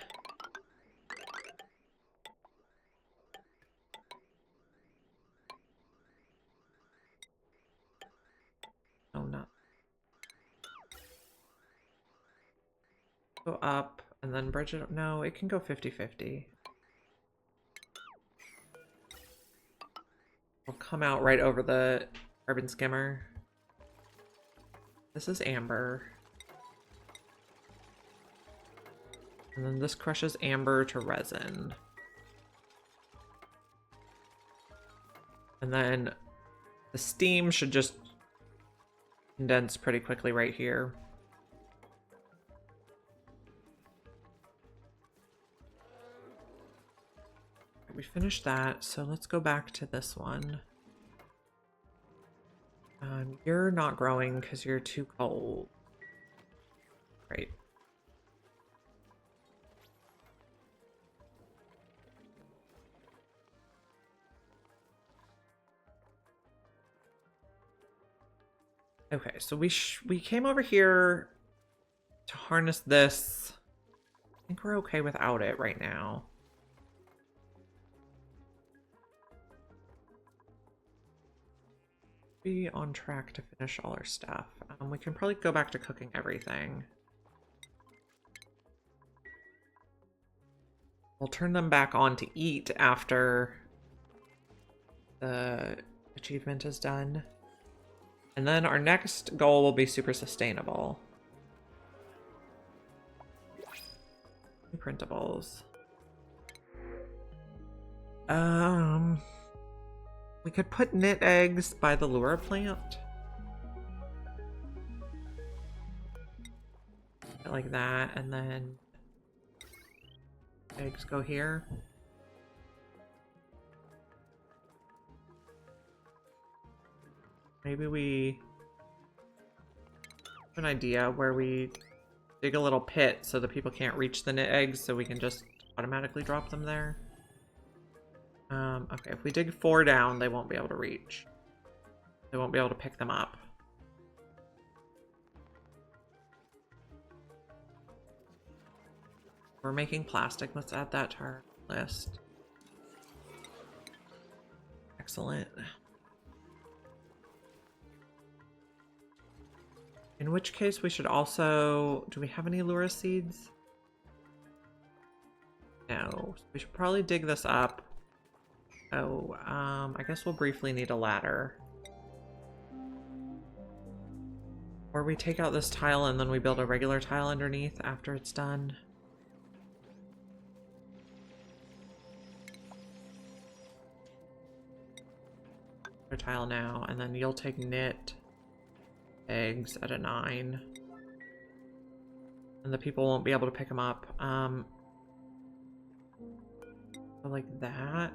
Oh, no. Go up and then bridge it up. No, it can go 50-50. We'll come out right over the carbon skimmer. This is amber. And then this crushes amber to resin. And then the steam should just condense pretty quickly right here. We finished that, so let's go back to this one. You're not growing because you're too cold. Great. Okay, so we came over here to harness this. I think we're okay without it right now. Be on track to finish all our stuff. We can probably go back to cooking everything. We'll turn them back on to eat after the achievement is done. And then our next goal will be super sustainable. New printables. We could put knit eggs by the lure plant. Like that, and then eggs go here. Maybe we have an idea where we dig a little pit so that people can't reach the knit eggs, so we can just automatically drop them there. Okay, if we dig 4 down, they won't be able to reach. They won't be able to pick them up. We're making plastic. Let's add that to our list. Excellent. In which case, we should also... Do we have any lure seeds? No. We should probably dig this up. Oh, I guess we'll briefly need a ladder. Or we take out this tile and then we build a regular tile underneath after it's done. A tile now, and then you'll take knit eggs at a 9. And the people won't be able to pick them up. So like that.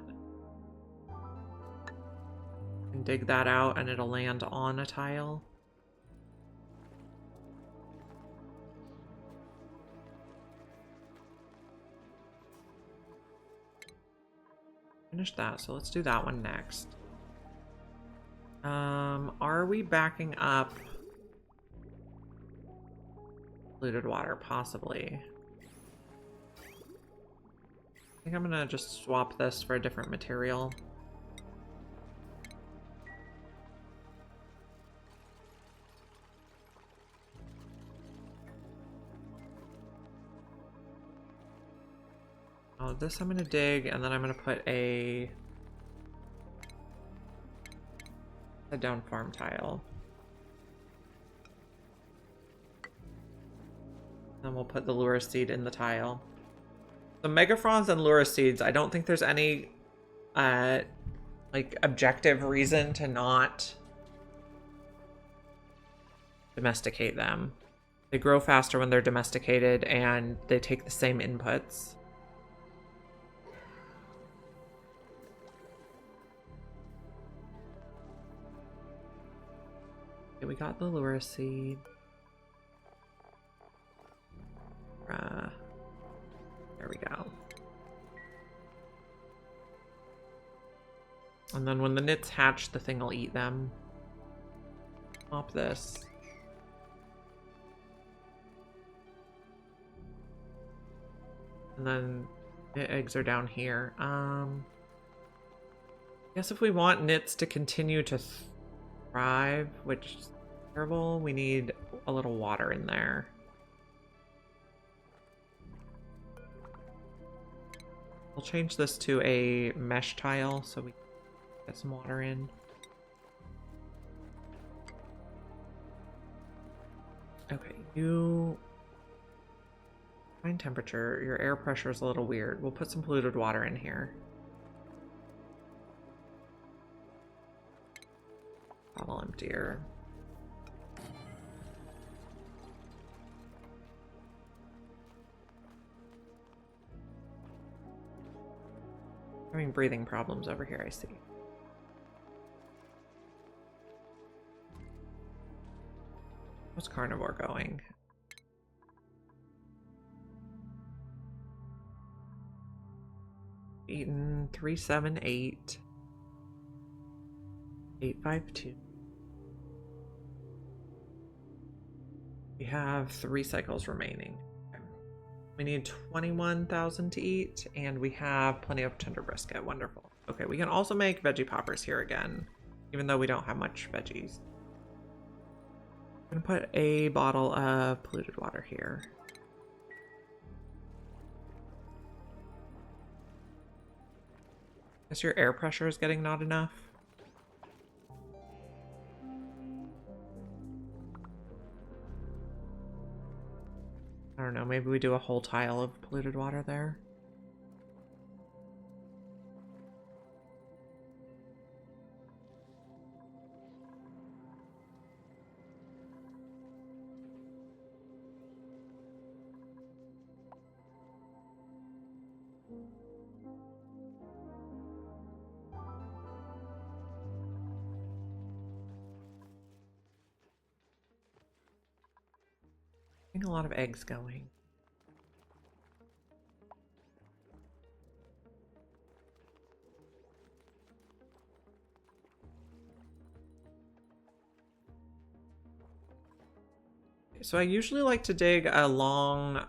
And dig that out and it'll land on a tile. Finish that, so let's do that one next. Are we backing up polluted water? Possibly. I think I'm gonna just swap this for a different material. Oh, this I'm gonna dig, and then I'm gonna put a down farm tile. Then we'll put the lure seed in the tile. The megafrons and lure seeds, I don't think there's any like objective reason to not domesticate them. They grow faster when they're domesticated, and they take the same inputs. Okay, we got the lure seed. There we go. And then when the nits hatch, the thing will eat them. Pop this. And then the eggs are down here. I guess if we want nits to continue to thrive, which is terrible, we need a little water in there. We'll change this to a mesh tile so we can get some water in. Okay, you... Fine temperature. Your air pressure is a little weird. We'll put some polluted water in here. Bottle emptier. Having breathing problems over here, I see. What's Carnivore going? Eaten 378 852. We have 3 cycles remaining. We need 21,000 to eat, and we have plenty of tender brisket. Wonderful. Okay, we can also make veggie poppers here again, even though we don't have much veggies. I'm gonna put a bottle of polluted water here. Guess your air pressure is getting not enough. I don't know, maybe we do a whole tile of polluted water there. A lot of eggs going. So I usually like to dig a long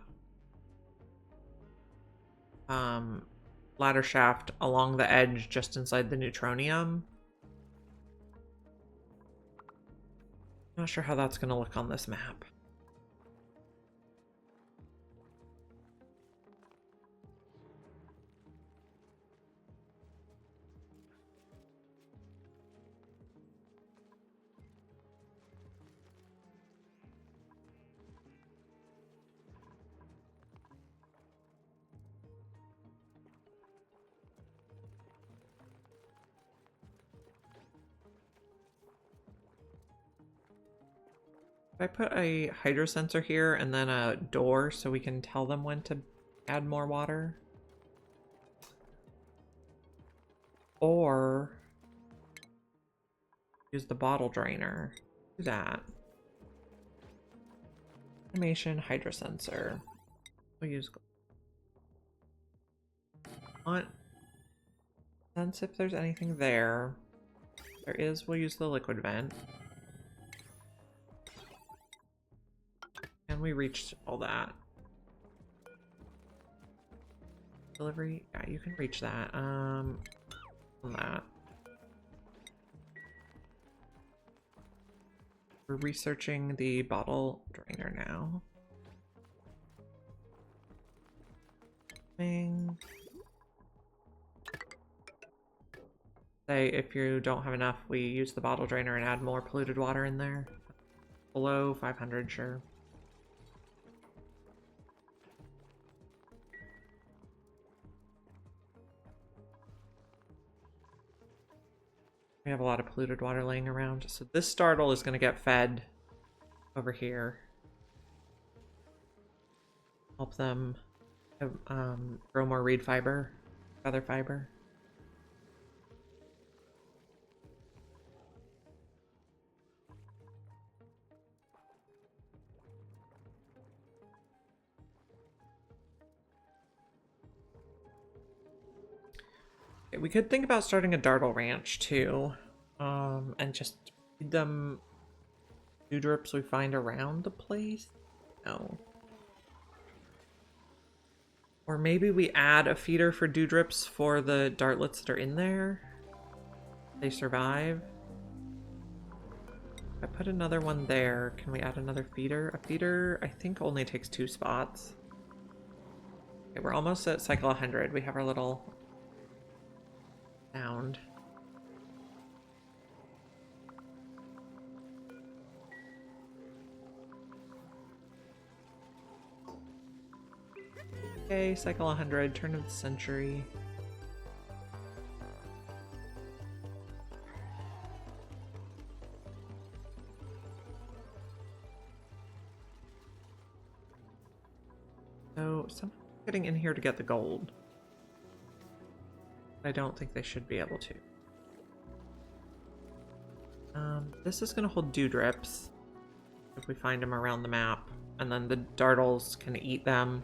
ladder shaft along the edge just inside the neutronium. Not sure how that's going to look on this map. If I put a hydro sensor here and then a door so we can tell them when to add more water. Or use the bottle drainer. Do that. Animation hydro sensor. We'll use sense if there's anything there. There is, we'll use the liquid vent. And we reached all that. Delivery, yeah, you can reach that. On that. We're researching the bottle drainer now. Bing. Say if you don't have enough, we use the bottle drainer and add more polluted water in there. Below 500, sure. We have a lot of polluted water laying around. So this startle is going to get fed over here. Help them grow more reed fiber, feather fiber. Okay, we could think about starting a dartle ranch too, and just feed them dewdrips we find around the place. No. Or maybe we add a feeder for dewdrips for the dartlets that are in there. They survive. If I put another one there, can we add another feeder? A feeder, I think, only takes 2 spots. Okay, we're almost at cycle 100. We have our little sound. Okay, cycle 100, turn of the century. So, someone's getting in here to get the gold. I don't think they should be able to. This is going to hold dewdrips if we find them around the map, and then the dartles can eat them.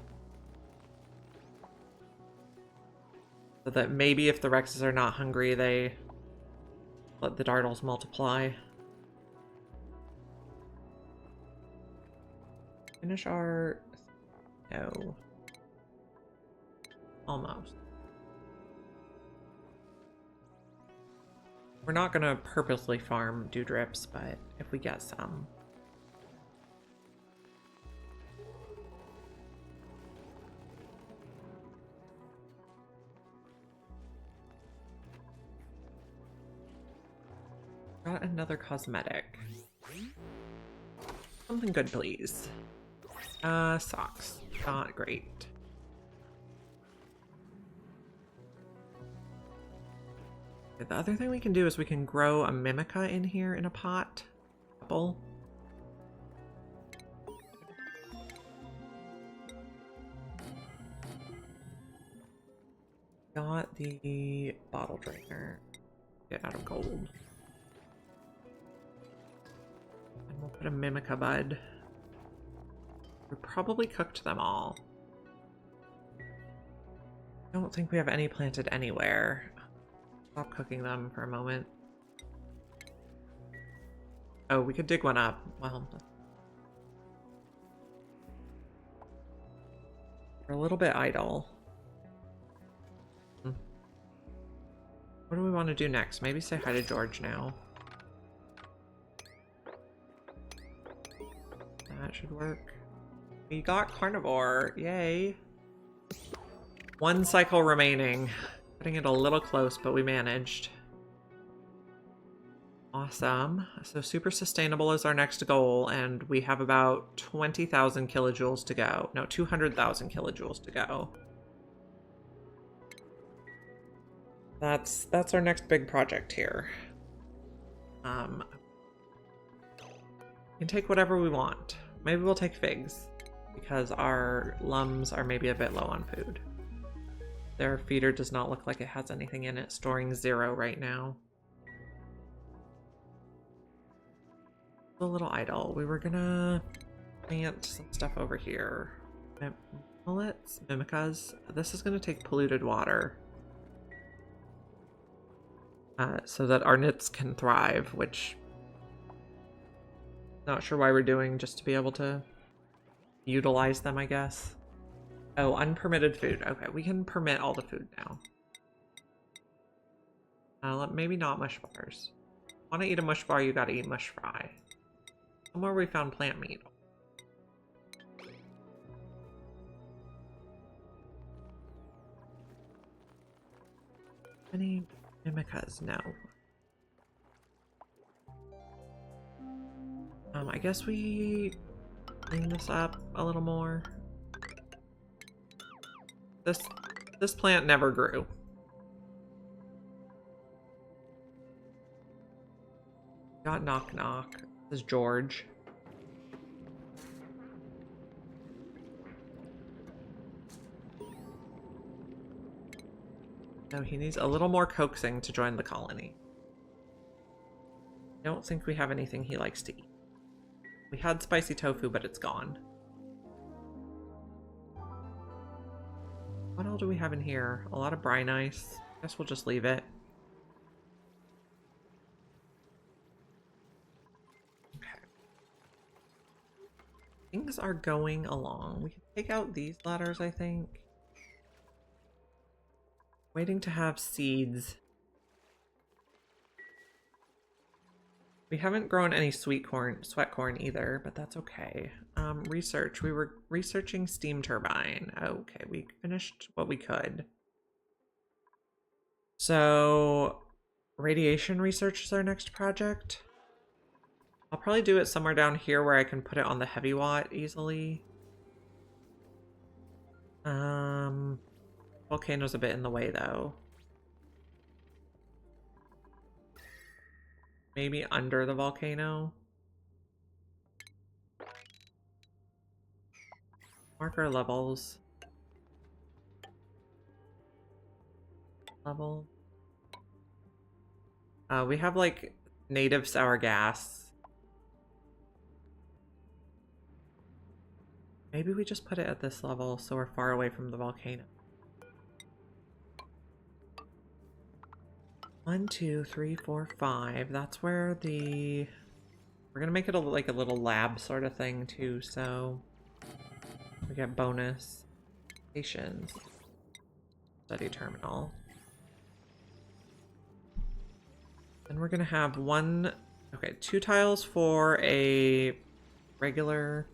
So that maybe if the Rexes are not hungry, they let the dartles multiply. Finish our... No. Almost. We're not going to purposely farm dewdrips, but if we get some. Got another cosmetic. Something good, please. Socks. Not great. The other thing we can do is we can grow a Mimica in here in a pot. Couple. Got the bottle drainer. Get out of gold. And we'll put a Mimica bud. We probably cooked them all. I don't think we have any planted anywhere. Stop cooking them for a moment. Oh, we could dig one up. Well, we're a little bit idle. What do we want to do next? Maybe say hi to George now. That should work. We got Carnivore. Yay. 1 cycle remaining. Putting it a little close, but we managed. Awesome. So super sustainable is our next goal, and we have about 20,000 kilojoules to go. No, 200,000 kilojoules to go. That's our next big project here. We can take whatever we want. Maybe we'll take figs, because our lums are maybe a bit low on food. Their feeder does not look like it has anything in it, storing 0 right now. A little idle. We were gonna plant some stuff over here. Mullets, Mimicas. This is gonna take polluted water. So that our nits can thrive, which... Not sure why we're doing, just to be able to utilize them, I guess. Oh, unpermitted food. Okay, we can permit all the food now. Maybe not mush bars. Want to eat a mush bar, you gotta eat mush fry. Somewhere we found plant meat. Mimicas, no. I guess we clean this up a little more. This plant never grew. Got knock knock. This is George. No, he needs a little more coaxing to join the colony. I don't think we have anything he likes to eat. We had spicy tofu, but it's gone. What all do we have in here? A lot of brine ice. Guess we'll just leave it. Okay. Things are going along. We can take out these ladders, I think. Waiting to have seeds. We haven't grown any sweet corn either, but that's okay. Research. We were researching steam turbine. Okay, we finished what we could. So, radiation research is our next project. I'll probably do it somewhere down here where I can put it on the heavy watt easily. Volcano's a bit in the way though. Maybe under the volcano. Marker levels. Level. We have like native sour gas. Maybe we just put it at this level so we're far away from the volcano. 1, 2, 3, 4, 5. That's where the... We're gonna make it like a little lab sort of thing too, so we get bonus stations. Study terminal. Then we're gonna have two tiles for a regular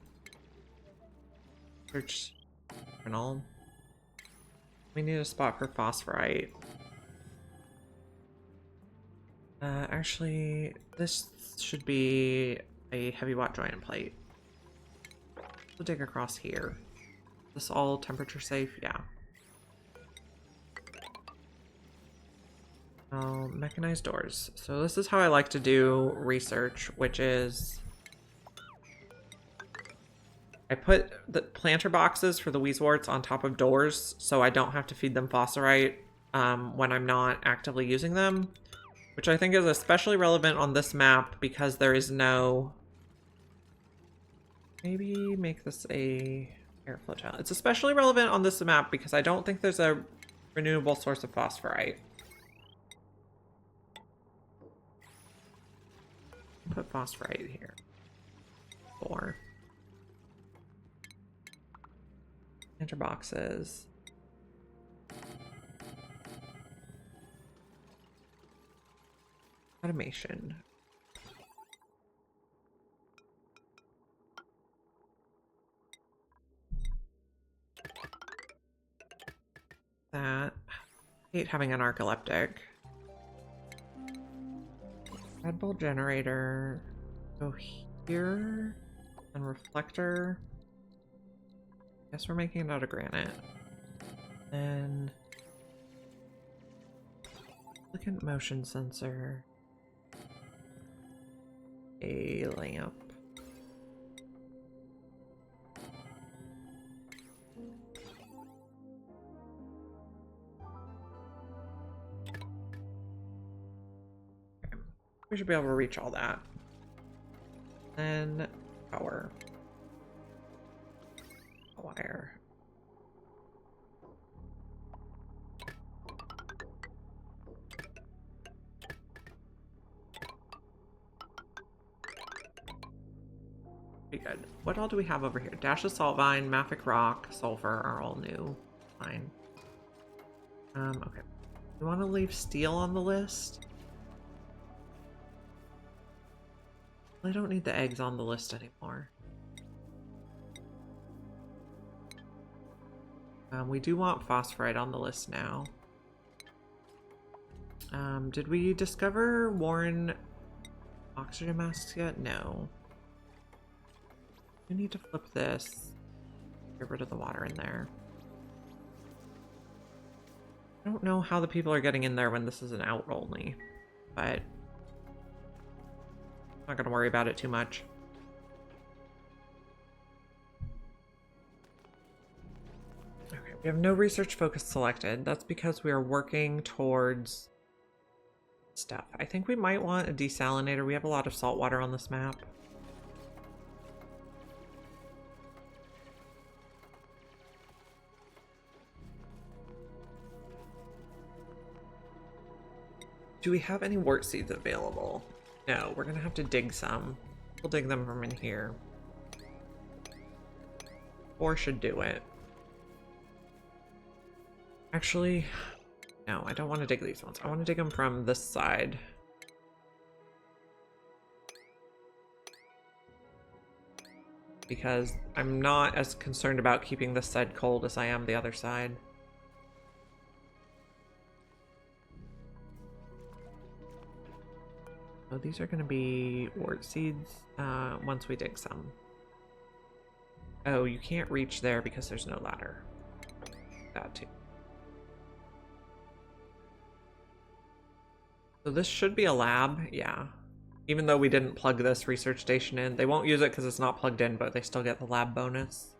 search terminal. We need a spot for phosphorite. Actually, this should be a heavy watt joint plate. We'll dig across here. Is this all temperature safe? Yeah. Mechanized doors. So this is how I like to do research, which is I put the planter boxes for the Weezeworts on top of doors so I don't have to feed them phosphorite when I'm not actively using them. Which I think is especially relevant on this map because there is no... Maybe make this a airflow tile. It's especially relevant on this map because I don't think there's a renewable source of phosphorite. Put phosphorite here. 4. Enter boxes. Automation. That. I hate having an narcoleptic. Red Bull generator. Go here. And reflector. Guess we're making it out of granite. Then. Silicon motion sensor. A lamp. Okay. We should be able to reach all that. Then power. Wire. Pretty good. What all do we have over here? Dash of salt vine, mafic rock, sulfur are all new. Fine. Okay. We want to leave steel on the list. I don't need the eggs on the list anymore. We do want phosphorite on the list now. Did we discover worn oxygen masks yet? No. We need to flip this. Get rid of the water in there. I don't know how the people are getting in there when this is an out only, but I'm not going to worry about it too much. Okay, we have no research focus selected. That's because we are working towards stuff. I think we might want a desalinator. We have a lot of salt water on this map. Do we have any wort seeds available? No, we're gonna have to dig some. We'll dig them from in here. Or should do it. Actually, no, I don't want to dig these ones. I want to dig them from this side. Because I'm not as concerned about keeping this side cold as I am the other side. So these are going to be wort seeds once we dig some. Oh, you can't reach there because there's no ladder. That too. So this should be a lab, yeah. Even though we didn't plug this research station in. They won't use it because it's not plugged in, but they still get the lab bonus.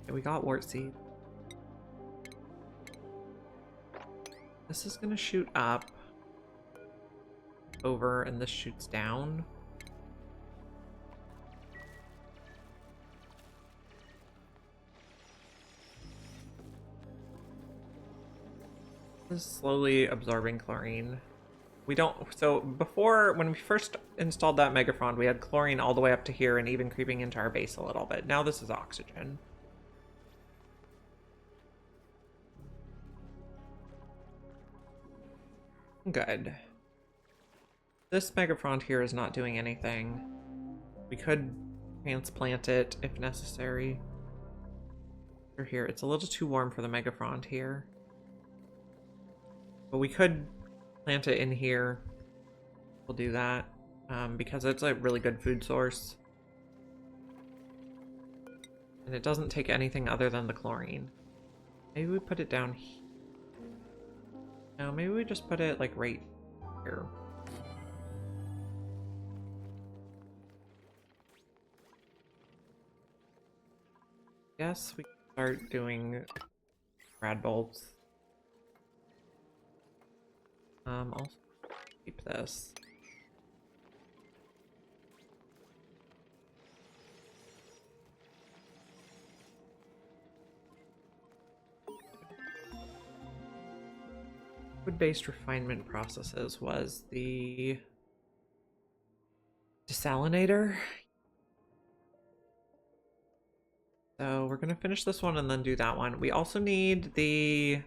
Okay, we got wort seed. This is gonna shoot up over and this shoots down. This is slowly absorbing chlorine. We don't, so before, when we first installed that Megaphron, we had chlorine all the way up to here and even creeping into our base a little bit. Now this is oxygen. Good. This Megaphron here is not doing anything. We could transplant it if necessary. Here, it's a little too warm for the Megaphron here. But we could plant it in here. We'll do that because it's a really good food source. And it doesn't take anything other than the chlorine. Maybe we put it down here. No, maybe we just put it like right here. Yes, we can start doing rad bolts. I'll keep this. Wood-based refinement processes was the desalinator. So we're gonna finish this one and then do that one. We also need the...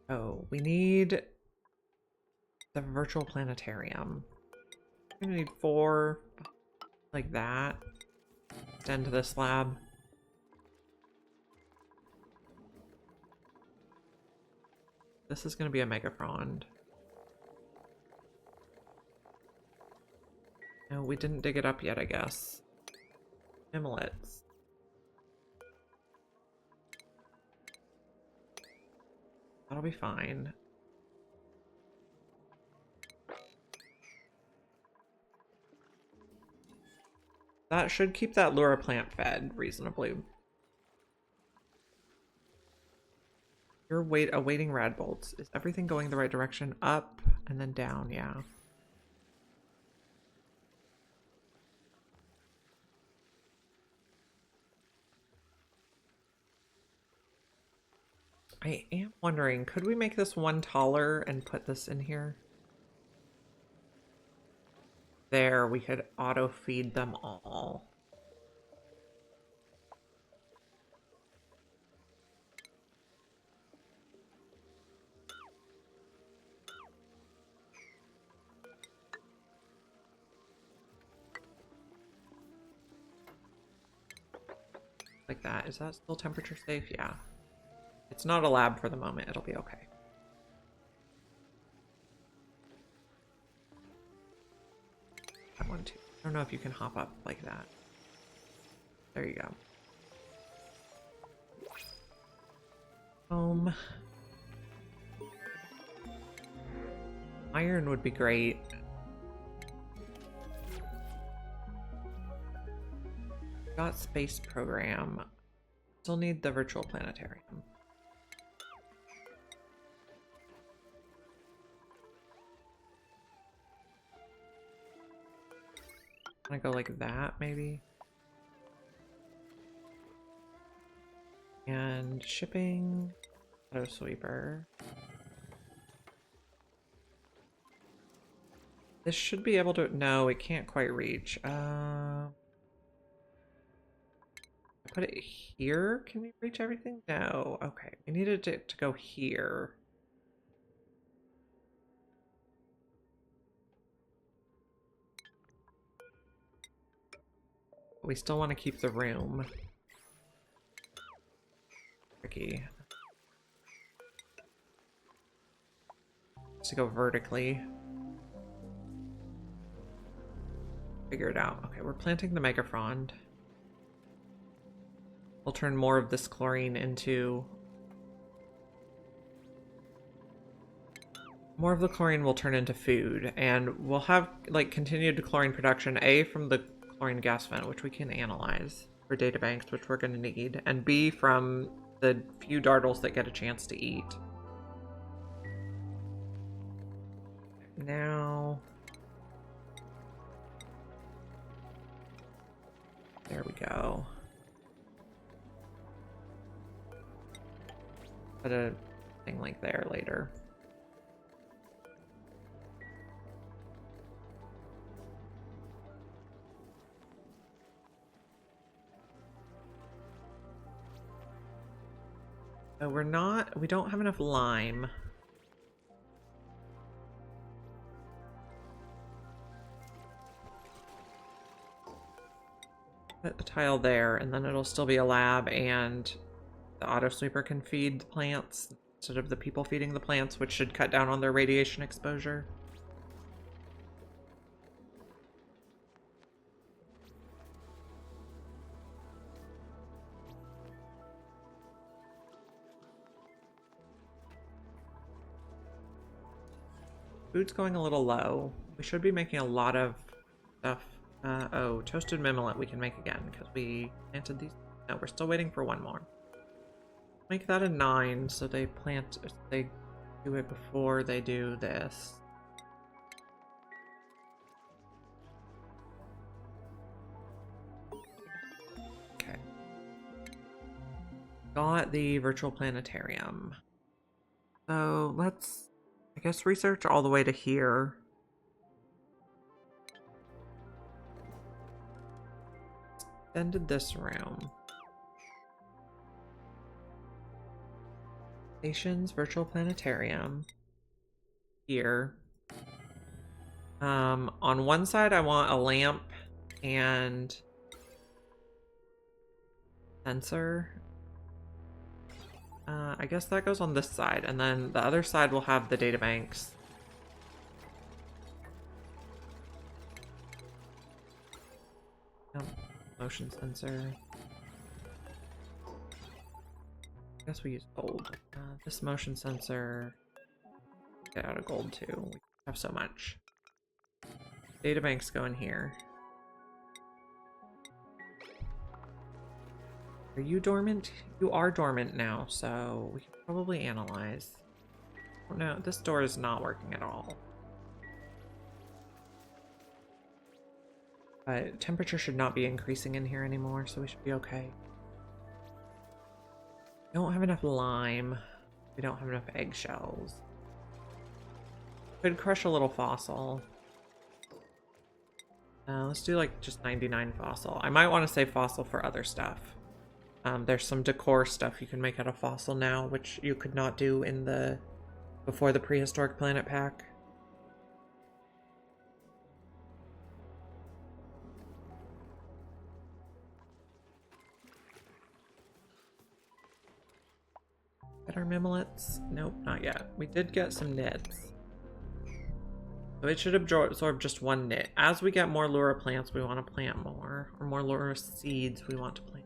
Oh, we need the virtual planetarium. We're gonna need 4 like that. Extend to this lab. This is gonna be a Megaphron. No, we didn't dig it up yet, I guess. Mimolets. That'll be fine. That should keep that lure plant fed reasonably. You're awaiting rad bolts. Is everything going the right direction? Up and then down, yeah. I am wondering, could we make this one taller and put this in here? There, we could auto feed them all. like that. Is that still temperature safe? Yeah. It's not a lab for the moment. It'll be okay. That one too. I don't know if you can hop up like that. There you go. Iron would be great. Got space program. Still need the virtual planetarium. I'm gonna go like that, maybe. And shipping, auto sweeper. This should be able to, no, it can't quite reach. Put it here? Can we reach everything? No. Okay. We needed it to go here. We still want to keep the room. Tricky. Just to go vertically. Figure it out. Okay, we're planting the Megafrond. We'll turn more of this chlorine into... More of the chlorine will turn into food, and we'll have, like, continued chlorine production, A, from the chlorine gas vent, which we can analyze for databanks, which we're going to need, and B, from the few dartles that get a chance to eat. Now... There we go. Put a thing like there later. So we don't have enough lime. Put a tile there, and then it'll still be a lab, and the auto sweeper can feed the plants instead of the people feeding the plants, which should cut down on their radiation exposure. Food's going a little low. We should be making a lot of stuff. Oh, toasted mimolent we can make again because we planted these. No, we're still waiting for one more. Make that a 9 so they do it before they do this. Okay. Got the virtual planetarium. So let's, I guess, research all the way to here. Extended this room. Stations, virtual planetarium. Here. On one side I want a lamp and sensor. I guess that goes on this side, and then the other side will have the databanks. Motion sensor. I guess we use gold. This motion sensor. Get out of gold too. We have so much. Databanks go in here. Are you dormant? You are dormant now, so we can probably analyze. Oh no, this door is not working at all. But temperature should not be increasing in here anymore, so we should be okay. We don't have enough lime. We don't have enough eggshells. Could crush a little fossil. Let's do like just 99 fossil. I might want to save fossil for other stuff. There's some decor stuff you can make out of fossil now, which you could not do in the before the Prehistoric Planet Pack. Get our mimolets? Nope, not yet. We did get some nits. So it should absorb just one nit. As we get more lure plants, we want to plant more. Or more lure seeds we want to plant.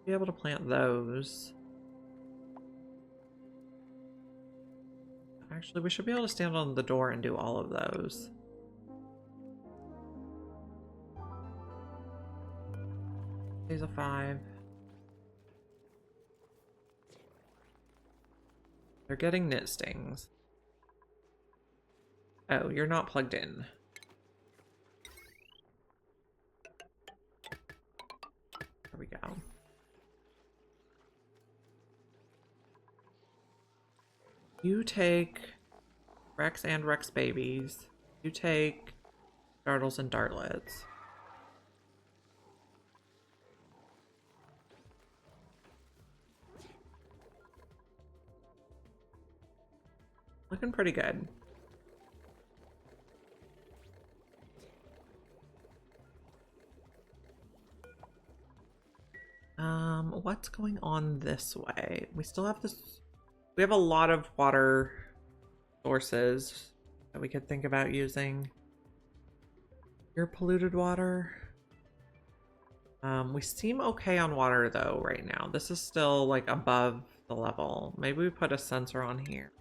Be able to plant those. Actually, we should be able to stand on the door and do all of those. These are 5. They're getting knit stings. Oh, you're not plugged in. There we go. You take Rex and Rex babies. You take Dartles and Dartlets. Looking pretty good. What's going on this way? We still have this. We have a lot of water sources that we could think about using. Your polluted water. We seem okay on water though right now. This is still like above the level. Maybe we put a sensor on here.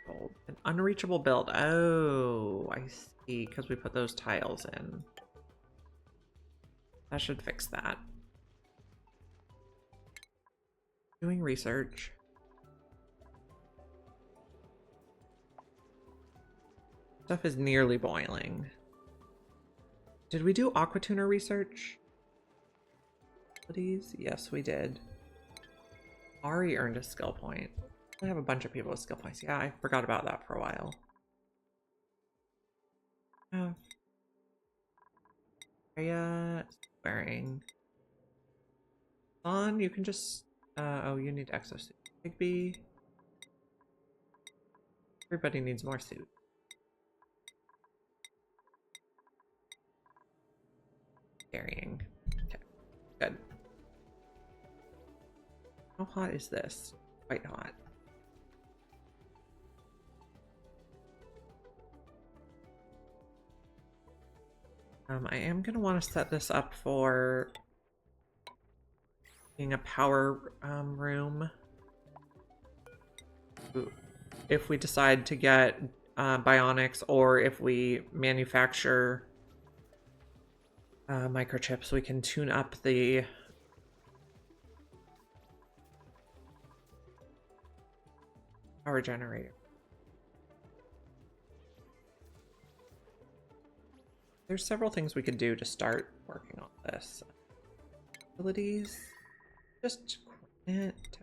Gold. An unreachable build. Oh, I see. Because we put those tiles in. That should fix that. Doing research. Stuff is nearly boiling. Did we do aquatuner research? Yes, we did. Ari earned a skill point. We have a bunch of people with skill points. Yeah, I forgot about that for a while. Oh. Freya wearing. On, you can just oh, you need exosuit. Higby. Everybody needs more suit. Carrying. Okay, good. How hot is this? Quite hot. I am gonna want to set this up for being a power room. If we decide to get bionics, or if we manufacture microchips, we can tune up the power generator. There's several things we could do to start working on this. Abilities, just it.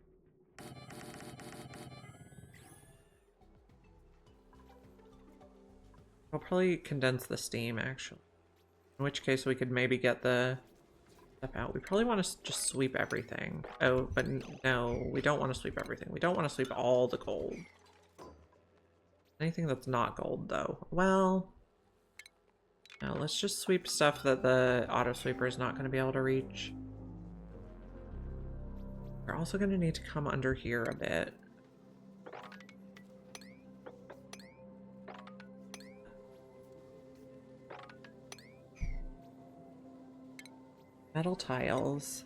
I'll probably condense the steam actually. In which case we could maybe get the stuff out. We probably want to just sweep everything. Oh, but no, we don't want to sweep everything. We don't want to sweep all the gold. Anything that's not gold though. Well, no, let's just sweep stuff that the auto sweeper is not going to be able to reach. We're also going to need to come under here a bit. Metal tiles.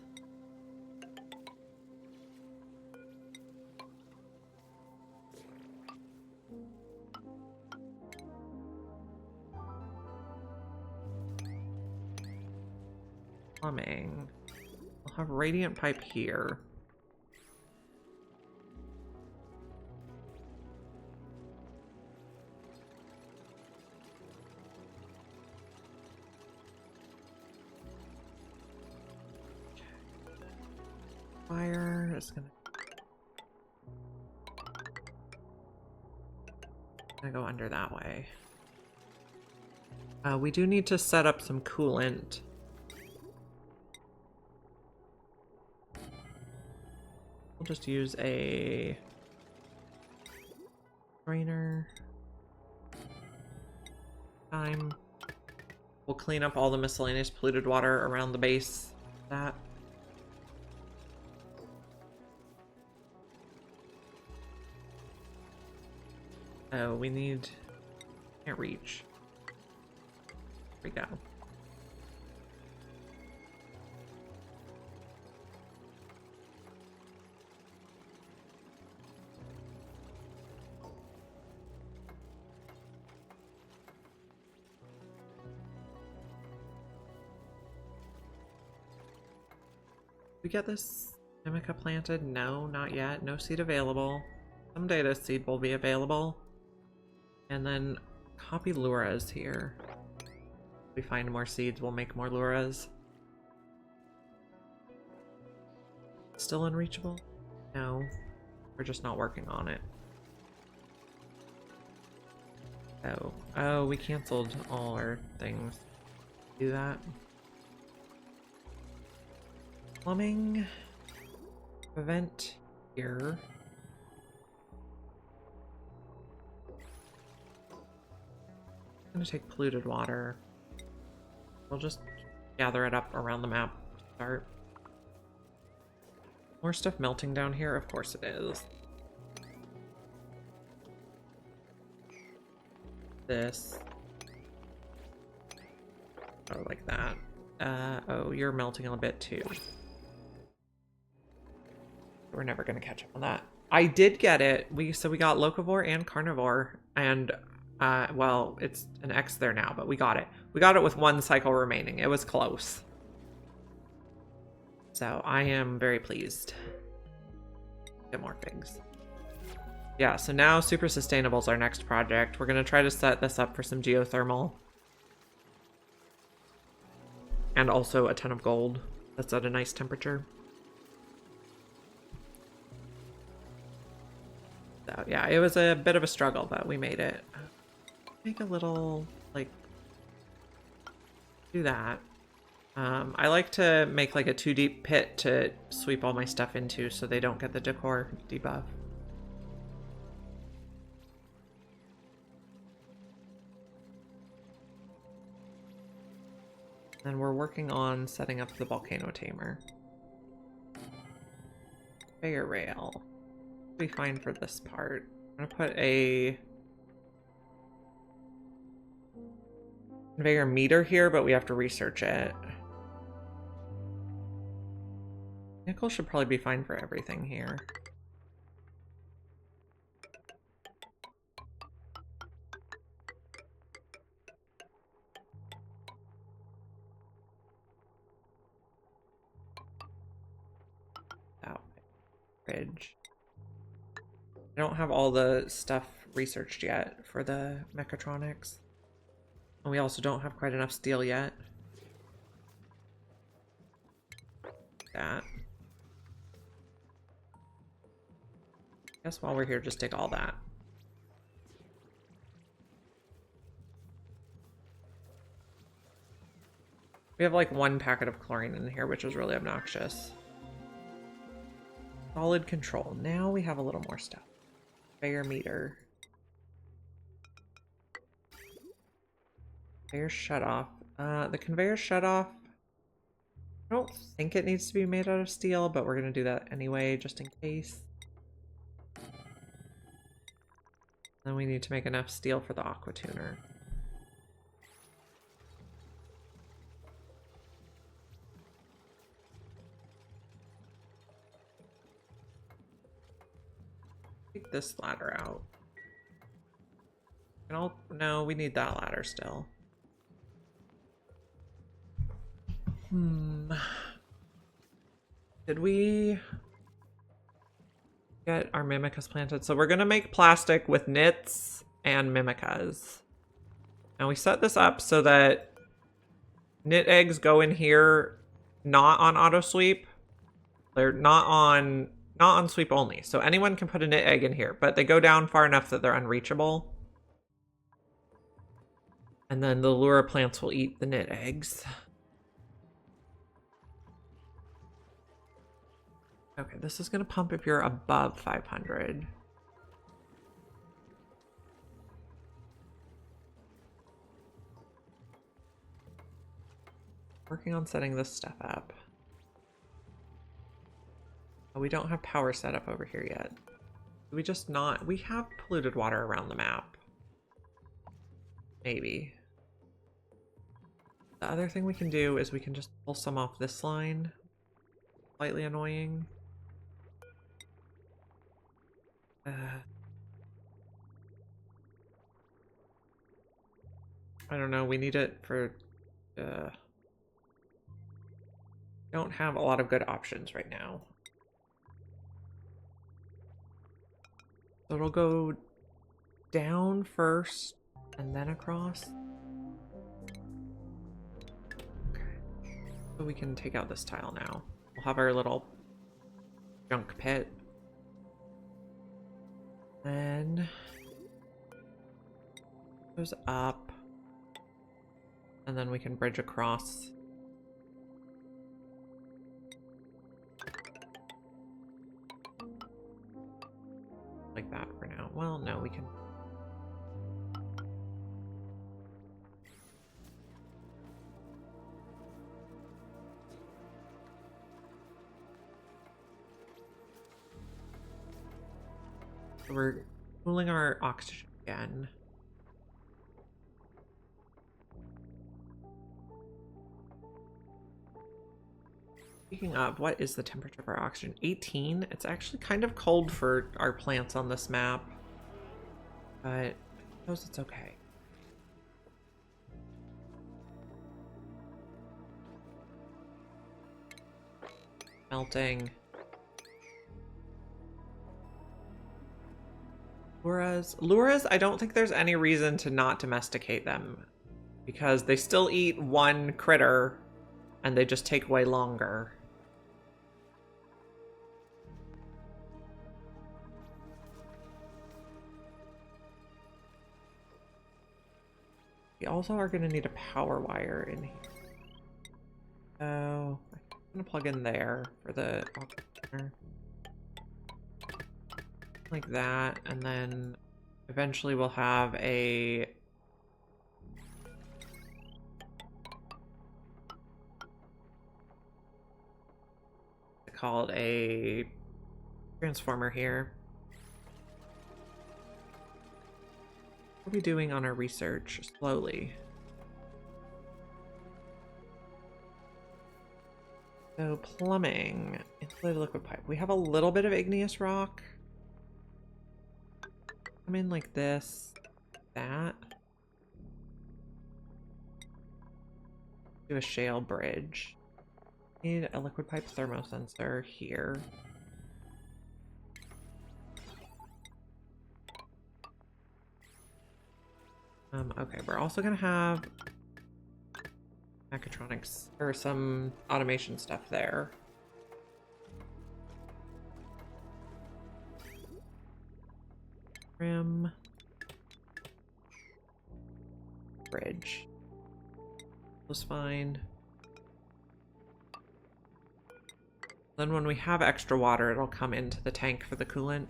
Plumbing. We'll have radiant pipe here. Fire is gonna go under that way. We do need to set up some coolant. We'll just use a strainer. time. We'll clean up all the miscellaneous polluted water around the base. That. Oh, we need... Can't reach. There we go. We get this Mimica planted? No, not yet. No seed available. Someday this seed will be available. And then copy Luras here. If we find more seeds, we'll make more Luras. Still unreachable? No. We're just not working on it. Oh. Oh, we canceled all our things. Do that. Plumbing. Vent here. I'm gonna take polluted water. We'll just gather it up around the map to start. More stuff melting down here? Of course it is. This. Oh, like that. Oh, you're melting a bit too. We're never gonna catch up on that. I did get it. So we got Locavore and Carnivore, and well, it's an X there now, but we got it. We got it with one cycle remaining. It was close. So I am very pleased. Get more figs. Yeah, so now Super Sustainable is our next project. We're gonna try to set this up for some geothermal. And also a ton of gold. That's at a nice temperature. So yeah, it was a bit of a struggle, but we made it. Make a little, like, do that. I like to make like a 2-deep pit to sweep all my stuff into so they don't get the decor debuff. And we're working on setting up the volcano tamer. Conveyor rail. Be fine for this part. I'm gonna put a conveyor meter here, but we have to research it. Nickel should probably be fine for everything here. Out. Bridge. I don't have all the stuff researched yet for the mechatronics. And we also don't have quite enough steel yet. That. I guess while we're here, just take all that. We have like one packet of chlorine in here, which was really obnoxious. Solid control. Now we have a little more stuff. Conveyor meter. Conveyor shut off. The conveyor shut off. I don't think it needs to be made out of steel, but we're gonna do that anyway, just in case. Then we need to make enough steel for the aqua tuner. Take this ladder out. And no, we need that ladder still. Did we get our mimicas planted? So we're gonna make plastic with knits and mimicas. Now we set this up so that knit eggs go in here, not on auto sweep. They're not on sweep only. So anyone can put a knit egg in here, but they go down far enough that they're unreachable. And then the lure plants will eat the knit eggs. Okay, this is gonna pump if you're above 500. Working on setting this stuff up. Oh, we don't have power set up over here yet. Do we just not? We have polluted water around the map. Maybe. The other thing we can do is we can just pull some off this line. Slightly annoying. I don't know, we need it for... don't have a lot of good options right now. So it'll go down first and then across. Okay. So we can take out this tile now. We'll have our little junk pit. Then goes up. And then we can bridge across. Like that for now. Well, no, we can. So we're cooling our oxygen again. Speaking of, what is the temperature of our oxygen? 18? It's actually kind of cold for our plants on this map. But I suppose it's okay. Melting. Luras, I don't think there's any reason to not domesticate them. Because they still eat one critter, and they just take way longer. We also are going to need a power wire in here. So I'm going to plug in there for the oxygenator. Like that, and then eventually we'll have a called a transformer here. What are we doing on our research? Slowly. So plumbing, insulated liquid pipe. We have a little bit of igneous rock. Come in like this, that. Do a shale bridge. Need a liquid pipe thermosensor here. Okay, we're also gonna have mechatronics or some automation stuff there. Rim. Bridge. Was fine. Then when we have extra water, it'll come into the tank for the coolant.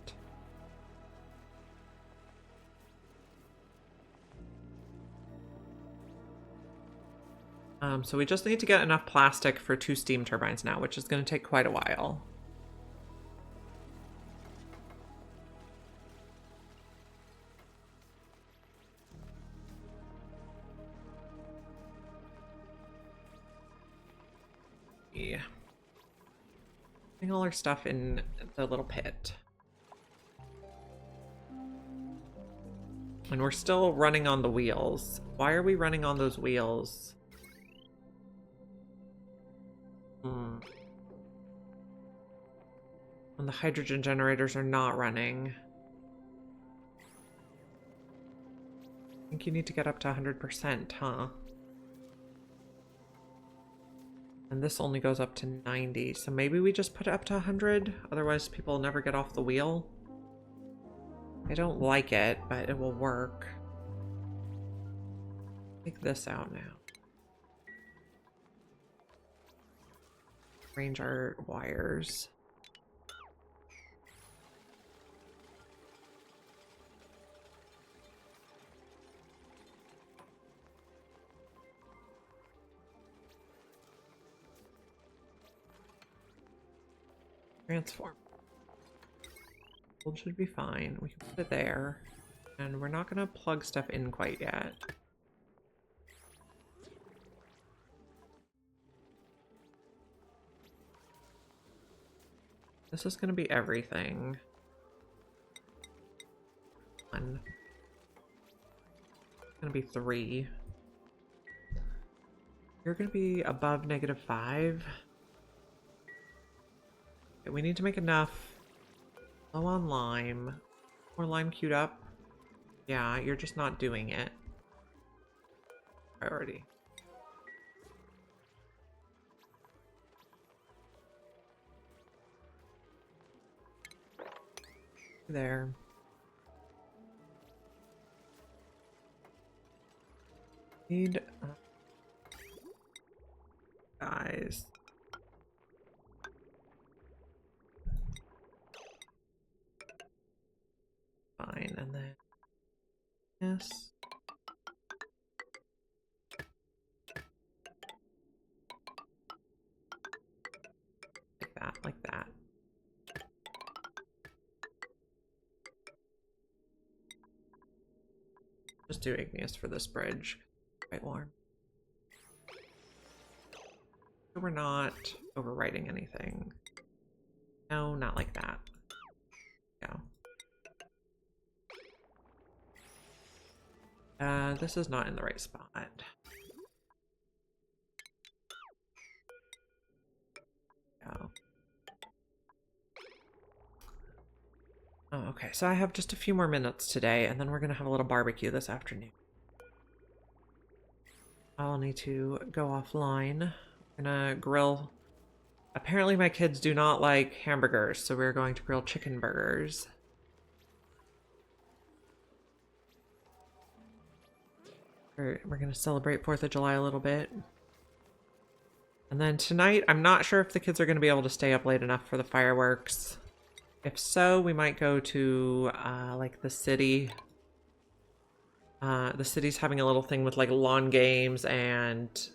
So we just need to get enough plastic for 2 steam turbines now, which is going to take quite a while. Yeah. Putting all our stuff in the little pit. And we're still running on the wheels. Why are we running on those wheels? When the hydrogen generators are not running. I think you need to get up to 100%, huh? And this only goes up to 90, so maybe we just put it up to 100? Otherwise people will never get off the wheel. I don't like it, but it will work. Take this out now. Arrange our wires. Transform. Gold should be fine. We can put it there. And we're not going to plug stuff in quite yet. This is going to be everything. 1. It's going to be 3. You're going to be above -5. Okay, we need to make enough. Low on lime. More lime queued up. Yeah, you're just not doing it. Priority. There. Need guys. Fine, and then yes. Like that. Just do igneous for this bridge. Quite warm. So we're not overwriting anything. No, not like that. No. This is not in the right spot. No. Oh, okay, so I have just a few more minutes today, and then we're gonna have a little barbecue this afternoon. I'll need to go offline. I'm gonna grill. Apparently my kids do not like hamburgers, so we're going to grill chicken burgers. We're gonna celebrate 4th of July a little bit. And then tonight, I'm not sure if the kids are gonna be able to stay up late enough for the fireworks. If so, we might go to like the city. The city's having a little thing with like lawn games and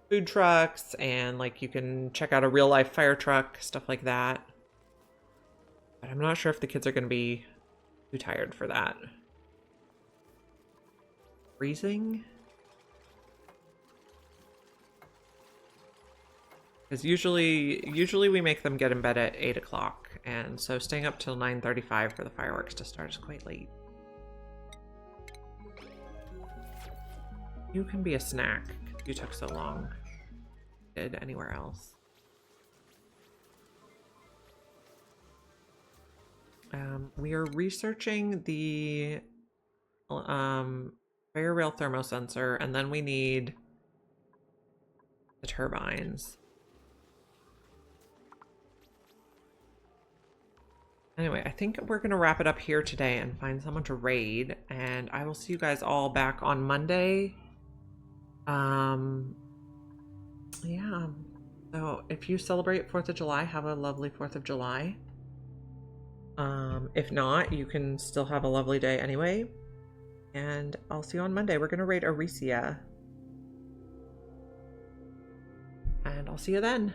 food trucks, and like you can check out a real life fire truck, stuff like that. But I'm not sure if the kids are going to be too tired for that. Freezing? Because usually we make them get in bed at 8 o'clock, and so staying up till 9:35 for the fireworks to start is quite late. You can be a snack. You took so long. Did anywhere else? We are researching the Fire rail thermosensor, and then we need the turbines. Anyway, I think we're gonna wrap it up here today and find someone to raid, and I will see you guys all back on Monday. Yeah, so if you celebrate 4th of July, have a lovely 4th of July. If not, you can still have a lovely day anyway, and I'll see you on Monday. We're gonna raid Aricia, and I'll see you then.